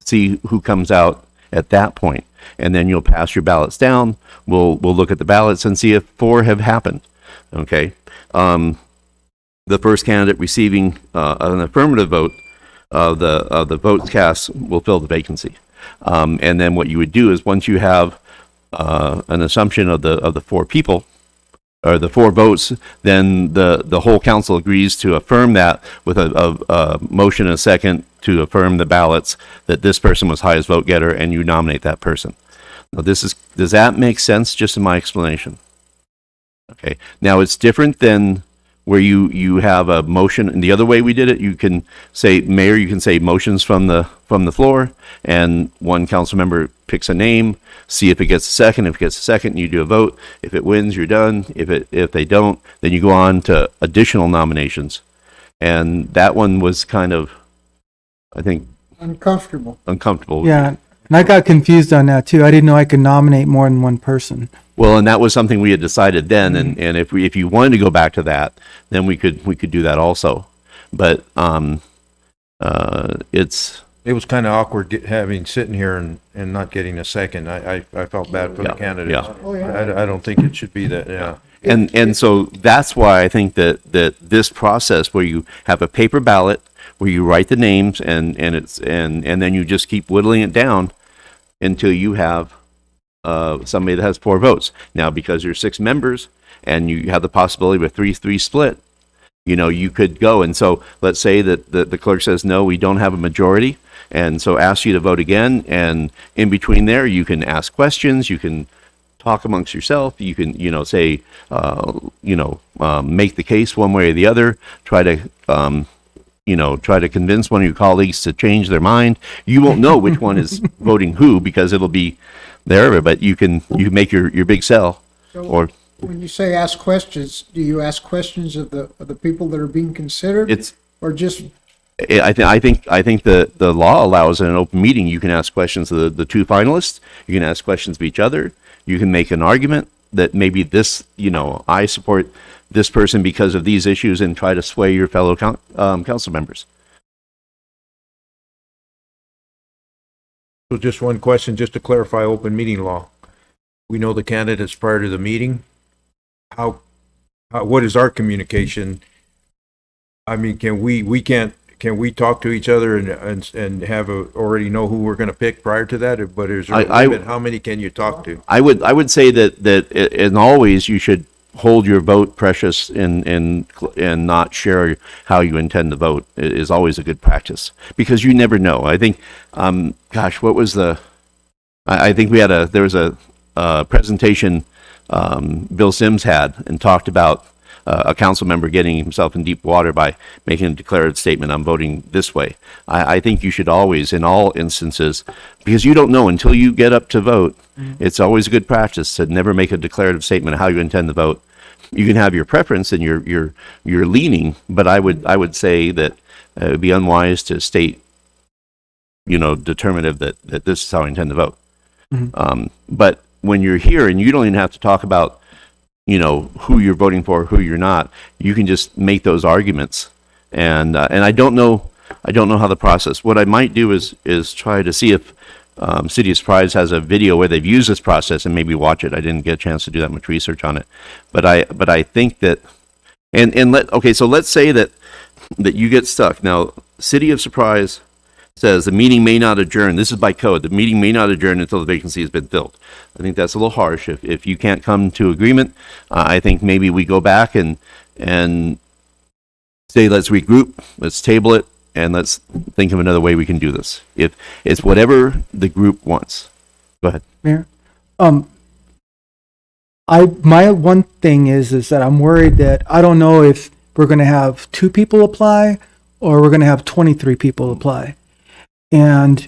see who comes out at that point. And then you'll pass your ballots down. We'll look at the ballots and see if 4 have happened. Okay. The first candidate receiving an affirmative vote of the votes cast will fill the vacancy. And then what you would do is once you have an assumption of the 4 people or the 4 votes, then the whole council agrees to affirm that with a motion and a second to affirm the ballots that this person was highest vote getter, and you nominate that person. Now does that make sense just in my explanation? Okay. Now it's different than where you have a motion, and the other way we did it, you can say, Mayor, you can say motions from the floor, and one council member picks a name, see if it gets a second. If it gets a second, you do a vote. If it wins, you're done. If they don't, then you go on to additional nominations. And that one was kind of, I think, Uncomfortable. Yeah, and I got confused on that too. I didn't know I could nominate more than one person. Well, and that was something we had decided then, and if you wanted to go back to that, then we could do that also. But It was kind of awkward sitting here and not getting a second. I felt bad for the candidates. Yeah. Oh, yeah. I don't think it should be that, yeah. And so that's why I think that this process where you have a paper ballot where you write the names and then you just keep whittling it down until you have somebody that has 4 votes. Now, because you're 6 members and you have the possibility of a 3-3 split, you could go. And so let's say that the clerk says, no, we don't have a majority. And so asks you to vote again. And in between there, you can ask questions. You can talk amongst yourself. You can, say, make the case one way or the other. Try to convince one of your colleagues to change their mind. You won't know which one is voting who because it'll be there, but you can make your big sell. So when you say ask questions, do you ask questions of the people that are being considered? Or just? I think the law allows in an open meeting, you can ask questions of the 2 finalists. You can ask questions of each other. You can make an argument that maybe this, I support this person because of these issues, and try to sway your fellow council members. So just one question, just to clarify open meeting law. We know the candidates prior to the meeting. What is our communication? I mean, can can we talk to each other and have already know who we're gonna pick prior to that? But is there a limit? How many can you talk to? I would say and always you should hold your vote precious and not share how you intend to vote is always a good practice, because you never know. I think, what was I think there was a presentation Bill Sims had and talked about a council member getting himself in deep water by making a declarative statement, I'm voting this way. I think you should always, in all instances, because you don't know until you get up to vote, it's always a good practice to never make a declarative statement of how you intend to vote. You can have your preference and your leaning, but I would say that it would be unwise to state, determinative that this is how I intend to vote. But when you're here and you don't even have to talk about who you're voting for, who you're not, you can just make those arguments. And I don't know how the process. What I might do is try to see if City of Surprise has a video where they've used this process and maybe watch it. I didn't get a chance to do that much research on it, but I think that so let's say that you get stuck. Now, City of Surprise says the meeting may not adjourn. This is by code. The meeting may not adjourn until the vacancy has been filled. I think that's a little harsh. If you can't come to agreement, I think maybe we go back and say, let's regroup, let's table it, and let's think of another way we can do this. If it's whatever the group wants. Go ahead. Mayor, my one thing is that I'm worried that I don't know if we're going to have 2 people apply or we're going to have 23 people apply. And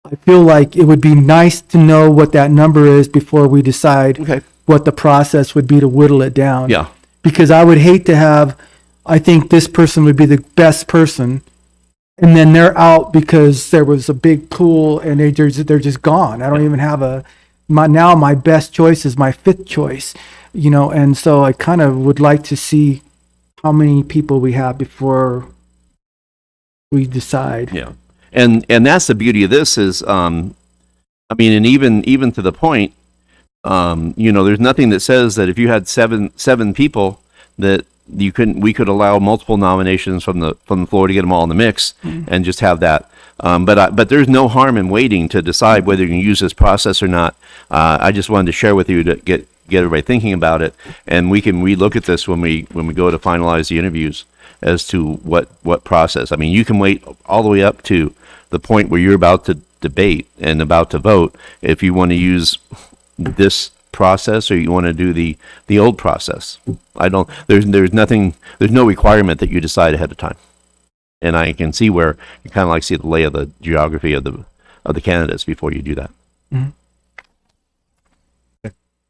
I feel like it would be nice to know what that number is before we decide what the process would be to whittle it down. Yeah. Because I would hate to have, I think this person would be the best person, and then they're out because there was a big pool and they're just gone. I don't even have my best choice is my 5th choice, and so I kind of would like to see how many people we have before we decide. Yeah. And that's the beauty of this is, and even to the point, there's nothing that says that if you had seven people that we could allow multiple nominations from the floor to get them all in the mix and just have that. But there's no harm in waiting to decide whether you can use this process or not. I just wanted to share with you to get everybody thinking about it, and we can relook at this when we go to finalize the interviews as to what process. I mean, you can wait all the way up to the point where you're about to debate and about to vote if you want to use this process or you want to do the old process. There's no requirement that you decide ahead of time. And I can see where you kind of like see the lay of the geography of the candidates before you do that. Mhm.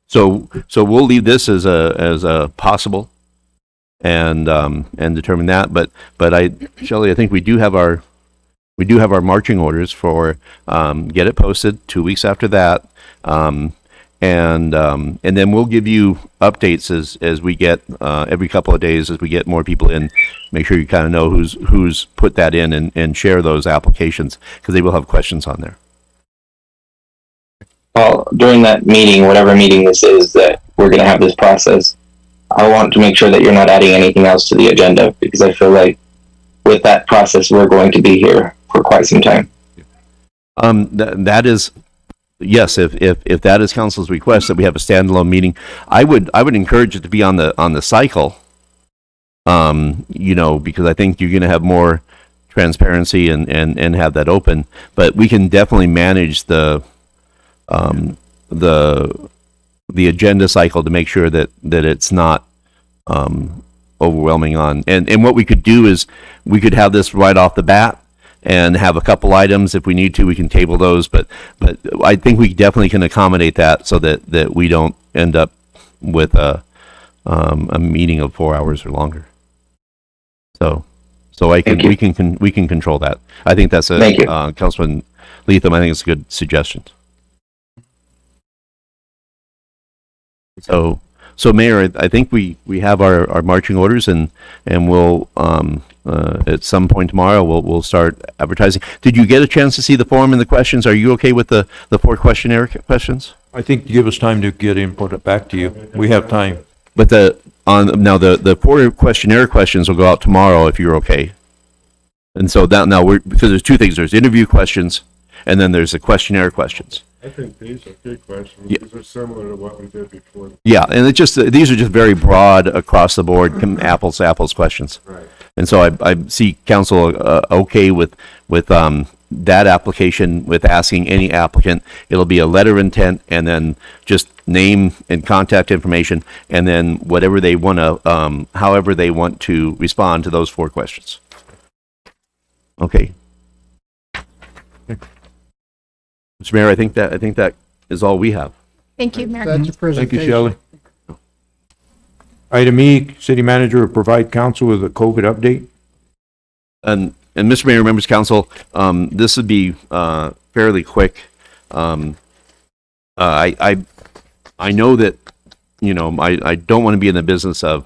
So we'll leave this as a possible and determine that. But Shelley, I think we do have our marching orders for get it posted 2 weeks after that. And then we'll give you updates as we get every couple of days as we get more people in. Make sure you kind of know who's put that in and share those applications because they will have questions on there. Well, during that meeting, whatever meeting this is that we're going to have this process, I want to make sure that you're not adding anything else to the agenda because I feel like with that process, we're going to be here for quite some time. That is, yes, if that is council's request that we have a standalone meeting, I would encourage it to be on the cycle. Because I think you're going to have more transparency and have that open, but we can definitely manage the agenda cycle to make sure that it's not overwhelming on. And what we could do is we could have this right off the bat and have a couple items. If we need to, we can table those, but I think we definitely can accommodate that so that we don't end up with a meeting of 4 hours or longer. So we can control that. I think that's Councilman Leatham, I think it's a good suggestion. So Mayor, I think we have our marching orders and we'll at some point tomorrow we'll start advertising. Did you get a chance to see the form and the questions? Are you okay with the 4 questionnaire questions? I think give us time to get input back to you. We have time. But the 4 questionnaire questions will go out tomorrow if you're okay. And so that now because there's two things, there's interview questions and then there's the questionnaire questions. I think these are good questions. Yeah. These are similar to what we did before. Yeah, and it's just, these are just very broad across the board, apples to apples questions. Right. And so I see council okay with that application, with asking any applicant. It'll be a letter of intent and then just name and contact information, and then whatever they want to, however they want to respond to those 4 questions. Okay. Mr. Mayor, I think that is all we have. Thank you, Mayor. That's a Thank you, presentation. Shelley. Item E, city manager will provide council with a COVID update. And Mr. Mayor, members of council, this would be fairly quick. I know that, you know, I don't want to be in the business of,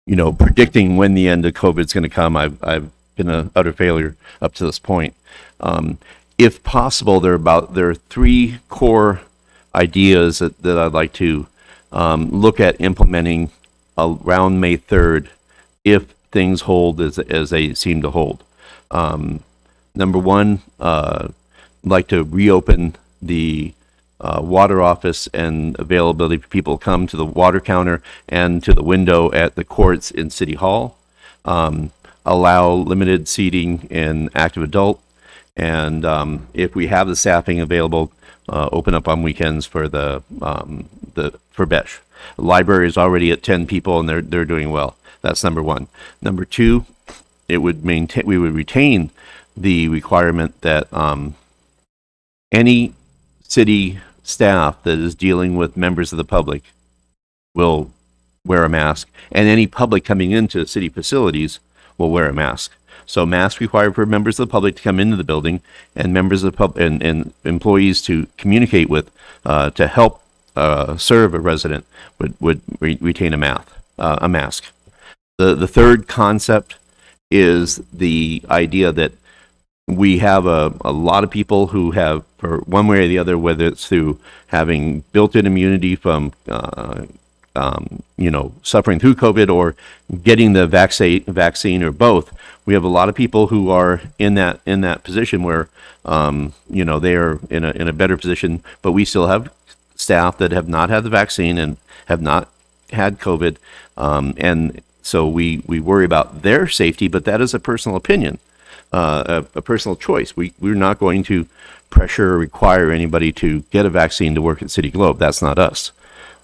you know, predicting when the end of COVID is going to come. I've been an utter failure up to this point. If possible, there are 3 core ideas that I'd like to look at implementing around May 3rd, if things hold as they seem to hold. Number 1, I'd like to reopen the water office and availability for people to come to the water counter and to the window at the courts in City Hall. Allow limited seating in active adult, and if we have the staffing available, open up on weekends for for BESH. The library is already at 10 people and they're doing well. That's number 1. Number 2, we would retain the requirement that any city staff that is dealing with members of the public will wear a mask, and any public coming into city facilities will wear a mask. So masks required for members of the public to come into the building, and members of the and employees to communicate with to help serve a resident would retain a mask. The third concept is the idea that we have a lot of people who have, for one way or the other, whether it's through having built-in immunity from suffering through COVID or getting the vaccine or both. We have a lot of people who are in that position where they are in a better position, but we still have staff that have not had the vaccine and have not had COVID, and so we worry about their safety. But that is a personal opinion, a personal choice. We're not going to pressure or require anybody to get a vaccine to work at City Globe. That's not us.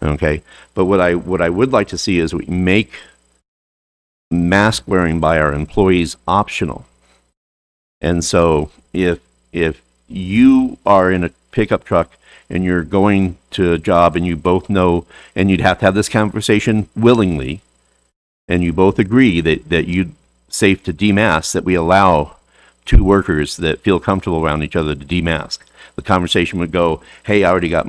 Okay, but what I would like to see is we make mask wearing by our employees optional. And so if you are in a pickup truck and you're going to a job and you both know, and you'd have to have this conversation willingly, and you both agree that you're safe to demask, that we allow 2 workers that feel comfortable around each other to demask. The conversation would go, hey, I already got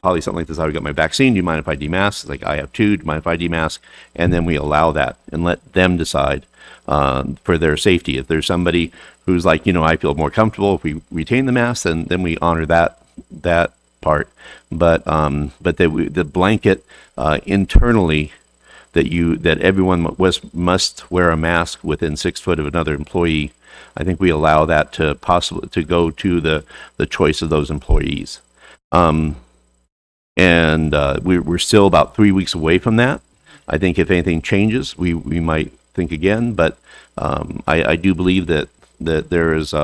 probably something like this, I already got my vaccine, do you mind if I demask? It's like, I have 2, do you mind if I demask? And then we allow that and let them decide for their safety. If there's somebody who's like, I feel more comfortable if we retain the mask, then we honor that part. But the blanket internally that everyone must wear a mask within 6 foot of another employee, I think we allow that to go to the choice of those employees. And we're still about 3 weeks away from that. I think if anything changes, we might think again. But I do believe that there is,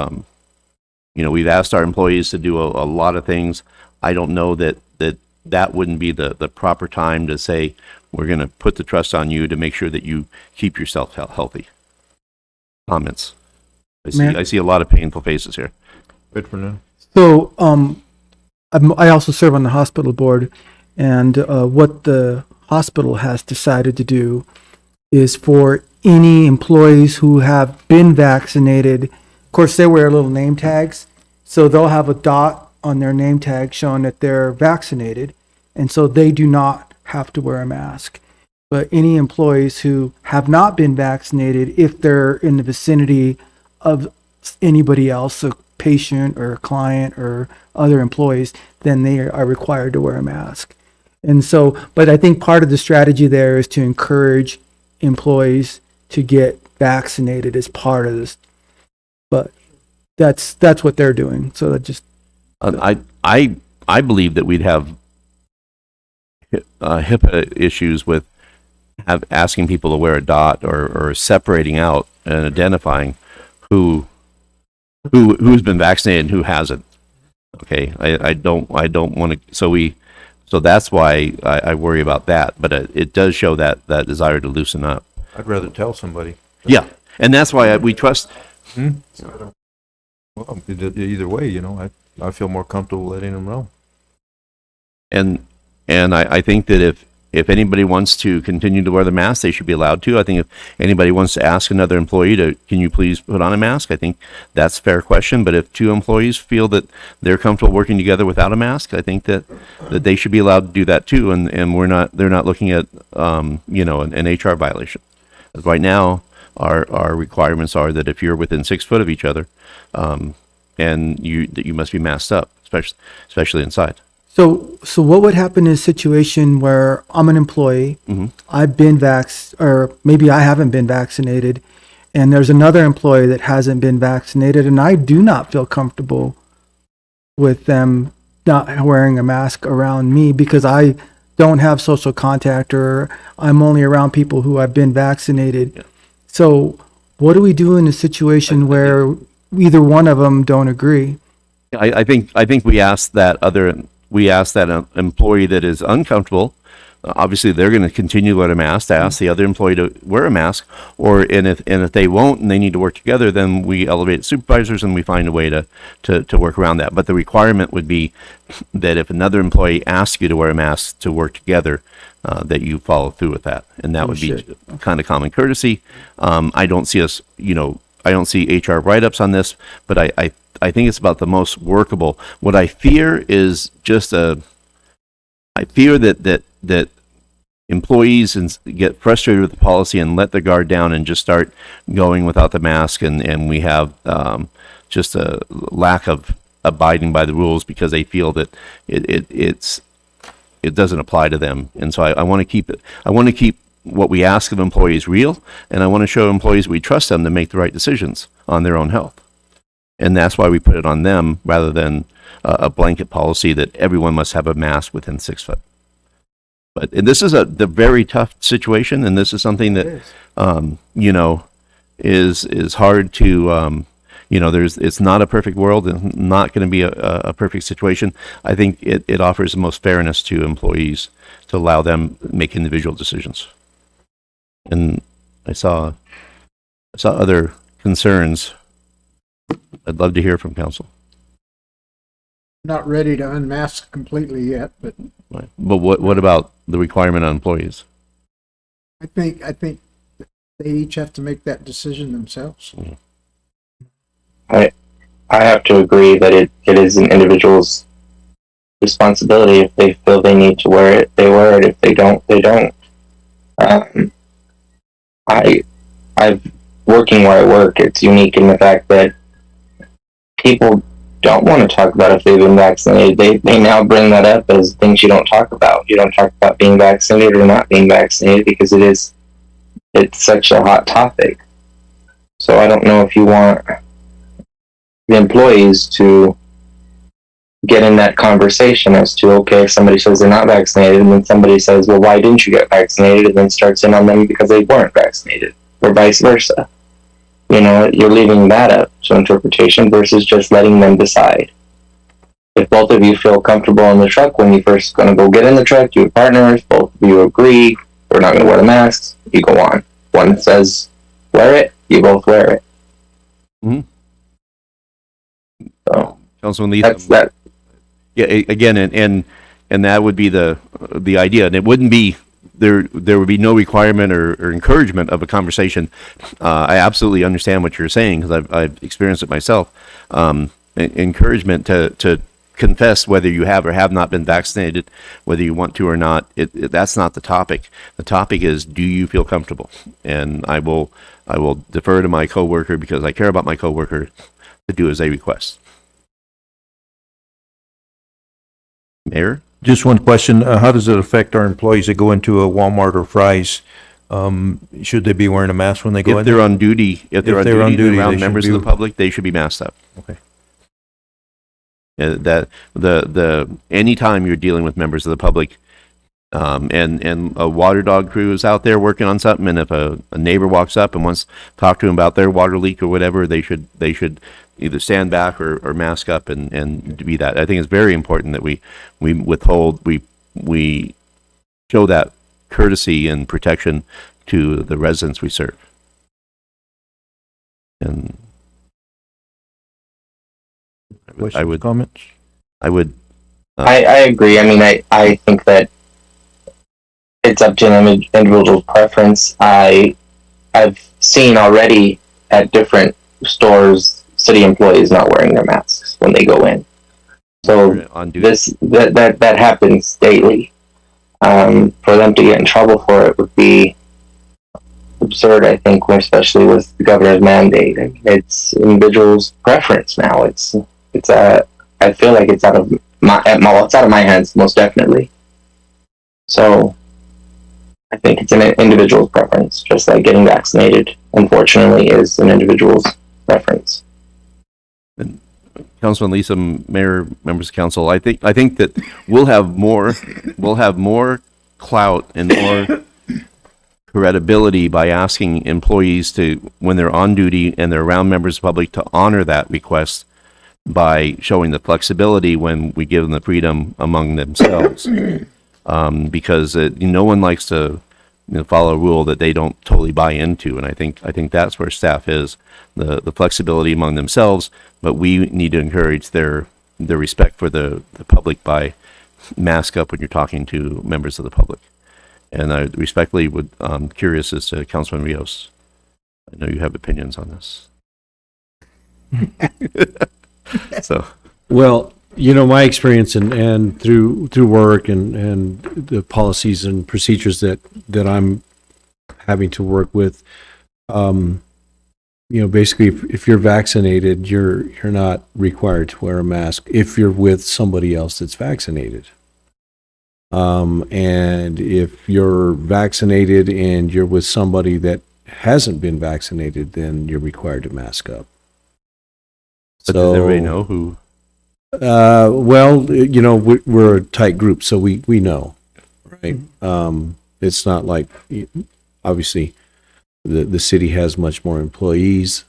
we've asked our employees to do a lot of things. I don't know that wouldn't be the proper time to say we're going to put the trust on you to make sure that you keep yourself healthy. Comments? I see a lot of painful faces here. Good for now. So, I also serve on the hospital board, and what the hospital has decided to do is for any employees who have been vaccinated, of course, they wear little name tags, so they'll have a dot on their name tag showing that they're vaccinated, and so they do not have to wear a mask. But any employees who have not been vaccinated, if they're in the vicinity of anybody else, a patient or a client or other employees, then they are required to wear a mask. And so, but I think part of the strategy there is to encourage employees to get vaccinated as part of this. But that's what they're doing. So that just I believe that we'd have HIPAA issues with asking people to wear a dot or separating out and identifying who's been vaccinated and who hasn't. Okay, I don't want to. So that's why I worry about that. But it does show that desire to loosen up. I'd rather tell somebody. Yeah, and that's why we trust. Well, either way, you know, I feel more comfortable letting them know. And I think that if anybody wants to continue to wear the mask, they should be allowed to. I think if anybody wants to ask another employee can you please put on a mask? I think that's a fair question. But if two employees feel that they're comfortable working together without a mask, I think that they should be allowed to do that too. And they're not looking at, an HR violation. Right now, our requirements are that if you're within 6 foot of each other, and you must be masked up, especially inside. So what would happen in a situation where I'm an employee, I've been or maybe I haven't been vaccinated, and there's another employee that hasn't been vaccinated, and I do not feel comfortable with them not wearing a mask around me because I don't have social contact or I'm only around people who have been vaccinated. Yeah. So what do we do in a situation where either one of them don't agree? I think we ask that employee that is uncomfortable. Obviously, they're going to continue to wear a mask. To ask the other employee to wear a mask, and if they won't and they need to work together, then we elevate supervisors and we find a way to work around that. But the requirement would be that if another employee asks you to wear a mask to work together, that you follow through with that, and that would be kind of common courtesy. I don't see I don't see HR write-ups on this, but I think it's about the most workable. What I fear is I fear that employees get frustrated with the policy and let their guard down and just start going without the mask, and we have just a lack of abiding by the rules because they feel that it doesn't apply to them. And so I want to keep it. I want to keep what we ask of employees real, and I want to show employees we trust them to make the right decisions on their own health. And that's why we put it on them rather than a blanket policy that everyone must have a mask within 6 foot. And this is the very tough situation, and this is something that is hard to it's not a perfect world and not going to be a perfect situation. I think it offers the most fairness to employees to allow them make individual decisions. And I saw other concerns. I'd love to hear from council. Not ready to unmask completely yet, but Right. But what about the requirement on employees? I think they each have to make that decision themselves. I have to agree that it is an individual's responsibility. If they feel they need to wear it, they wear it. If they don't, they don't. I've working where I work, it's unique in the fact that people don't want to talk about if they've been vaccinated. They now bring that up as things you don't talk about. You don't talk about being vaccinated or not being vaccinated because it's such a hot topic. So I don't know if you want the employees to get in that conversation as to, okay, if somebody says they're not vaccinated and then somebody says, well, why didn't you get vaccinated? And then starts in on them because they weren't vaccinated, or vice versa. You're leaving that up to interpretation versus just letting them decide. If both of you feel comfortable in the truck when you first going to go get in the truck, you have partners, both of you agree, we're not going to wear the masks, you go on. One says, wear it, you both wear it. Mm-hmm. So, Councilman Lee, that's that. Yeah, again, and that would be the idea, and it wouldn't be there would be no requirement or encouragement of a conversation. I absolutely understand what you're saying because I've experienced it myself. Encouragement to confess whether you have or have not been vaccinated, whether you want to or not. That's not the topic. The topic is, do you feel comfortable? And I will defer to my coworker because I care about my coworker to do as they request. Mayor? Just one question. How does it affect our employees that go into a Walmart or Fry's Should they be wearing a mask when they go in If they're there? on duty, if they're on duty and around members of the public, they should be masked up. Okay. That anytime you're dealing with members of the public, and a water dog crew is out there working on something, and if a neighbor walks up and wants to talk to them about their water leak or whatever, they should either stand back or mask up and be that. I think it's very important that we show that courtesy and protection to the residents we serve. And I would comments. I would. I agree. I mean, I think that it's up to an individual's preference. I've seen already at different stores city employees not wearing their masks when they go in. So that happens daily. For them to get in trouble for it would be absurd, I think, especially with the governor's mandate. It's individual's preference now. I feel like it's out of my hands, most definitely. So I think it's an individual's preference, just like getting vaccinated, unfortunately, is an individual's preference. And Councilman Lisa, Mayor, members of council, I think that we'll have more clout and more credibility by asking employees to, when they're on duty and they're around members of the public, to honor that request by showing the flexibility when we give them the freedom among themselves. Because no one likes to follow a rule that they don't totally buy into, and I think that's where staff is, the flexibility among themselves. But we need to encourage their respect for the public by mask up when you're talking to members of the public. And I respectfully would curious as to Councilman Rios. I know you have opinions on this. So, well, my experience and through work and the policies and procedures that I'm having to work with, basically if you're vaccinated, you're not required to wear a mask if you're with somebody else that's vaccinated. And if you're vaccinated and you're with somebody that hasn't been vaccinated, then you're required to mask up. But does everybody know who? Well, we're a tight group, so we know, right? It's not like, obviously, the city has much more employees.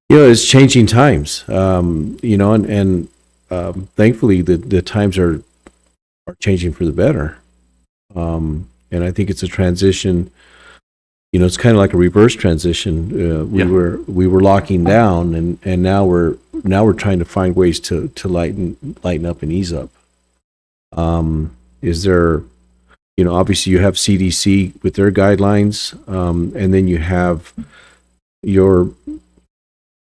It's changing times, and thankfully the times are changing for the better. And I think it's a transition. It's kind of like a reverse transition. We were locking down, and now we're trying to find ways to lighten up and ease up. Is there, obviously you have CDC with their guidelines, and then you have your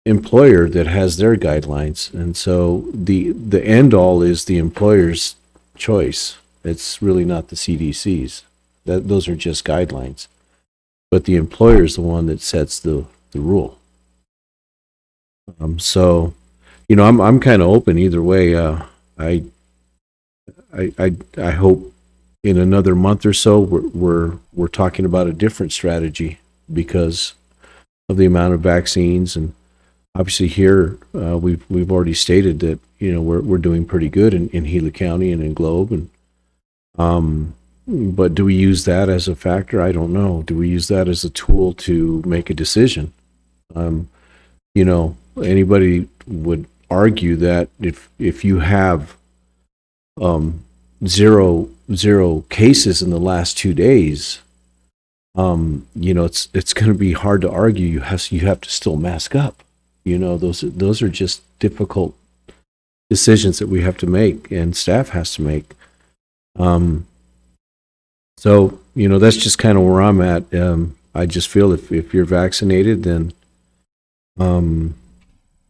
employer that has their guidelines, and so the end all is the employer's choice. It's really not the CDC's. Those are just guidelines. But the employer is the one that sets the rule. So, I'm kind of open either way. I hope in another month or so we're talking about a different strategy because of the amount of vaccines, and obviously here we've already stated that we're doing pretty good in Gila County and in Globe, and but do we use that as a factor? I don't know. Do we use that as a tool to make a decision? Anybody would argue that if you have zero cases in the last 2 days, it's going to be hard to argue. You have to still mask up. Those are just difficult decisions that we have to make and staff has to make. So, that's just kind of where I'm at. I just feel if you're vaccinated, then, and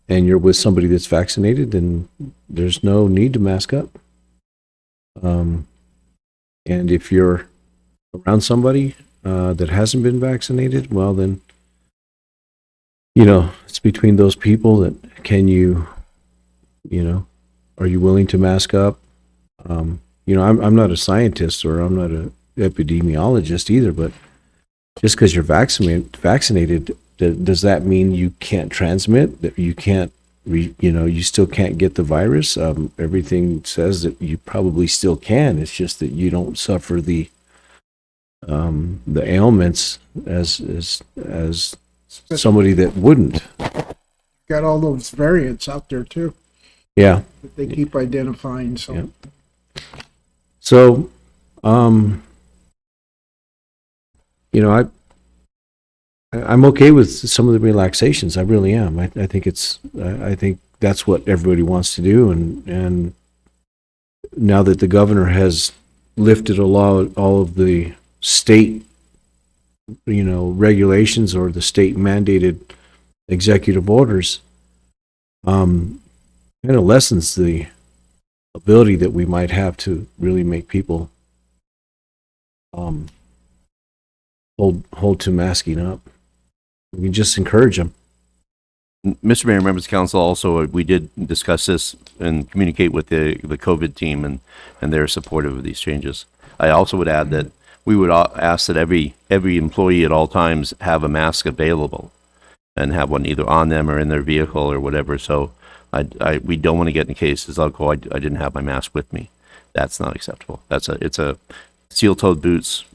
you're with somebody that's vaccinated, then there's no need to mask up. And if you're around somebody that hasn't been vaccinated, well, then, it's between those people that are you willing to mask up? I'm not a scientist or I'm not an epidemiologist either, but just because you're vaccinated, does that mean you can't transmit, that you can't, you still can't get the virus? Everything says that you probably still can. It's just that you don't suffer the ailments as somebody that wouldn't. Got all those variants out there too, Yeah. that they keep identifying, so. Yeah. So, I'm okay with some of the relaxations. I really am. I think I think that's what everybody wants to do. And now that the governor has lifted all of the state, regulations or the state mandated executive orders, kind of lessens the ability that we might have to really make people hold to masking up. We just encourage them. Mr. Mayor, members of council, also, we did discuss this and communicate with the COVID team, and they're supportive of these changes. I also would add that we would ask that every employee at all times have a mask available and have one either on them or in their vehicle or whatever. So we don't want to get in cases, I didn't have my mask with me. That's not acceptable. It's a steel-toed boots,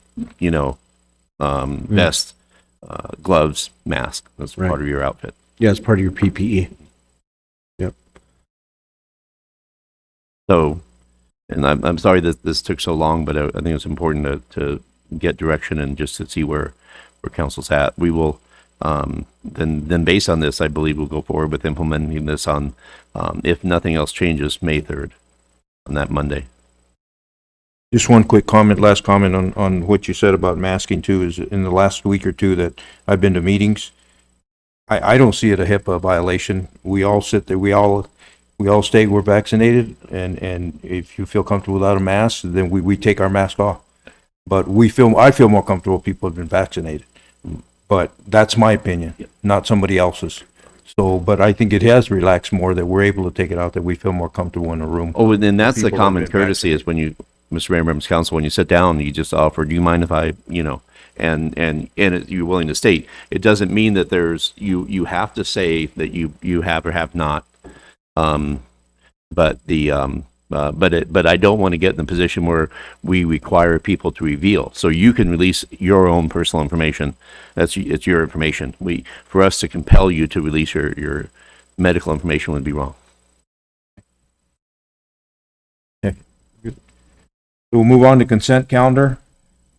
vest, gloves, mask. That's Right. part of your outfit. Yeah, it's part of your PPE. Yep. So, and I'm sorry that this took so long, but I think it's important to get direction and just to see where council's at. We will, then based on this, I believe we'll go forward with implementing this on, if nothing else changes, May 3rd, on that Monday. Just one quick comment, last comment on what you said about masking too, is in the last week or two that I've been to meetings, I don't see it a HIPAA violation. We all sit there, we all state we're vaccinated, and if you feel comfortable without a mask, then we take our mask off. But I feel more comfortable if people have been vaccinated. But that's my opinion, not somebody else's. So, but I think it has relaxed more that we're able to take it out, that we feel more comfortable in a room. Oh, and then that's the People have common been courtesy is when you, Mr. Mayor, members of council, when you sit down, you just offer, do you mind if I, and you're willing to state, it doesn't mean that you have to say that you have or have not. But I don't want to get in the position where we require people to reveal. So you can release your own personal information. It's your information. For us to compel you to release your medical information would be wrong. We'll move on to consent calendar.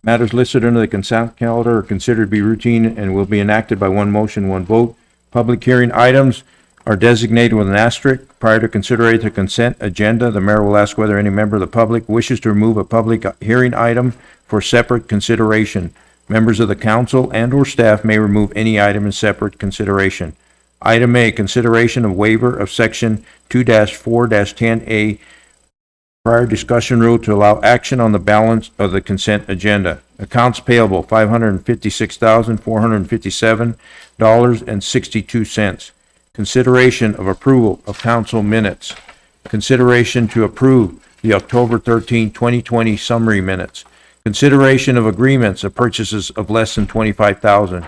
Matters listed under the consent calendar are considered to be routine and will be enacted by one motion, one vote. Public hearing items are designated with an asterisk. Prior to considering the consent agenda, the mayor will ask whether any member of the public wishes to remove a public hearing item for separate consideration. Members of the council and/or staff may remove any item in separate consideration. Item A, consideration of waiver of section 2-4-10A prior discussion rule to allow action on the balance of the consent agenda. Accounts payable, $556,457.62. Consideration of approval of council minutes. Consideration to approve the October 13, 2020 summary minutes. Consideration of agreements of purchases of less than $25,000.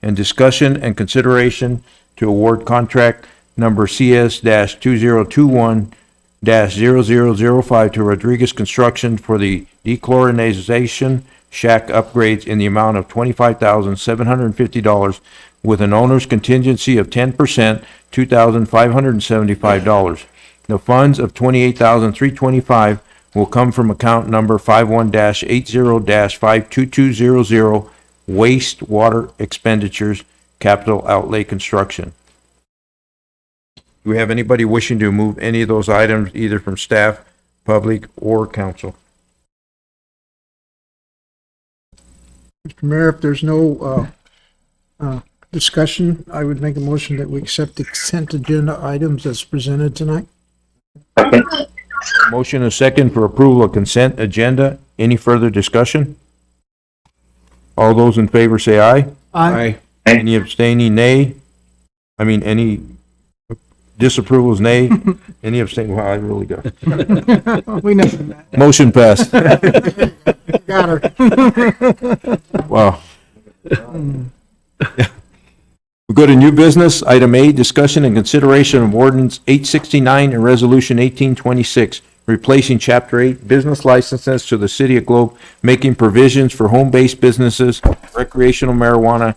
And discussion and consideration to award contract number CS-2021-0005 to Rodriguez Construction for the De-Chlorination Shack upgrades in the amount of $25,750 with an owner's contingency of 10%, $2,575. The funds of $28,325 will come from account number 51-80-52200 wastewater expenditures, capital outlay construction. Do we have anybody wishing to move any of those items, either from staff, public, or council? Mr. Mayor, if there's no discussion, I would make a motion that we accept the consent agenda items as presented tonight. Motion and second for approval of consent agenda. Any further discussion? All those in favor say aye. Aye. Any abstaining, nay? Any disapproval is nay? Any abstaining? Wow, I really got it. We know that. Motion passed. Got her. Wow. We go to new business. Item A, discussion and consideration of ordinance 869 and resolution 1826, replacing chapter 8 business licenses to the city of Globe, making provisions for home-based businesses, recreational marijuana,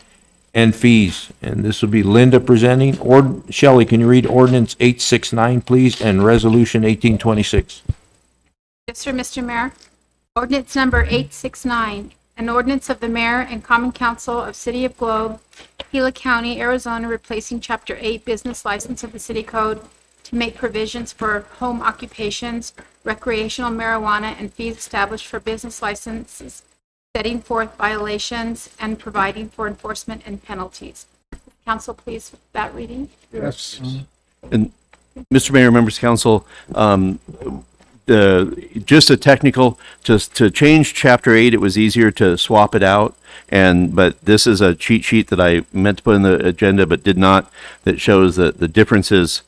and fees. And this will be Linda presenting. Or, Shelley, can you read ordinance 869, please, and resolution 1826? Yes, sir, Mr. Mayor. Ordinance number 869, an ordinance of the mayor and common council of City of Globe, Gila County, Arizona, replacing Chapter 8 business license of the city code to make provisions for home occupations, recreational marijuana, and fees established for business licenses, setting forth violations, and providing for enforcement and penalties. Council, please, that reading. Yes. And Mr. Mayor, members of council, just a technical, to change chapter 8, it was easier to swap it out. But this is a cheat sheet that I meant to put in the agenda, but did not, that shows the differences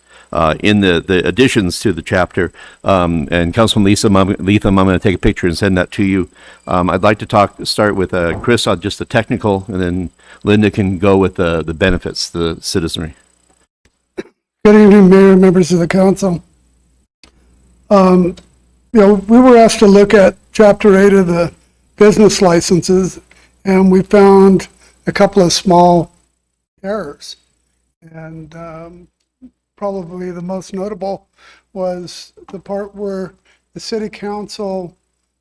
in the additions to the chapter. And Councilman Latham, I'm going to take a picture and send that to you. I'd like to start with Chris on just the technical, and then Linda can go with the benefits, the citizenry. Good evening, Mayor and members of the council. We were asked to look at Chapter 8 of the business licenses, and we found a couple of small errors. And probably the most notable was the part where the city council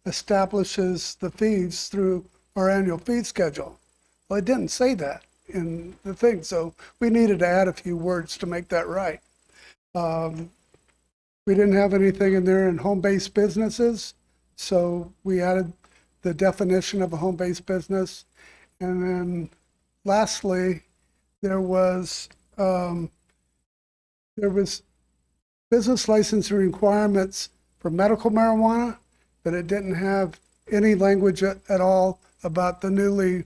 establishes the fees through our annual fee schedule. Well, it didn't say that in the thing, so we needed to add a few words to make that right. We didn't have anything in there in home-based businesses, so we added the definition of a home-based business. And then lastly, there was business licensing requirements for medical marijuana, but it didn't have any language at all about the newly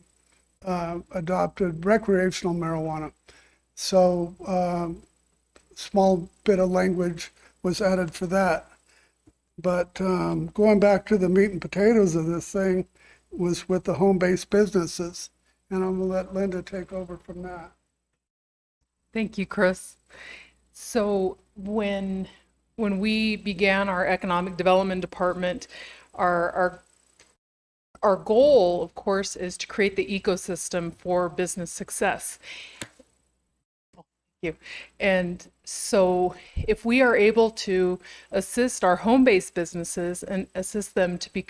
adopted recreational marijuana. So small bit of language was added for that. But going back to the meat and potatoes of this thing was with the home-based businesses. And I'm going to let Linda take over from that. Thank you, Chris. So when we began our economic development department, our goal, of course, is to create the ecosystem for business success. You. And so if we are able to assist our home-based businesses and assist them to be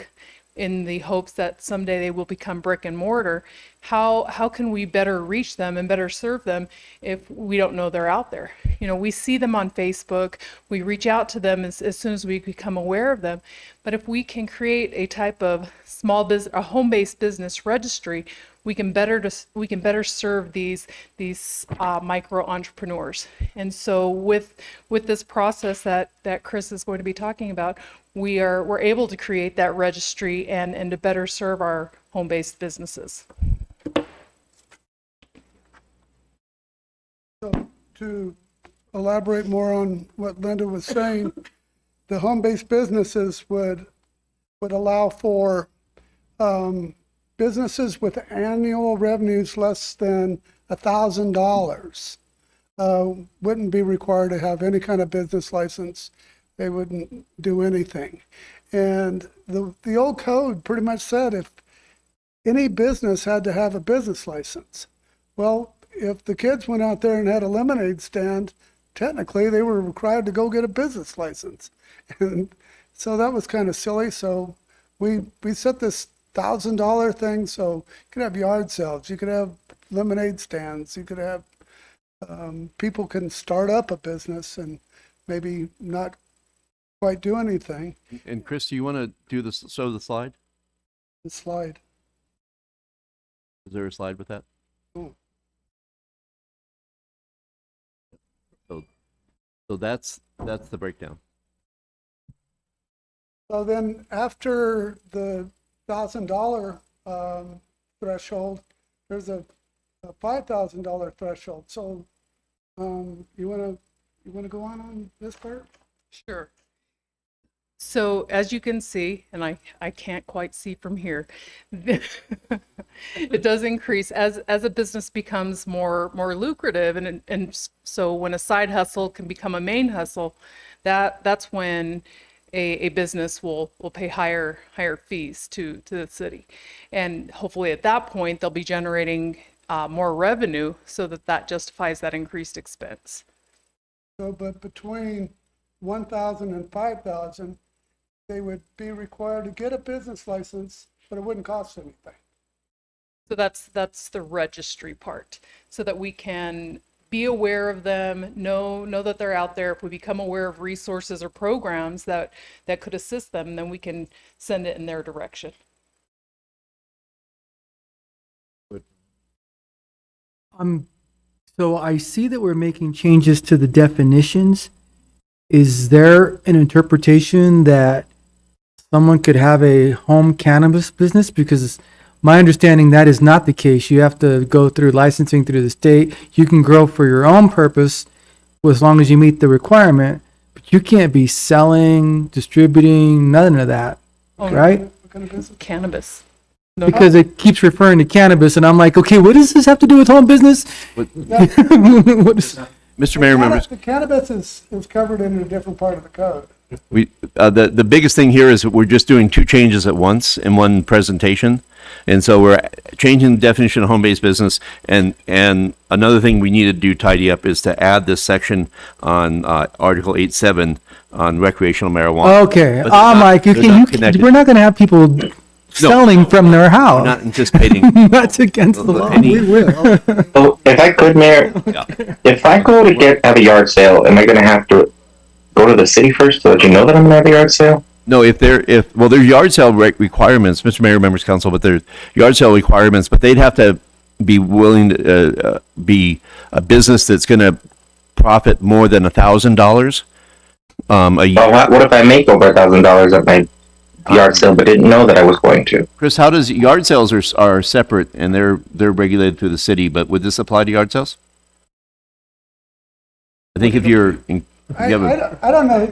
in the hopes that someday they will become brick and mortar, how can we better reach them and better serve them if we don't know they're out there? We see them on Facebook, we reach out to them as soon as we become aware of them. But if we can create a type of a home-based business registry, we can better serve these micro entrepreneurs. And so with this process that Chris is going to be talking about, we're able to create that registry and to better serve our home-based businesses. So to elaborate more on what Linda was saying, the home-based businesses would allow for businesses with annual revenues less than $1,000 wouldn't be required to have any kind of business license. They wouldn't do anything. And the old code pretty much said if any business had to have a business license. Well, if the kids went out there and had a lemonade stand, technically they were required to go get a business license. And so that was kind of silly. So we set this $1,000 thing, so you could have yard sales, you could have lemonade stands, you could have people can start up a business and maybe not quite do anything. And Chris, do you want to do this? Show the slide. The slide. Is there a slide with that? Oh. So that's the breakdown. So then after the $1,000 threshold, there's a $5,000 threshold. So you want to go on this part? Sure. So as you can see, and I can't quite see from here, it does increase as a business becomes more lucrative, and so when a side hustle can become a main hustle, that's when a business will pay higher fees to the city, and hopefully at that point they'll be generating more revenue so that justifies that increased expense. So, but between 1,000 and 5,000, they would be required to get a business license, but it wouldn't cost anything. So that's the registry part, so that we can be aware of them, know that they're out there. If we become aware of resources or programs that could assist them, then we can send it in their direction. So I see that we're making changes to the definitions. Is there an interpretation that someone could have a home cannabis business? Because my understanding that is not the case. You have to go through licensing through the state. You can grow for your own purpose as long as you meet the requirement, but you can't be selling, distributing, none of that, right? What kind of business? Cannabis. Because it keeps referring to cannabis, and I'm like, okay, what does this have to do with home business? What is, Mr. Mayor, members, The cannabis is covered in a different part of the code. the biggest thing here is that we're just doing two changes at once in one presentation. And so we're changing the definition of home-based business. And another thing we need to do tidy up is to add this section on Article 8.7 on recreational marijuana. okay, But they're not- Mike, they're not okay, connected. we're not going to have people selling from their We're house. not anticipating That's against the law. any. So if I could, Mayor, if I go to have a yard sale, am I gonna have to go to the city first to let you know that I'm gonna have a yard sale? No, there's yard sale requirements, Mr. Mayor, members of council, but there's yard sale requirements, but they'd have to be willing to be a business that's going to profit more than $1,000 a year. Well, what if I make over $1,000 at my yard sale, but didn't know that I was going to? Chris, how does yard sales are separate and they're regulated through the city, but would this apply to yard sales? I think if you're, I don't know.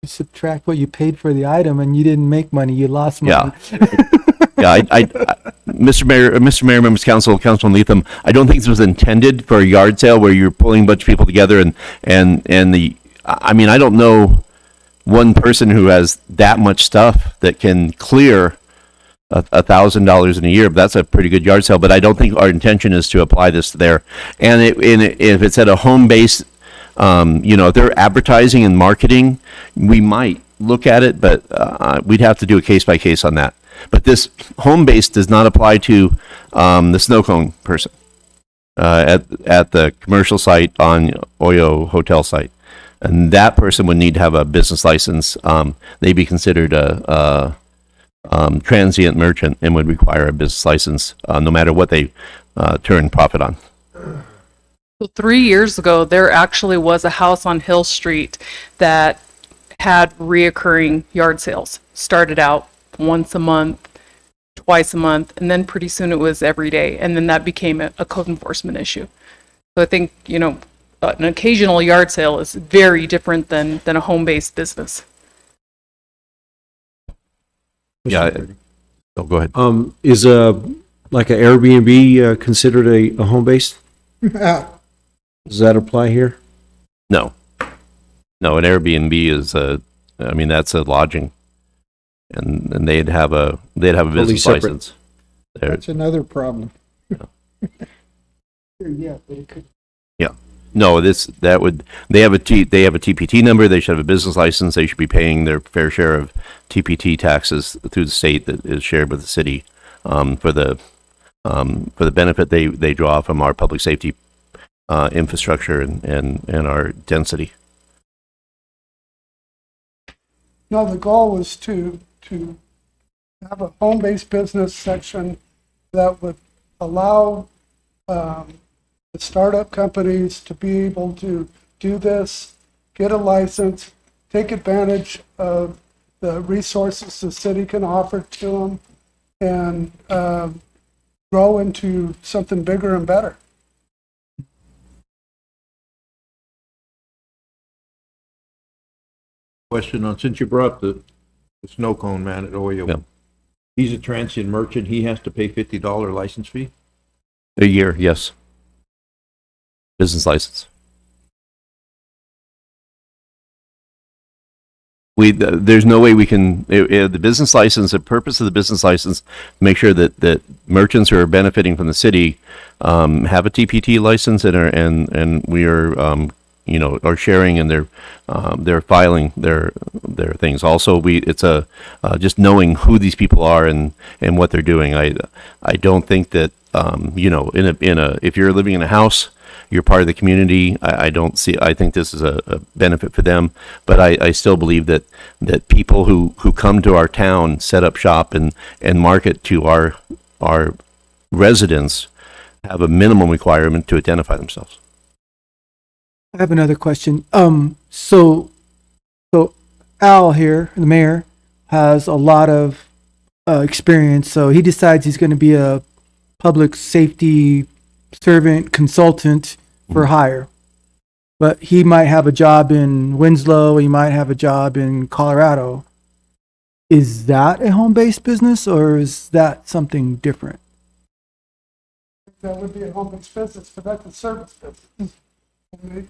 You subtract what you paid for the item, and you didn't make money, you lost money. Yeah, Mr. Mayor, members of council, Councilman Leatham, I don't think this was intended for a yard sale where you're pulling a bunch of people together I don't know one person who has that much stuff that can clear $1,000 in a year, but that's a pretty good yard sale. But I don't think our intention is to apply this there. And if it's at a home-based, if they're advertising and marketing, we might look at it, but we'd have to do a case by case on that. But this home base does not apply to the snow cone person at the commercial site on Oyo Hotel site, and that person would need to have a business license. They'd be considered a transient merchant and would require a business license no matter what they turn profit on. So 3 years ago, there actually was a house on Hill Street that had reoccurring yard sales. Started out once a month, twice a month, and then pretty soon it was every day. And then that became a code enforcement issue. So I think, an occasional yard sale is very different than a home-based business. Yeah. Oh, go ahead. Is like an Airbnb considered a home base? Does that apply here? No, an Airbnb is that's a lodging, and they'd have a business separate. license. That's another problem. Yeah, but it could. Yeah, no, they have a TPT number. They should have a business license. They should be paying their fair share of TPT taxes through the state that is shared with the city for the benefit they draw from our public safety infrastructure and our density. No, the goal was to have a home-based business section that would allow the startup companies to be able to do this, get a license, take advantage of the resources the city can offer to them, and grow into something bigger and better. Question on, since you brought up the snow cone man at Oyo. Yeah. He's a transient merchant, he has to pay $50 license fee? A year, yes. Business license. There's no way we can, the business license, the purpose of the business license, make sure that merchants who are benefiting from the city have a TPT license and we are, are sharing and they're filing their things. Also, it's just knowing who these people are and what they're doing. I don't think that, if you're living in a house, you're part of the community. I think this is a benefit for them, but I still believe that people who come to our town, set up shop and market to our residents have a minimum requirement to identify themselves. I have another question. So Al here, the mayor, has a lot of experience. So he decides he's going to be a public safety servant consultant for hire. But he might have a job in Winslow, he might have a job in Colorado. Is that a home-based business or is that something different? That would be a home-based business, but that's a service business.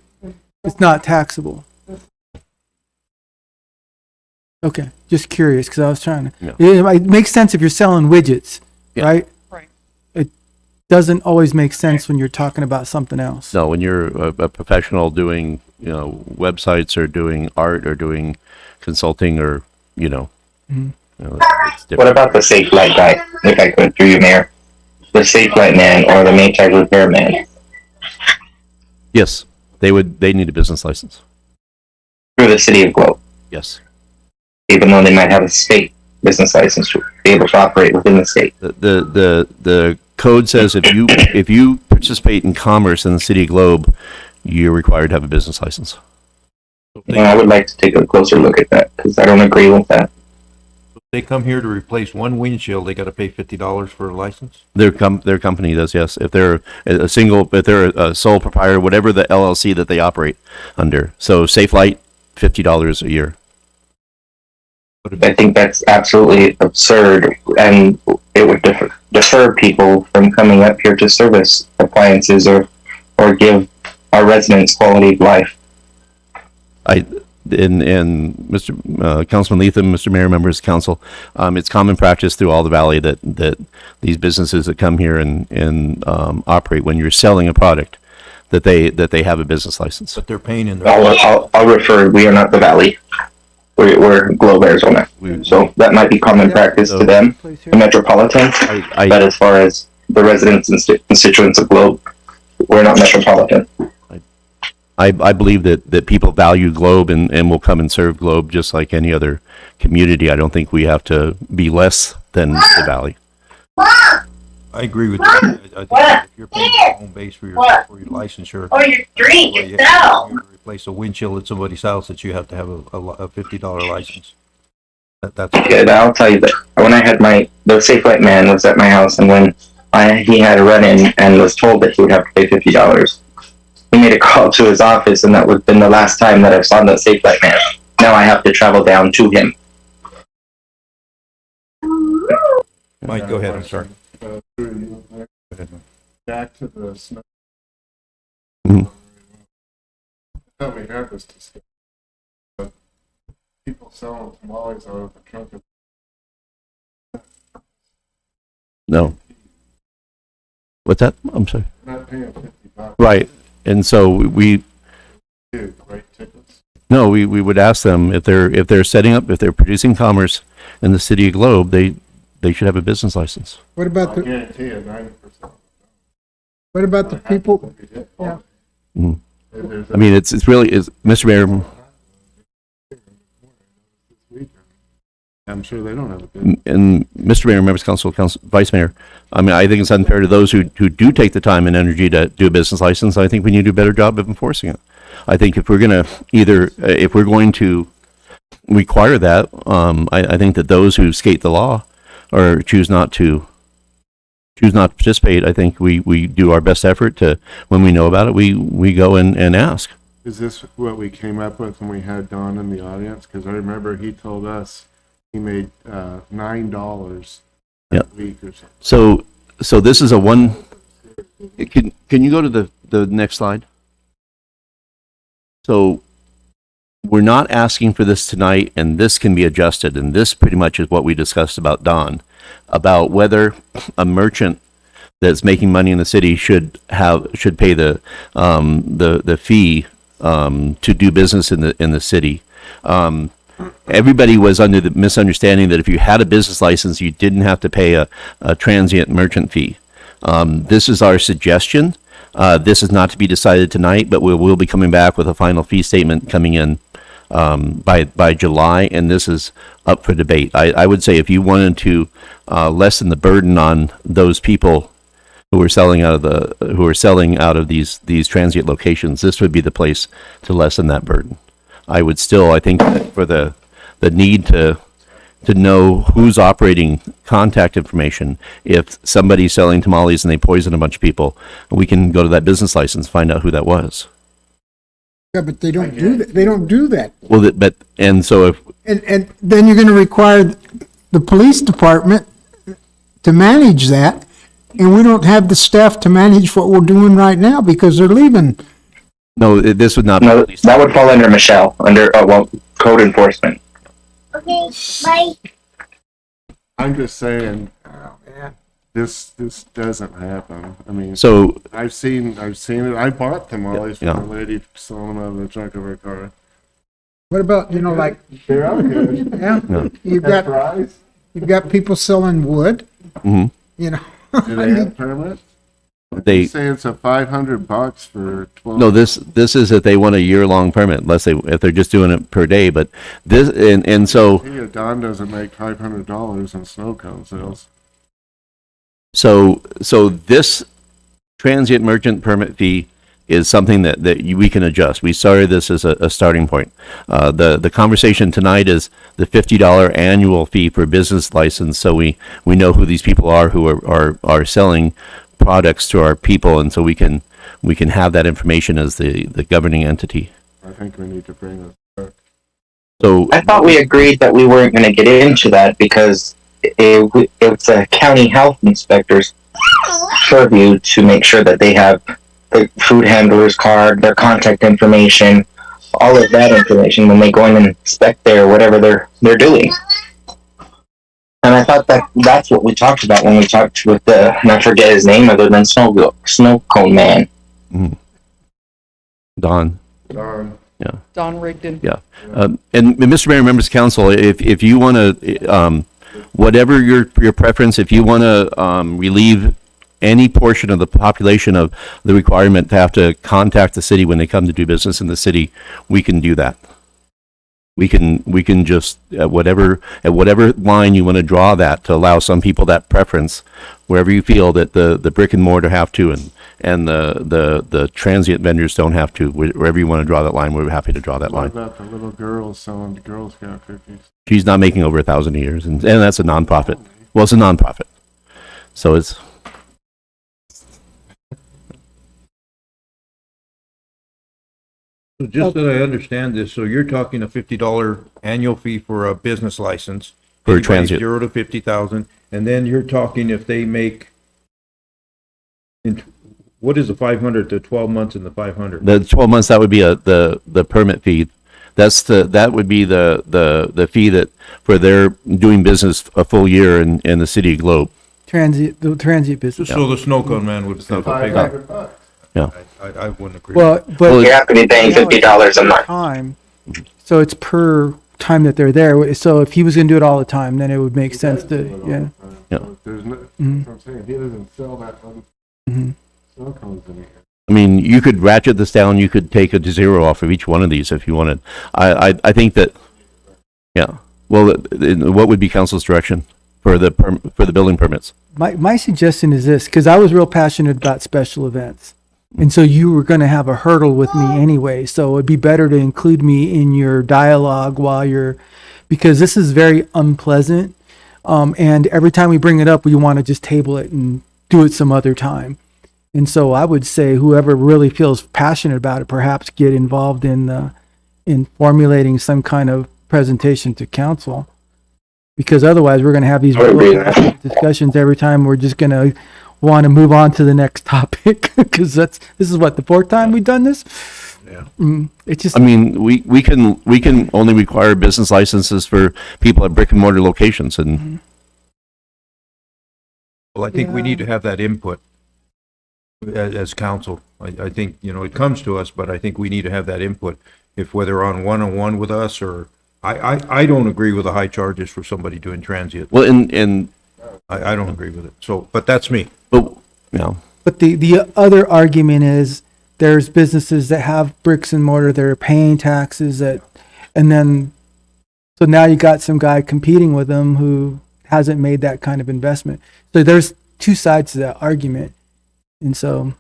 It's not taxable. Okay, just curious because I was trying to. It makes sense if you're selling widgets, right? Right. It doesn't always make sense when you're talking about something else. No, when you're a professional doing, websites or doing art or doing consulting or, it's different. What about the safe light guy, if I could, through you, Mayor? The safe light man or the Maytag repair man? Yes, they need a business license. Through the city of Globe, Yes. even though they might have a state business license to be able to operate within the state. The code says if you participate in commerce in the city of Globe, you're required to have a business license. And I would like to take a closer look at that because I don't agree with that. If they come here to replace one windshield, they gotta pay $50 for a license? Their company does, yes. If they're if they're a sole proprietor, whatever the LLC that they operate under. So Safe Light, $50 a year. I think that's absolutely absurd, and it would deter people from coming up here to service appliances or give our residents quality of life. And Mr. Councilman Leatham, Mr. Mayor, members of council, it's common practice through all the valley that these businesses that come here and operate when you're selling a product that they have a business license. But they're paying in their. I'll refer. We are not the valley. We're Globe, Arizona. So that might be common practice to them, the metropolitan. But as far as the residents and constituents of Globe, we're not metropolitan. I believe that people value Globe and will come and serve Globe just like any other community. I don't think we have to be less than the valley. I agree with you. I think if you're paying home base for your licensure. Oh, your drink you itself. replace a windshield at somebody's house that you have to have a $50 license. That's Okay, I'll tell you that when I had the Safe Light man was at my house, and when he had a run-in and was told that he would have to pay $50, he made a call to his office, and that would have been the last time that I saw the Safe Light man. Now I have to travel down to him. Mike, go ahead, I'm sorry. Back to the snow. Mhm. I thought we had this discussion. But people selling tamales out of the trunk of. No. What's that? I'm sorry. Not paying $50. Right. And so we Right tickets. no, we would ask them if they're producing commerce in the city of Globe, they should have a business license. What about I guarantee you 90%. what about the people? Yeah. Mhm. I mean, it's really, Mr. Mayor, I'm sure they don't have a good. and Mr. Mayor, members of council, vice mayor, I mean, I think it's unfair to those who do take the time and energy to do a business license. I think we need to do a better job of enforcing it. I think if we're going to require that, I think that those who skate the law or choose not to participate, I think we do our best effort to, when we know about it, we go and ask. is this what we came up with when we had Don in the audience? Because I remember he told us he made $9 Yep. a week or something. So this is a one, can you go to the next slide? So we're not asking for this tonight, and this can be adjusted, and this pretty much is what we discussed about Don, about whether a merchant that's making money in the city should pay the fee to do business in the city. Everybody was under the misunderstanding that if you had a business license, you didn't have to pay a transient merchant fee. This is our suggestion. This is not to be decided tonight, but we will be coming back with a final fee statement coming in by July, and this is up for debate. I would say if you wanted to lessen the burden on those people who are selling out of these transient locations, this would be the place to lessen that burden. I think that for the need to know who's operating contact information, if somebody's selling tamales and they poison a bunch of people, we can go to that business license, find out who that was. Yeah, but they don't do that. They don't do that. Well, so And then you're going to require the police department to manage that, and we don't have the staff to manage what we're doing right now because they're leaving. no, this would not be. No, that would fall under Michelle, under, code enforcement. Okay, bye. I'm just saying, Oh, man. this doesn't happen. I mean, So I've seen it. I bought tamales from Yeah. a lady selling them out of the trunk of her car. What about, like, They're out here. yeah, Yeah. you've got people selling wood, mhm. you know. Do they have permits? They Say it's a $500 for 12. no, this is if they want a year-long permit, if they're just doing it per day. But this and so Hey, Don doesn't make $500 in snow cone sales. So this transient merchant permit fee is something that we can adjust. We started this as a starting point. The conversation tonight is the $50 annual fee for business license, so we know who these people are who are selling products to our people, and so we can have that information as the governing entity. I think we need to bring this back. So I thought we agreed that we weren't going to get into that because it's a county health inspector's purview to make sure that they have the food handler's card, their contact information, all of that information when they go in and inspect their whatever they're doing. And I thought that's what we talked about when we talked with and I forget his name other than Snow Cone Man. Don. Don. Don Rigdon. Yeah. And Mr. Mayor, members of council, if you want to, whatever your preference, if you want to relieve any portion of the population of the requirement to have to contact the city when they come to do business in the city, we can do that. We can just, at whatever line you want to draw that to allow some people that preference, wherever you feel that the brick and mortar have to and the transient vendors don't have to, wherever you want to draw that line, we're happy to draw that What line. about the little girls selling Girl Scout cookies? She's not making over 1,000 a year, and that's a nonprofit. Well, it's a nonprofit, so it's. So just that I understand this, so you're talking a $50 annual fee for a business license. For a Anybody transient. 0 to 50,000, and then you're talking if they make, what is the 500 to 12 months in the 500? The 12 months, that would be the permit fee. That would be the fee that for their doing business a full year in the city of Globe. The transient business. So the snow cone man would pay $500. Yeah. I wouldn't agree. Well, but You have to be paying $50 a month. time, so it's per time that they're there. So if he was going to do it all the time, then it would make sense to, yeah. Yeah. There's no, Mhm. that's what I'm saying. He doesn't sell that many Mhm. snow cones in here. I mean, you could ratchet this down. You could take a 0 off of each one of these if you wanted. I think that, yeah. Well, what would be council's direction for the building permits? My suggestion is this, because I was real passionate about special events. And so you were going to have a hurdle with me anyway. So it'd be better to include me in your dialogue because this is very unpleasant. And every time we bring it up, we want to just table it and do it some other time. And so I would say whoever really feels passionate about it, perhaps get involved in formulating some kind of presentation to council. Because otherwise we're going to have these I would agree with that. discussions every time. We're just going to want to move on to the next topic because this is what, the fourth time we've done this? Yeah. It's just, I mean, we can only require business licenses for people at brick and mortar locations, and Well, I think we need to have that input as council. I think, it comes to us, but I think we need to have that input. If whether on one-on-one with us or, I don't agree with the high charges for somebody doing transient. well, and I don't agree with it. So, but that's me. but you know, but the other argument is there's businesses that have bricks and mortar that are paying taxes and then, so now you got some guy competing with them who hasn't made that kind of investment. So there's two sides to that argument. And so,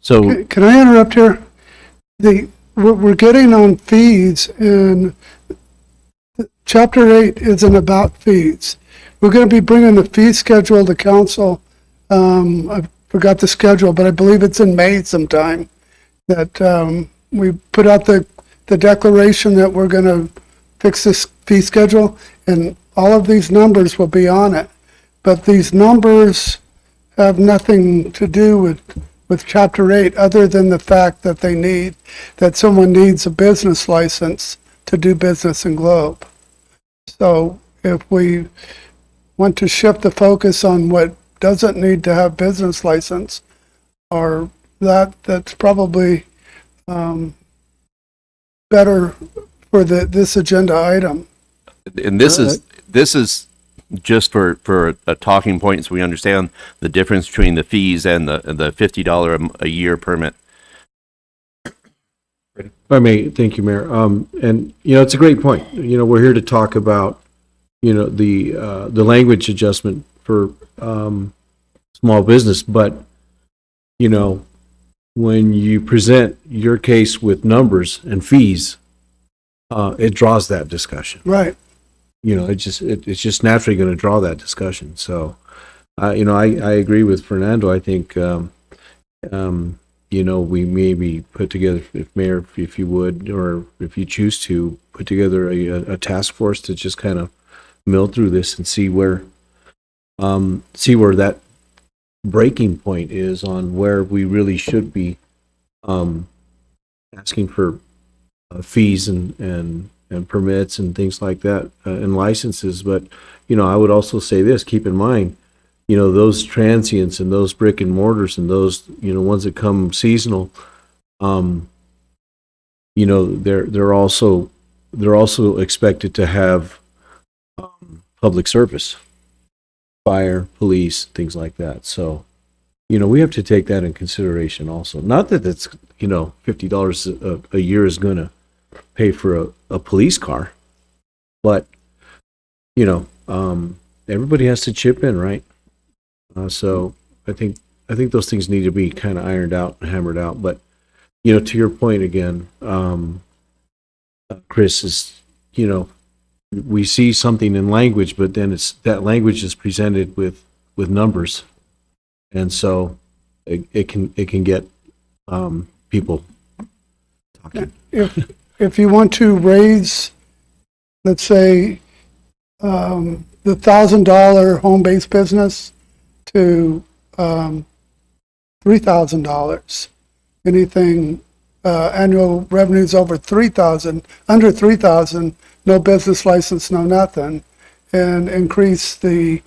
so Can I interrupt here? We're getting on fees, and Chapter 8 isn't about fees. We're going to be bringing the fee schedule to council. I forgot the schedule, but I believe it's in May sometime, that we put out the declaration that we're going to fix this fee schedule, and all of these numbers will be on it. But these numbers have nothing to do with Chapter 8, other than the fact that someone needs a business license to do business in Globe. So if we want to shift the focus on what doesn't need to have business license, or that's probably better for this agenda item. and this is just for a talking point, so we understand the difference between the fees and the $50 a year permit. If I may, thank you, Mayor. And, it's a great point. We're here to talk about, the language adjustment for small business, but, when you present your case with numbers and fees, it draws that discussion. Right. It's just naturally going to draw that discussion. So, I agree with Fernando. I think, we maybe put together, Mayor, if you would, or if you choose to, put together a task force to just kind of mill through this and see where that breaking point is on where we really should be asking for fees and permits and things like that, and licenses. But, I would also say this, keep in mind, those transients and those brick and mortars and those, ones that come seasonal, they're also expected to have public service, fire, police, things like that. So, we have to take that in consideration also. Not that it's, $50 a year is going to pay for a police car, but, everybody has to chip in, right? So I think those things need to be kind of ironed out and hammered out. But, to your point again, Chris, is, we see something in language, but then that language is presented with numbers. And so it can get people talking. If you want to raise, let's say, the $1,000 home-based business to $3,000, anything annual revenues over $3,000, under $3,000, no business license, no nothing, and increase the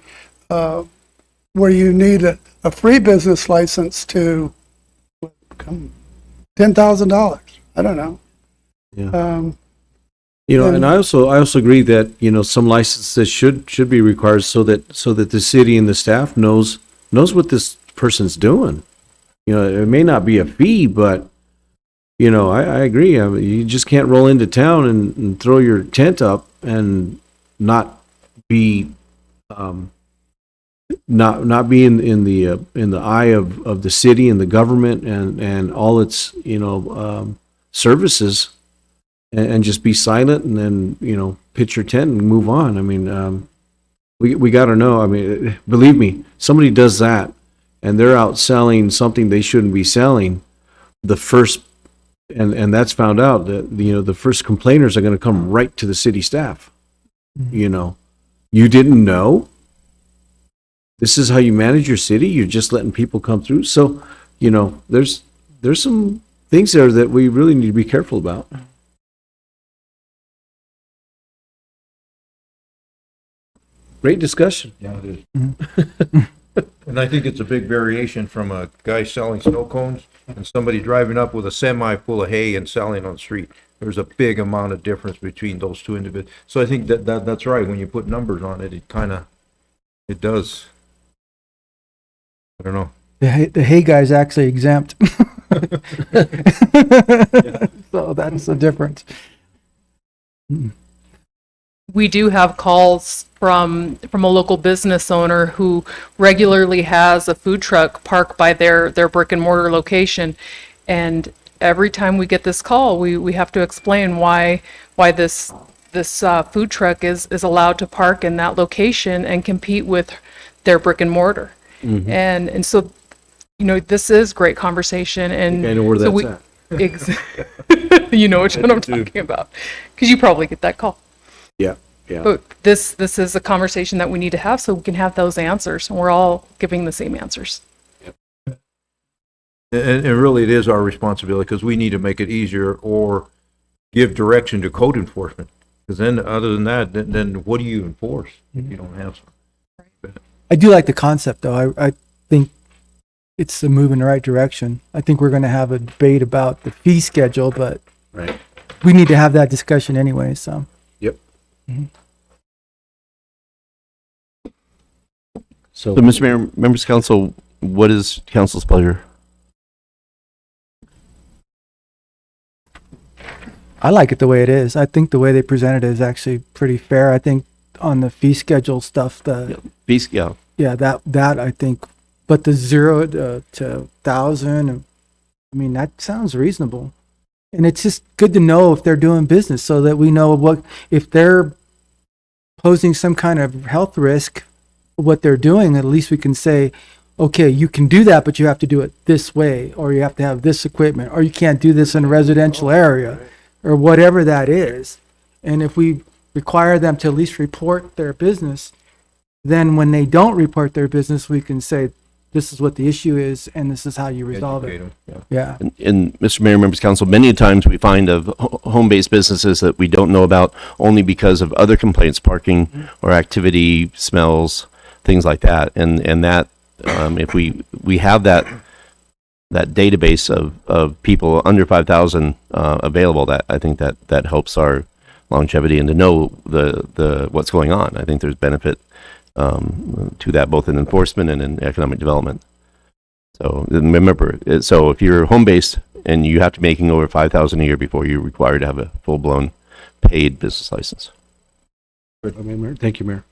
where you need a free business license to $10,000. I don't know. Yeah. And I also agree that, some licenses should be required so that the city and the staff knows what this person's doing. It may not be a fee, but, I agree. I mean, you just can't roll into town and throw your tent up and not be, not be in the eye of the city and the government and all its, services. And just be silent and then, pitch your tent and move on. I mean, we got to know. I mean, believe me, somebody does that, and they're out selling something they shouldn't be selling, the first, and that's found out, that, you know, the first complainers are going to come right to the city staff. You know, you didn't know? This is how you manage your city? You're just letting people come through? So, you know, there's some things there that we really need to be careful about. Great discussion. Yeah, it is. And I think it's a big variation from a guy selling snow cones and somebody driving up with a semi full of hay and selling on the street. There's a big amount of difference between those two individuals. So I think that's right. When you put numbers on it, it does. I don't know. The hay guy's actually exempt. So that's the difference. We do have calls from a local business owner who regularly has a food truck parked by their brick and mortar location. And every time we get this call, we have to explain why this food truck is allowed to park in that location and compete with their brick and mortar. Mm-hmm. And so, you know, this is great conversation. And I know where so that's at. You know what I'm talking about, because you probably get that call. Yeah, yeah. But this is a conversation that we need to have so we can have those answers, and we're all giving the same answers. And really, it is our responsibility because we need to make it easier or give direction to code enforcement. Because then, other than that, then what do you enforce if you don't have some? I do like the concept, though. I think it's a move in the right direction. I think we're going to have a debate about the fee schedule, but Right. we need to have that discussion anyway, so. Yep. Mhm. So, Mr. Mayor, members of council, what is council's pleasure? I like it the way it is. I think the way they presented it is actually pretty fair. I think on the fee schedule stuff, Yeah. that I think, but the 0 to 1,000, I mean, that sounds reasonable. And it's just good to know if they're doing business so that we know what, if they're posing some kind of health risk, what they're doing, at least we can say, okay, you can do that, but you have to do it this way, or you have to have this equipment, or you can't do this in a residential area, or whatever that is. And if we require them to at least report their business, then when they don't report their business, we can say, this is what the issue is, and this is how you resolve it. Educate 'em, Yeah. And Mr. Mayor, members of council, many times we find of home-based businesses that we don't know about only because of other complaints, parking or activity, smells, things like that. And that, if we have that database of people under 5,000 available, that I think that helps our longevity and to know the what's going on. I think there's benefit to that, both in enforcement and in economic development. So remember, so if you're home-based and you have to be making over 5,000 a year before you're required to have a full-blown paid business license. Thank you, Mayor.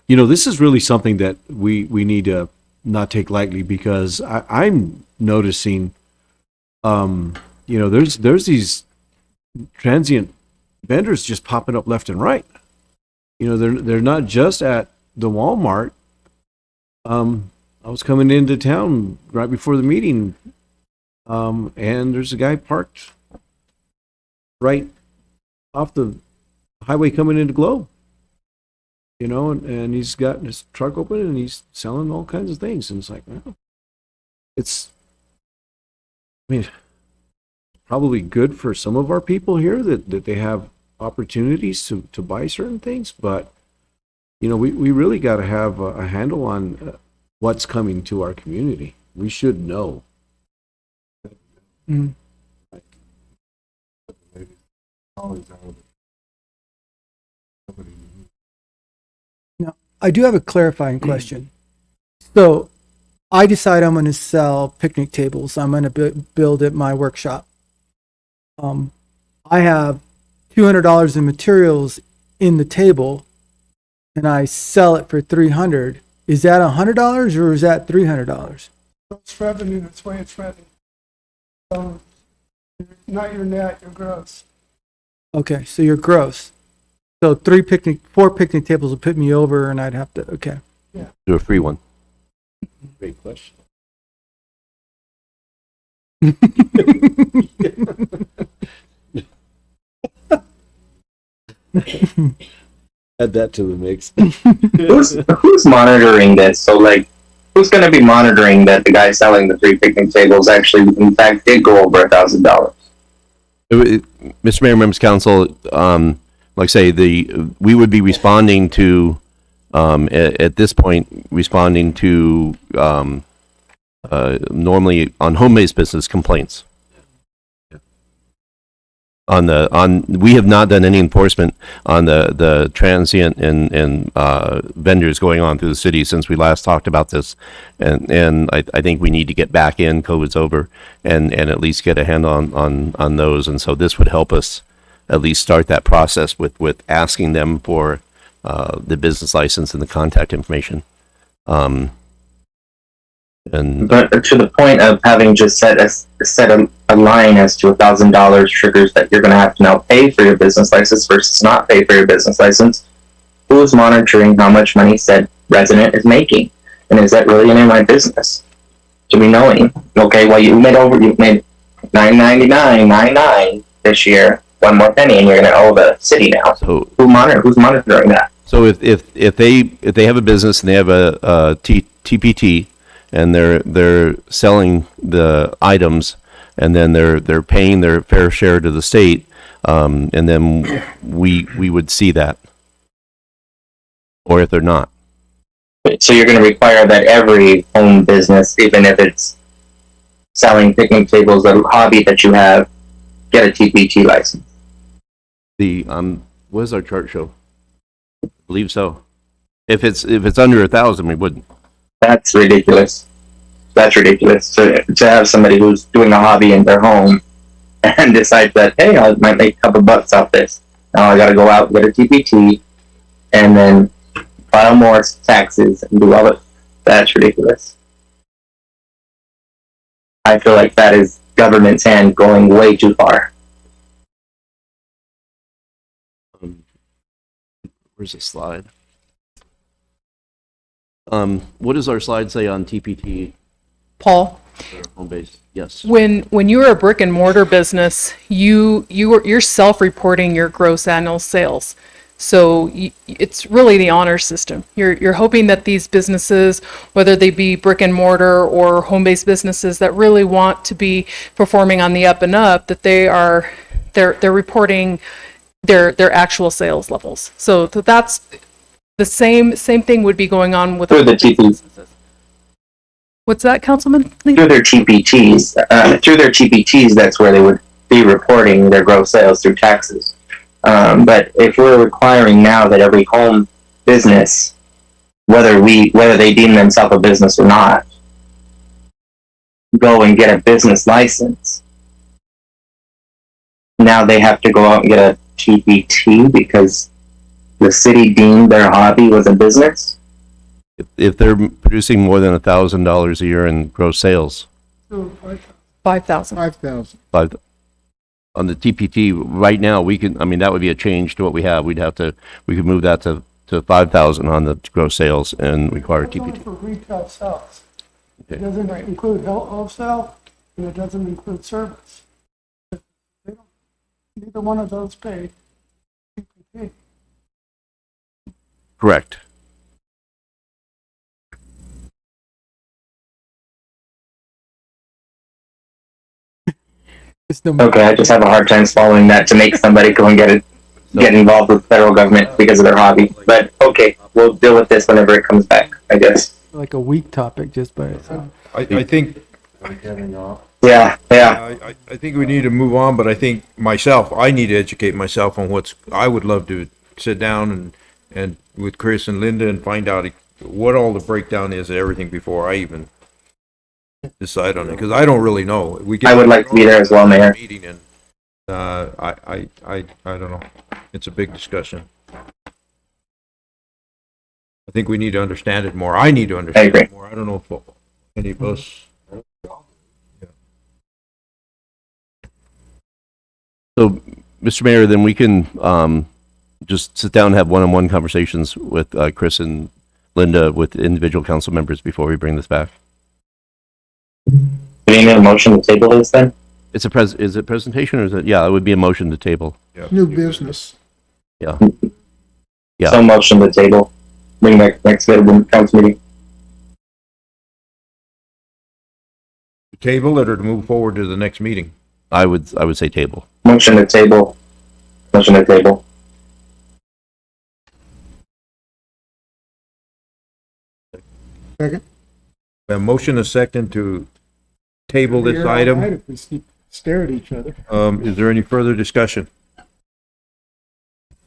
You know, this is really something that we need to not take lightly, because I'm noticing, you know, there's these transient vendors just popping up left and right. You know, they're not just at the Walmart. I was coming into town right before the meeting, and there's a guy parked right off the highway coming into Globe. You know, and he's got his truck open and he's selling all kinds of things. And it's like, well, I mean, probably good for some of our people here that they have opportunities to buy certain things. But, you know, we really got to have a handle on what's coming to our community. We should know. Mm. Now, I do have a clarifying question. So I decide I'm going to sell picnic tables. I'm going to build at my workshop. I have $200 in materials in the table, and I sell it for $300. Is that $100 or is that $300? It's revenue, that's why it's revenue. So, not your net, your gross. Okay, so you're gross. So 4 picnic tables would put me over, and I'd have to, okay. Do a free one. Great question. Add that to the mix. Who's monitoring this? So like, who's going to be monitoring that the guy selling the 3 picnic tables actually, in fact, did go over $1,000? Mr. Mayor, members of council, like I say, we would be responding to, at this point, responding to normally on home-based business complaints. We have not done any enforcement on the transient and vendors going on through the city since we last talked about this, and I think we need to get back in. COVID's over, and at least get a handle on those, and so this would help us at least start that process with asking them for the business license and the contact information. But to the point of having just set a line as to $1,000 triggers that you're going to have to now pay for your business license versus not pay for your business license, who's monitoring how much money said resident is making? And is that really any of my business? To be knowing, okay, well, you made $9.99 this year, one more penny, and you're going to owe the city now. So Who's monitoring that? So if they have a business and they have a TPT, and they're selling the items, and then they're paying their fair share to the state, and then we would see that, or if they're not. So you're going to require that every home business, even if it's selling picnic tables, a hobby that you have, get a TPT license. What does our chart show? I believe so. If it's under 1,000, we wouldn't. That's ridiculous. That's ridiculous. To have somebody who's doing a hobby in their home and decide that, hey, I might make a couple bucks off this. Now I got to go out and get a TPT and then file more taxes and do all it. That's ridiculous. I feel like that is government's hand going way too far. Where's the slide? What does our slide say on TPT? Paul, Home base. Yes. when you're a brick and mortar business, you're self-reporting your gross annual sales. So it's really the honor system. You're hoping that these businesses, whether they be brick and mortar or home-based businesses that really want to be performing on the up and up, that they're reporting their actual sales levels. So that's the same thing would be going on with through the TPTs. What's that, Councilman? Through their TPTs, that's where they would be reporting their gross sales through taxes. But if we're requiring now that every home business, whether they deem themselves a business or not, go and get a business license, now they have to go out and get a TPT because the city deemed their hobby was a business? If they're producing more than $1,000 a year in gross sales. 5,000. 5,000. On the TPT right now, that would be a change to what we have. We could move that to 5,000 on the gross sales and require That's only TPT. for retail sales. Okay. It doesn't include wholesale, and it doesn't include service. Neither one of those pay TPT. Correct. Okay, I just have a hard time swallowing that to make somebody go and get involved with federal government because of their hobby. But okay, we'll deal with this whenever it comes back, I guess. Like a weak topic just by itself. I think, Yeah. I think we need to move on, but I think I need to educate myself on I would love to sit down and with Chris and Linda and find out what all the breakdown is of everything before I even decide on it, because I don't really know. I would like to be there as well, Mayor. Meeting and, I don't know. It's a big discussion. I think we need to understand it more. I need to understand it more. I don't know if any of us. So, Mr. Mayor, then we can just sit down and have one-on-one conversations with Chris and Linda with individual council members before we bring this back. Do we need a motion to table this then? It's is it presentation or is it, yeah, it would be a motion to table. New business. Yeah. Yeah. So motion to table. Bring back next council meeting. Table it or to move forward to the next meeting? I would say table. Motion to table. Motion to table. Second. A motion, a second to table this You're all right item. if we stare at each other. Is there any further discussion?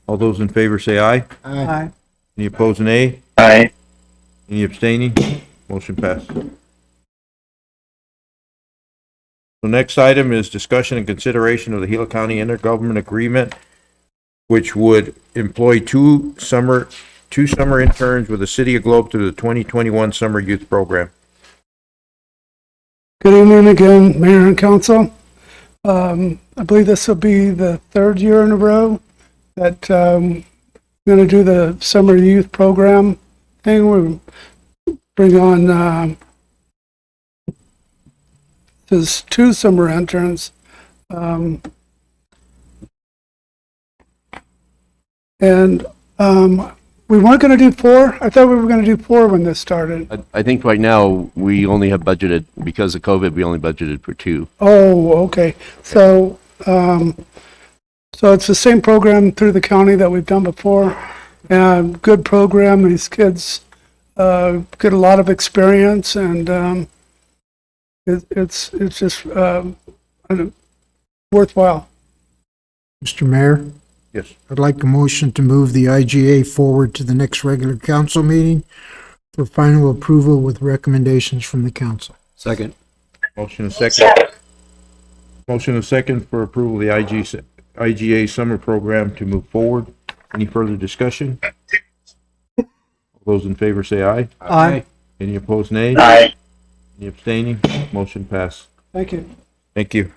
All those in favor say aye. Aye. Any opposed, nay? Aye. Any abstaining? Motion passed. The next item is discussion and consideration of the Gila County Intergovernmental Agreement, which would employ two summer interns with the City of Globe through the 2021 Summer Youth Program. Good evening again, Mayor and Council. I believe this will be the third year in a row that we're going to do the summer youth program thing. We'll bring on there's two summer interns. And we weren't going to do four. I thought we were going to do four when this started. I think right now we only have budgeted, because of COVID, we only budgeted for 2. Oh, okay. So, so it's the same program through the county that we've done before. And good program. These kids get a lot of experience, and it's just worthwhile. Mr. Mayor, Yes. I'd like a motion to move the IGA forward to the next regular council meeting for final approval with recommendations from the council. Second. Motion, a second. Motion, a second for approval of the IGA summer program to move forward. Any further discussion? All those in favor say aye. Aye. Any opposed, nay? Aye. Any abstaining? Motion passed. Thank you. Thank you.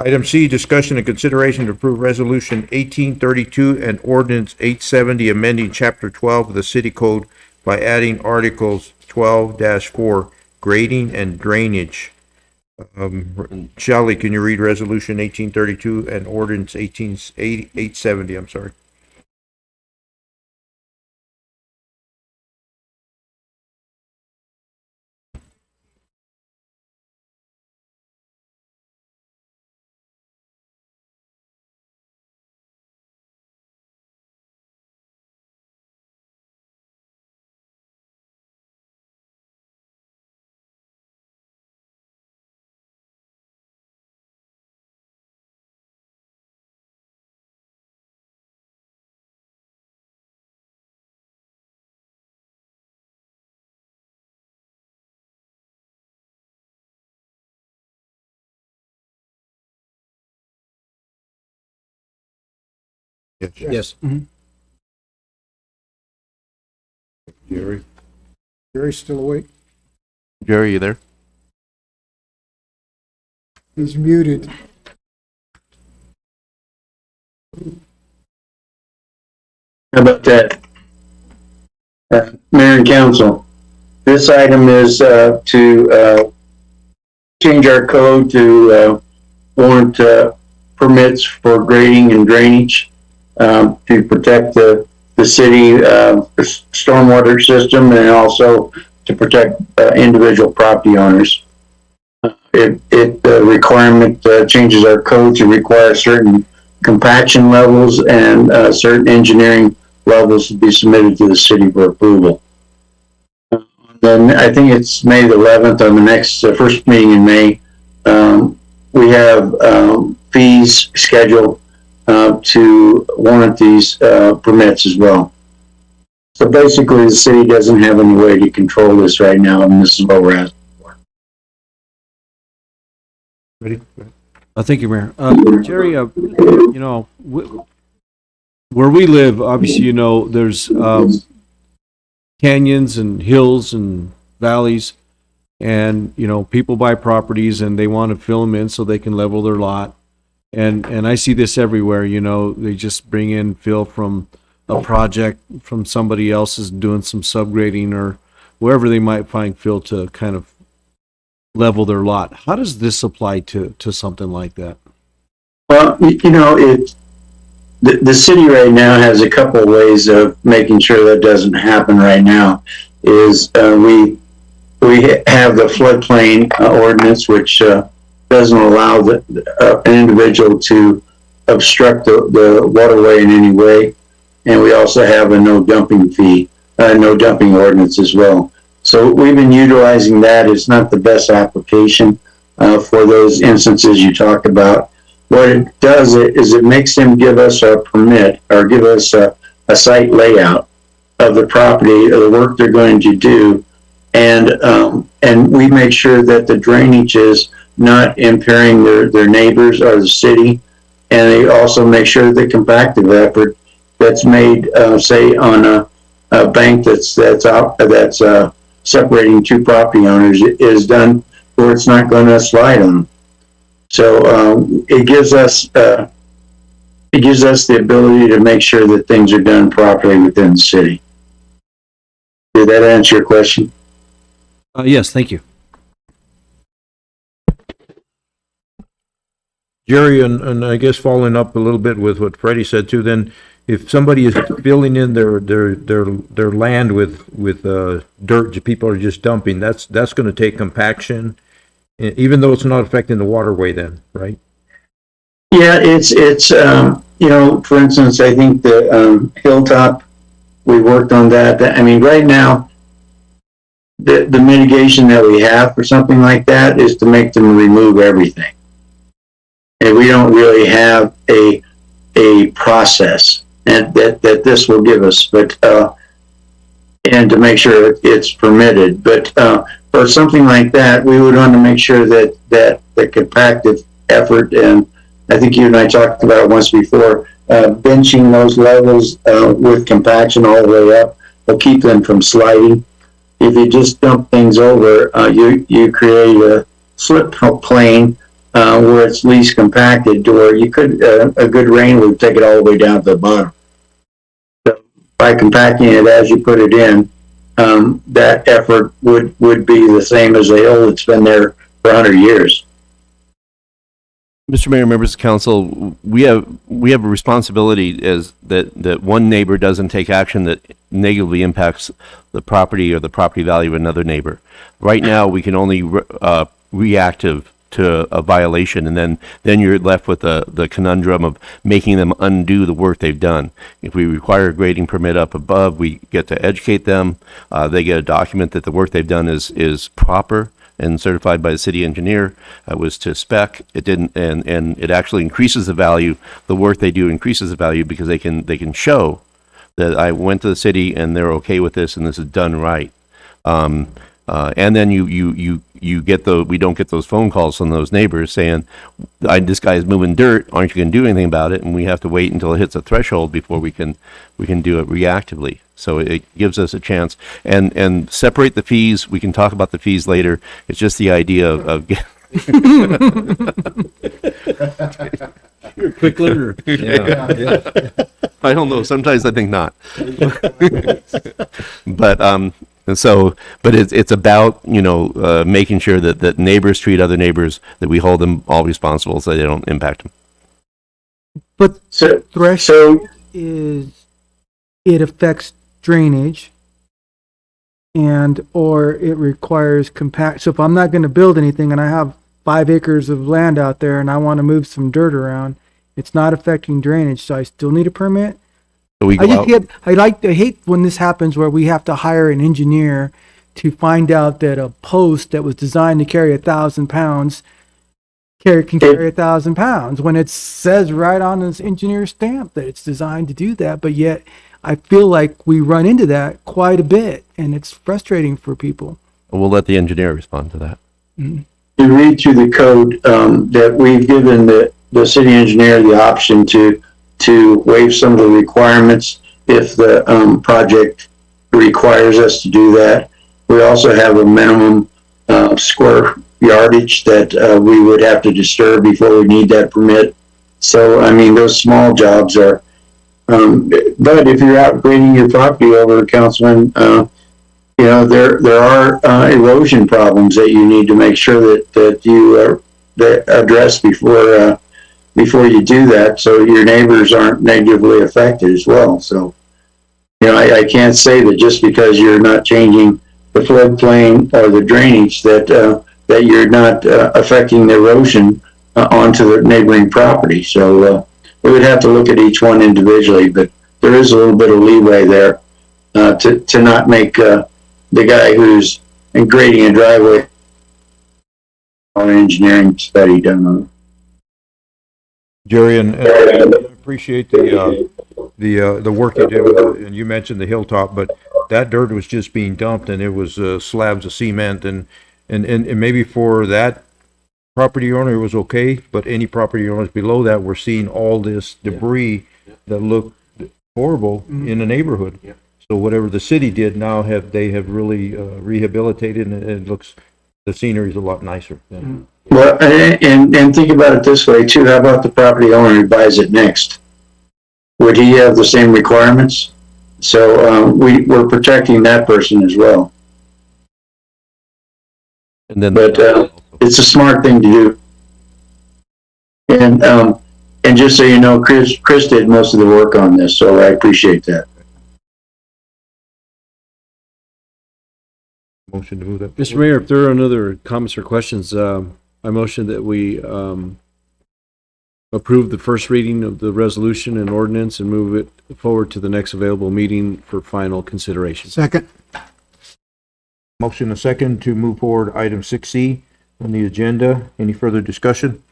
Item C, discussion and consideration to approve Resolution 1832 and Ordinance 870 amending Chapter 12 of the City Code by adding Articles 12-4 grading and drainage. Shelley, can you read Resolution 1832 and Ordinance 870? I'm sorry. Yes. Jerry? Jerry's still awake? Jerry, you there? He's muted. How about that? Mayor and Council, this item is to change our code to warrant permits for grading and drainage to protect the city stormwater system, and also to protect individual property owners. The requirement changes our code to require certain compaction levels and certain engineering levels to be submitted to the city for approval. Then I think it's May the 11th, on the next first meeting in May, we have fees scheduled to warrant these permits as well. So basically, the city doesn't have any way to control this right now, and this is what we're asking for. Ready? Thank you, Mayor. Jerry, you know, where we live, obviously, you know, there's canyons and hills and valleys, and, you know, people buy properties and they want to fill them in so they can level their lot. And I see this everywhere, you know, they just bring in fill from a project from somebody else is doing some subgrading or wherever they might find fill to kind of level their lot. How does this apply to something like that? Well, the city right now has a couple of ways of making sure that doesn't happen right now. Is we have the floodplain ordinance, which doesn't allow an individual to obstruct the waterway in any way. And we also have a no dumping ordinance as well. So we've been utilizing that. It's not the best application for those instances you talked about. What it does is it makes them give us a permit or give us a site layout of the property, of the work they're going to do, and we make sure that the drainage is not impairing their neighbors or the city, and they also make sure the compactive effort that's made, say, on a bank that's separating two property owners is done where it's not going to slide on them. So it gives us the ability to make sure that things are done properly within the city. Did that answer your question? Yes, thank you. Jerry, and I guess following up a little bit with what Freddie said too, then if somebody is filling in their land with dirt, people are just dumping, that's going to take compaction, even though it's not affecting the waterway then, right? Yeah, it's for instance, I think the Hilltop, we worked on that. I mean, right now, the mitigation that we have for something like that is to make them remove everything. And we don't really have a process and that this will give us, but and to make sure it's permitted. But for something like that, we would want to make sure that the compactive effort, and I think you and I talked about it once before, benching those levels with compaction all the way up will keep them from sliding. If you just dump things over, you create a slip plane where it's least compacted, to where you could a good rain would take it all the way down to the bottom. So by compacting it as you put it in, that effort would be the same as the hill that's been there for 100 years. Mr. Mayor, members of council, we have a responsibility as that one neighbor doesn't take action that negatively impacts the property or the property value of another neighbor. Right now, we can only reactive to a violation, and then you're left with the conundrum of making them undo the work they've done. If we require a grading permit up above, we get to educate them. They get a document that the work they've done is proper and certified by the city engineer. It was to spec. It didn't, and it actually increases the value. The work they do increases the value because they can show that I went to the city and they're okay with this and this is done right. And then you get we don't get those phone calls from those neighbors saying, this guy is moving dirt, aren't you going to do anything about it? And we have to wait until it hits a threshold before we can do it reactively. So it gives us a chance and separate the fees. We can talk about the fees later. It's just the idea of You're a quick learner. Yeah. I don't know. Sometimes I think not. But it's about making sure that neighbors treat other neighbors, that we hold them all responsible so they don't impact them. But So threshold is, it affects drainage and or it requires compact. So if I'm not going to build anything and I have 5 acres of land out there and I want to move some dirt around, it's not affecting drainage, so I still need a permit. So I hate when this happens where we have to hire an engineer to find out that a post that was designed to carry 1,000 pounds can carry 1,000 pounds, when it says right on this engineer's stamp that it's designed to do that. But yet I feel like we run into that quite a bit, and it's frustrating for people. We'll let the engineer respond to that. Mm-hmm. You read through the code that we've given the city engineer the option to waive some of the requirements if the project requires us to do that. We also have a minimum square yardage that we would have to disturb before we need that permit. So, I mean, those small jobs are But if you're out grading your property over, Councilman, you know, there are erosion problems that you need to make sure that you that address before you do that, so your neighbors aren't negatively affected as well. So, you know, I can't say that just because you're not changing the floodplain or the drainage that you're not affecting the erosion onto the neighboring property. So we would have to look at each one individually, but there is a little bit of leeway there to not make the guy who's grading a driveway an engineering study done on it. Jerry, and I appreciate the work you did with it, and you mentioned the hilltop, but that dirt was just being dumped, and it was slabs of cement, and maybe for that property owner it was okay, but any property owners below that were seeing all this debris that looked horrible in the neighborhood. So whatever the city did now they have really rehabilitated, and it looks, the scenery is a lot nicer. Well, and think about it this way too. How about the property owner who buys it next? Would he have the same requirements? So we're protecting that person as well. And then, but it's a smart thing to do. And just so you know, Chris did most of the work on this, so I appreciate that. Motion to move that. Mr. Mayor, if there are no other comments or questions, I motion that we approve the first reading of the resolution and ordinance and move it forward to the next available meeting for final consideration. Second. Motion a second to move forward item 6C on the agenda. Any further discussion?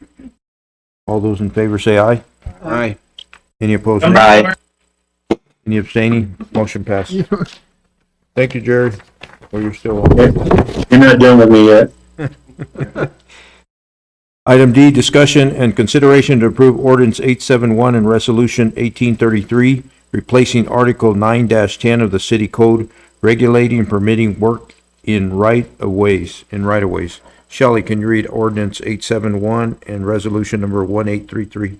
All those in favor say aye. Aye. Any opposed? Aye. Any abstaining? Motion passed. Thank you, Jerry. Well, you're still on. You're not done with me yet. Item D, discussion and consideration to approve ordinance 871 and resolution 1833, replacing Article 9-10 of the City Code, regulating and permitting work in right-of-ways. Shelley, can you read ordinance 871 and resolution number 1833?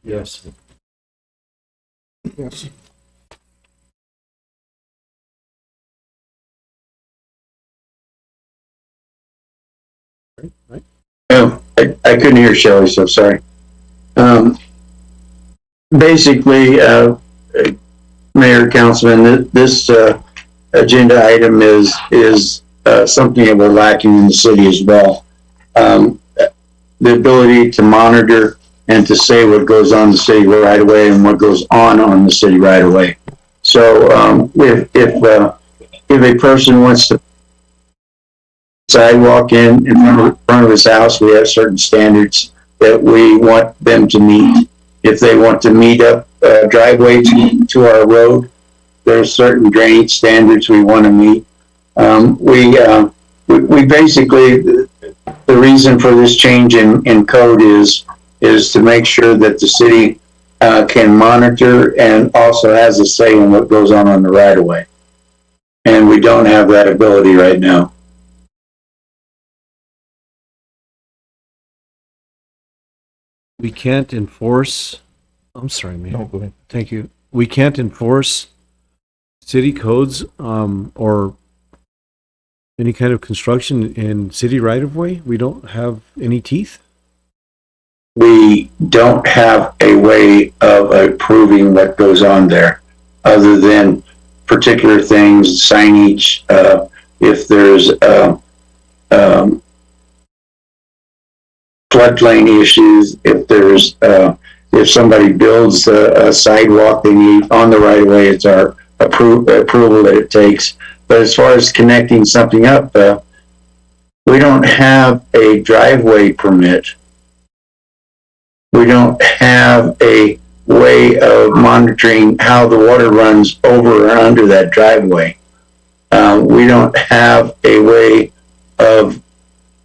Yes. Yes. Right. No, I couldn't hear Shelley, so sorry. Basically, Mayor, Councilman, this agenda item is something that we're lacking in the city as well. The ability to monitor and to say what goes on the city right away and what goes on the city right away. So if a person wants to sidewalk in front of his house, we have certain standards that we want them to meet. If they want to meet up driveway to our road, there's certain drainage standards we want to meet. We basically, the reason for this change in code is to make sure that the city can monitor and also has a say in what goes on the right of way. And we don't have that ability right now. We can't enforce, I'm sorry, Mayor. No, go ahead. Thank you. We can't enforce city codes, or any kind of construction in city right of way. We don't have any teeth. We don't have a way of approving what goes on there other than particular things, signage, if there's floodplain issues, if there's, if somebody builds a sidewalk they need on the right of way, it's our approval that it takes. But as far as connecting something up, we don't have a driveway permit. We don't have a way of monitoring how the water runs over or under that driveway. We don't have a way of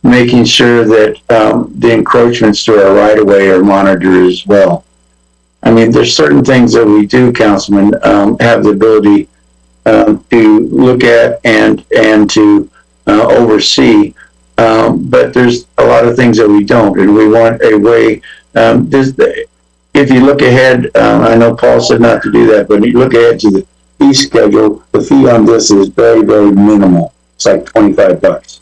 making sure that the encroachments to our right of way are monitored as well. I mean, there's certain things that we do, Councilman, have the ability to look at and to oversee, but there's a lot of things that we don't, and we want a way. If you look ahead, I know Paul said not to do that, but if you look ahead to the fee schedule, the fee on this is very, very minimal. It's like $25.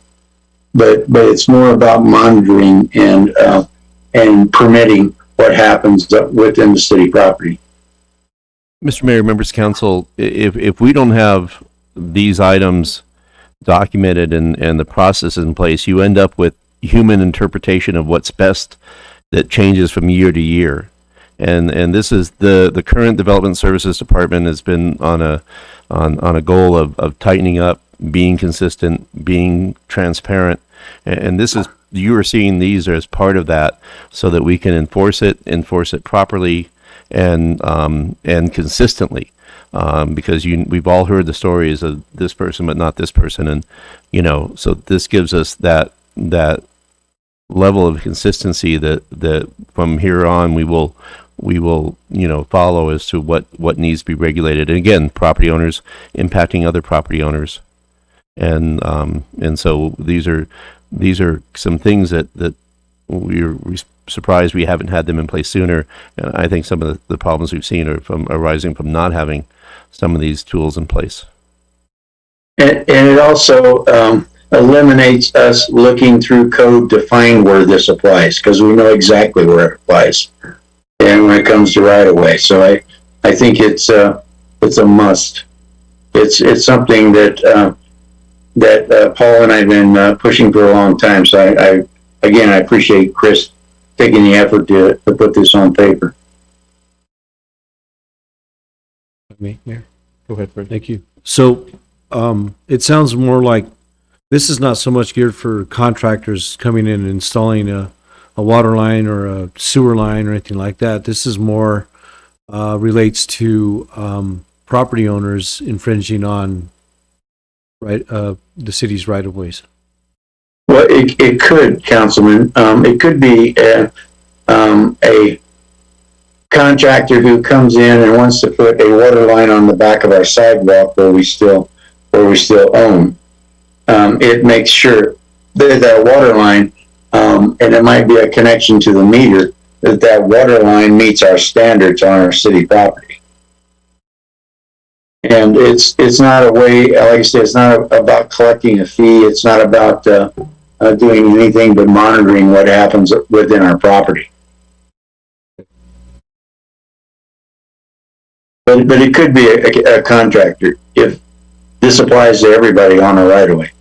But it's more about monitoring and permitting what happens within the city property. Mr. Mayor, members of council, if we don't have these items documented and the process in place, you end up with human interpretation of what's best that changes from year to year. And this is the current Development Services Department has been on a goal of tightening up, being consistent, being transparent. And this is, you are seeing these as part of that so that we can enforce it properly and consistently. Because we've all heard the stories of this person, but not this person. And, so this gives us that level of consistency that from here on we will follow as to what needs to be regulated. And again, property owners impacting other property owners. And so these are some things that we're surprised we haven't had them in place sooner. And I think some of the problems we've seen are arising from not having some of these tools in place. And it also eliminates us looking through code to find where this applies, because we know exactly where it applies. And when it comes to right of way, so I think it's a must. It's something that Paul and I've been pushing for a long time. So I appreciate Chris taking the effort to put this on paper. Mayor, go ahead, Fred. Thank you. So it sounds more like this is not so much geared for contractors coming in and installing a water line or a sewer line or anything like that. This is more relates to property owners infringing on the city's right of ways. Well, it could, Councilman. It could be a contractor who comes in and wants to put a water line on the back of our sidewalk where we still own. It makes sure that water line, and it might be a connection to the meter, that water line meets our standards on our city property. And it's not a way, like I said, it's not about collecting a fee. It's not about doing anything but monitoring what happens within our property. But it could be a contractor if this applies to everybody on a right of way.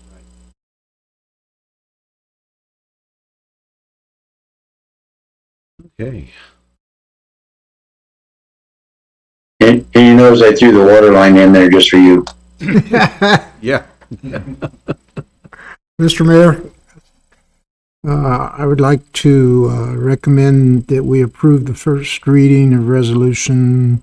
Okay. And you notice I threw the water line in there just for you. Yeah. Mr. Mayor, I would like to recommend that we approve the first reading of Resolution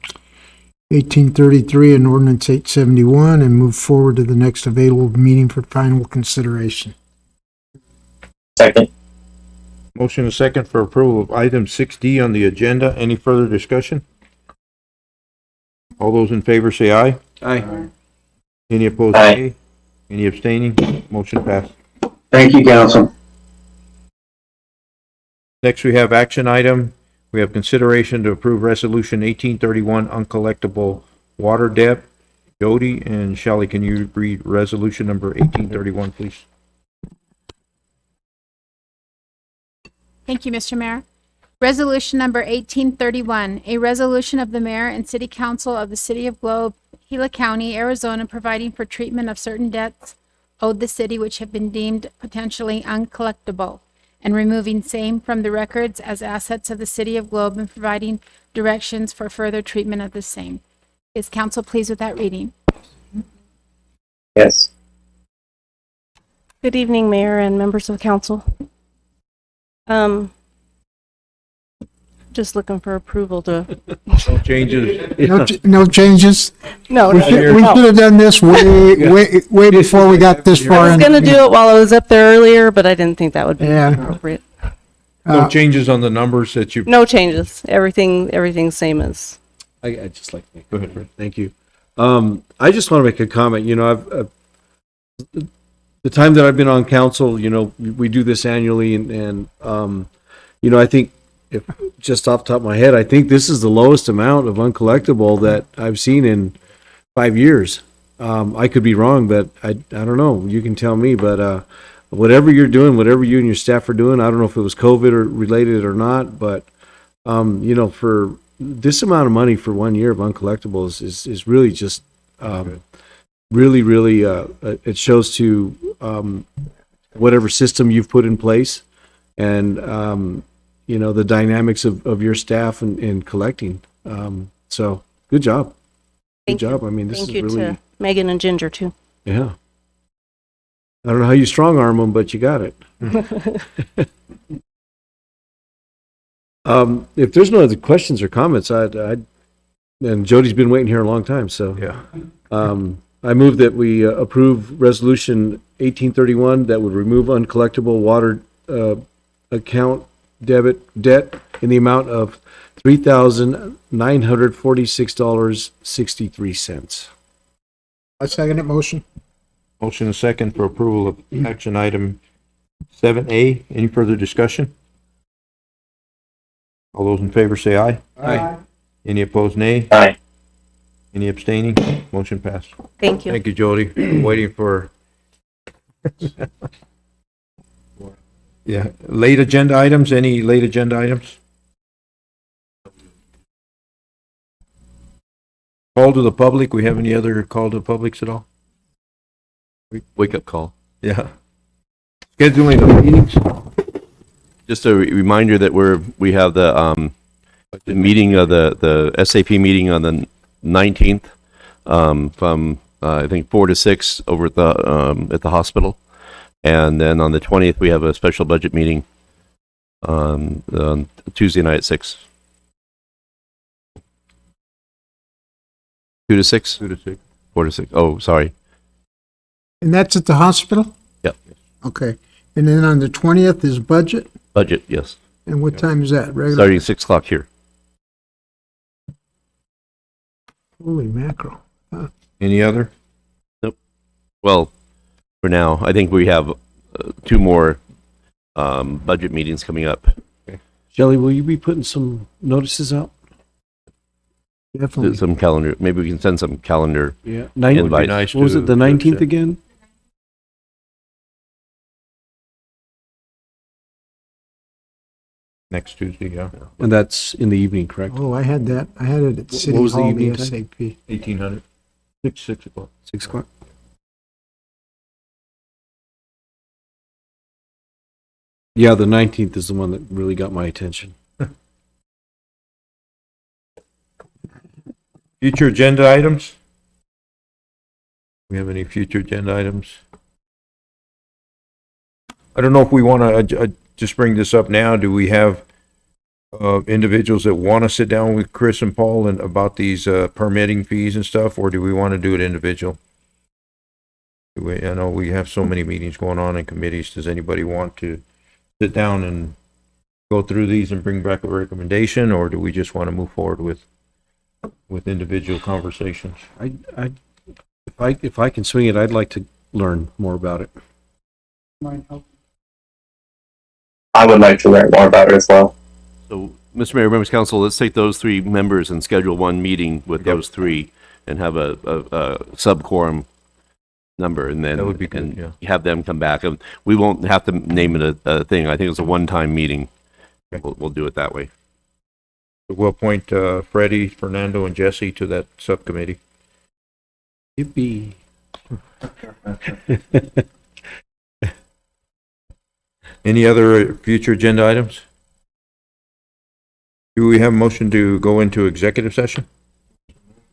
1833 and Ordinance 871 and move forward to the next available meeting for final consideration. Second. Motion and second for approval of item 6D on the agenda. Any further discussion? All those in favor say aye. Aye. Any opposed? Aye. Nay. Any abstaining? Motion passed. Thank you, Council. Next, we have action item. We have consideration to approve resolution 1831 uncollectible water debt. Jody and Shelley, can you read resolution number 1831, please? Thank you, Mr. Mayor. Resolution number 1831, a resolution of the mayor and city council of the city of Globe, Gila County, Arizona, providing for treatment of certain debts owed the city which have been deemed potentially uncollectible. and removing same from the records as assets of the City of Globe and providing directions for further treatment of the same. Is council pleased with that reading? Yes. Good evening, Mayor and members of council. Just looking for approval to. No changes. No changes? No, We no, should have done this way before we got this I far. was in. gonna do it while I was up there earlier, but I didn't think that would be Yeah. appropriate. No changes on the numbers that you. No changes. Everything's same as. I just like, Go ahead, Fred. thank you. I just want to make a comment, you know, the time that I've been on council, you know, we do this annually and you know, I think if just off the top of my head, I think this is the lowest amount of uncollectible that I've seen in 5 years. I could be wrong, but I don't know. You can tell me, but whatever you're doing, whatever you and your staff are doing, I don't know if it was COVID or related or not, but you know, for this amount of money for 1 year of uncollectibles is really just really it shows to whatever system you've put in place and you know, the dynamics of your staff and collecting. So good job. Thank Good job. you. I mean, this Thank is you really, to Megan and Ginger too. yeah. I don't know how you strong arm them, but you got it. If there's no other questions or comments, and Jody's been waiting here a long time, so. Yeah. I move that we approve resolution 1831 that would remove uncollectible water account debt in the amount of $3,946.63. I second it motion. Motion and second for approval of action item 7A. Any further discussion? All those in favor say aye. Aye. Any opposed, nay? Aye. Any abstaining? Motion passed. Thank you. Thank you, Jody. Waiting for. Yeah, late agenda items, any late agenda items? Call to the public, we have any other call to the publics at all? Wake up call. Yeah. Scheduling of meetings? Just a reminder that we have the meeting of the SAP meeting on the 19th, from I think 4 to 6 over at the hospital. And then on the 20th, we have a special budget meeting on Tuesday night at 6. 2 to 6? 2 to 6. 4 to 6. Oh, sorry. And that's at the hospital? Yep. Okay. And then on the 20th is budget? Budget, yes. And what time is that? Regular? Starting at 6 o'clock here. Holy mackerel. Any other? Nope. Well, for now, I think we have 2 more budget meetings coming up. Shelley, will you be putting some notices out? Definitely. Some calendar, maybe we can send some calendar Yeah. invites. nice What was to- it, the 19th again? Next Tuesday, yeah. And that's in the evening, correct? Oh, I had that. I had it at What City was the Hall, evening the time? SAP. 1800. 6 o'clock. 6 o'clock? Yeah, the 19th is the one that really got my attention. Future agenda items? We have any future agenda items? I don't know if we want to just bring this up now. Do we have individuals that want to sit down with Chris and Paul and about these permitting fees and stuff, or do we want to do it individual? I know we have so many meetings going on in committees. Does anybody want to sit down and go through these and bring back a recommendation, or do we just want to move forward with individual conversations? If I can swing it, I'd like to learn more about it. I would like to learn more about it as well. So, Mr. Mayor, members of council, let's take those 3 members and schedule one meeting with those 3 and have a sub-quorum number, and then That would be good, and have them come back. And we won't have to name it a thing. I think it's a one-time meeting. Okay. We'll do it that way. We'll appoint Freddie, Fernando, and Jesse to that subcommittee. Yippee. Any other future agenda items? Do we have a motion to go into executive session?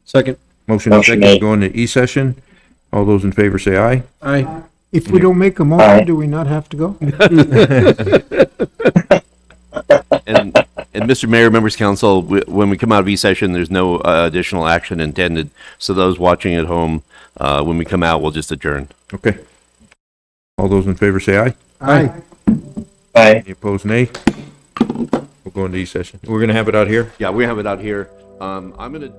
Second. Motion Motion second made. to go into E-session. All those in favor say aye. Aye. If we don't make a Aye. motion, do we not have to go? And Mr. Mayor, members of council, when we come out of E-session, there's no additional action intended. So those watching at home, when we come out, we'll just adjourn. Okay. All those in favor say aye. Aye. Aye. Any opposed, nay? We'll go into E-session. We're gonna have it out here. Yeah, we have it out here. I'm gonna.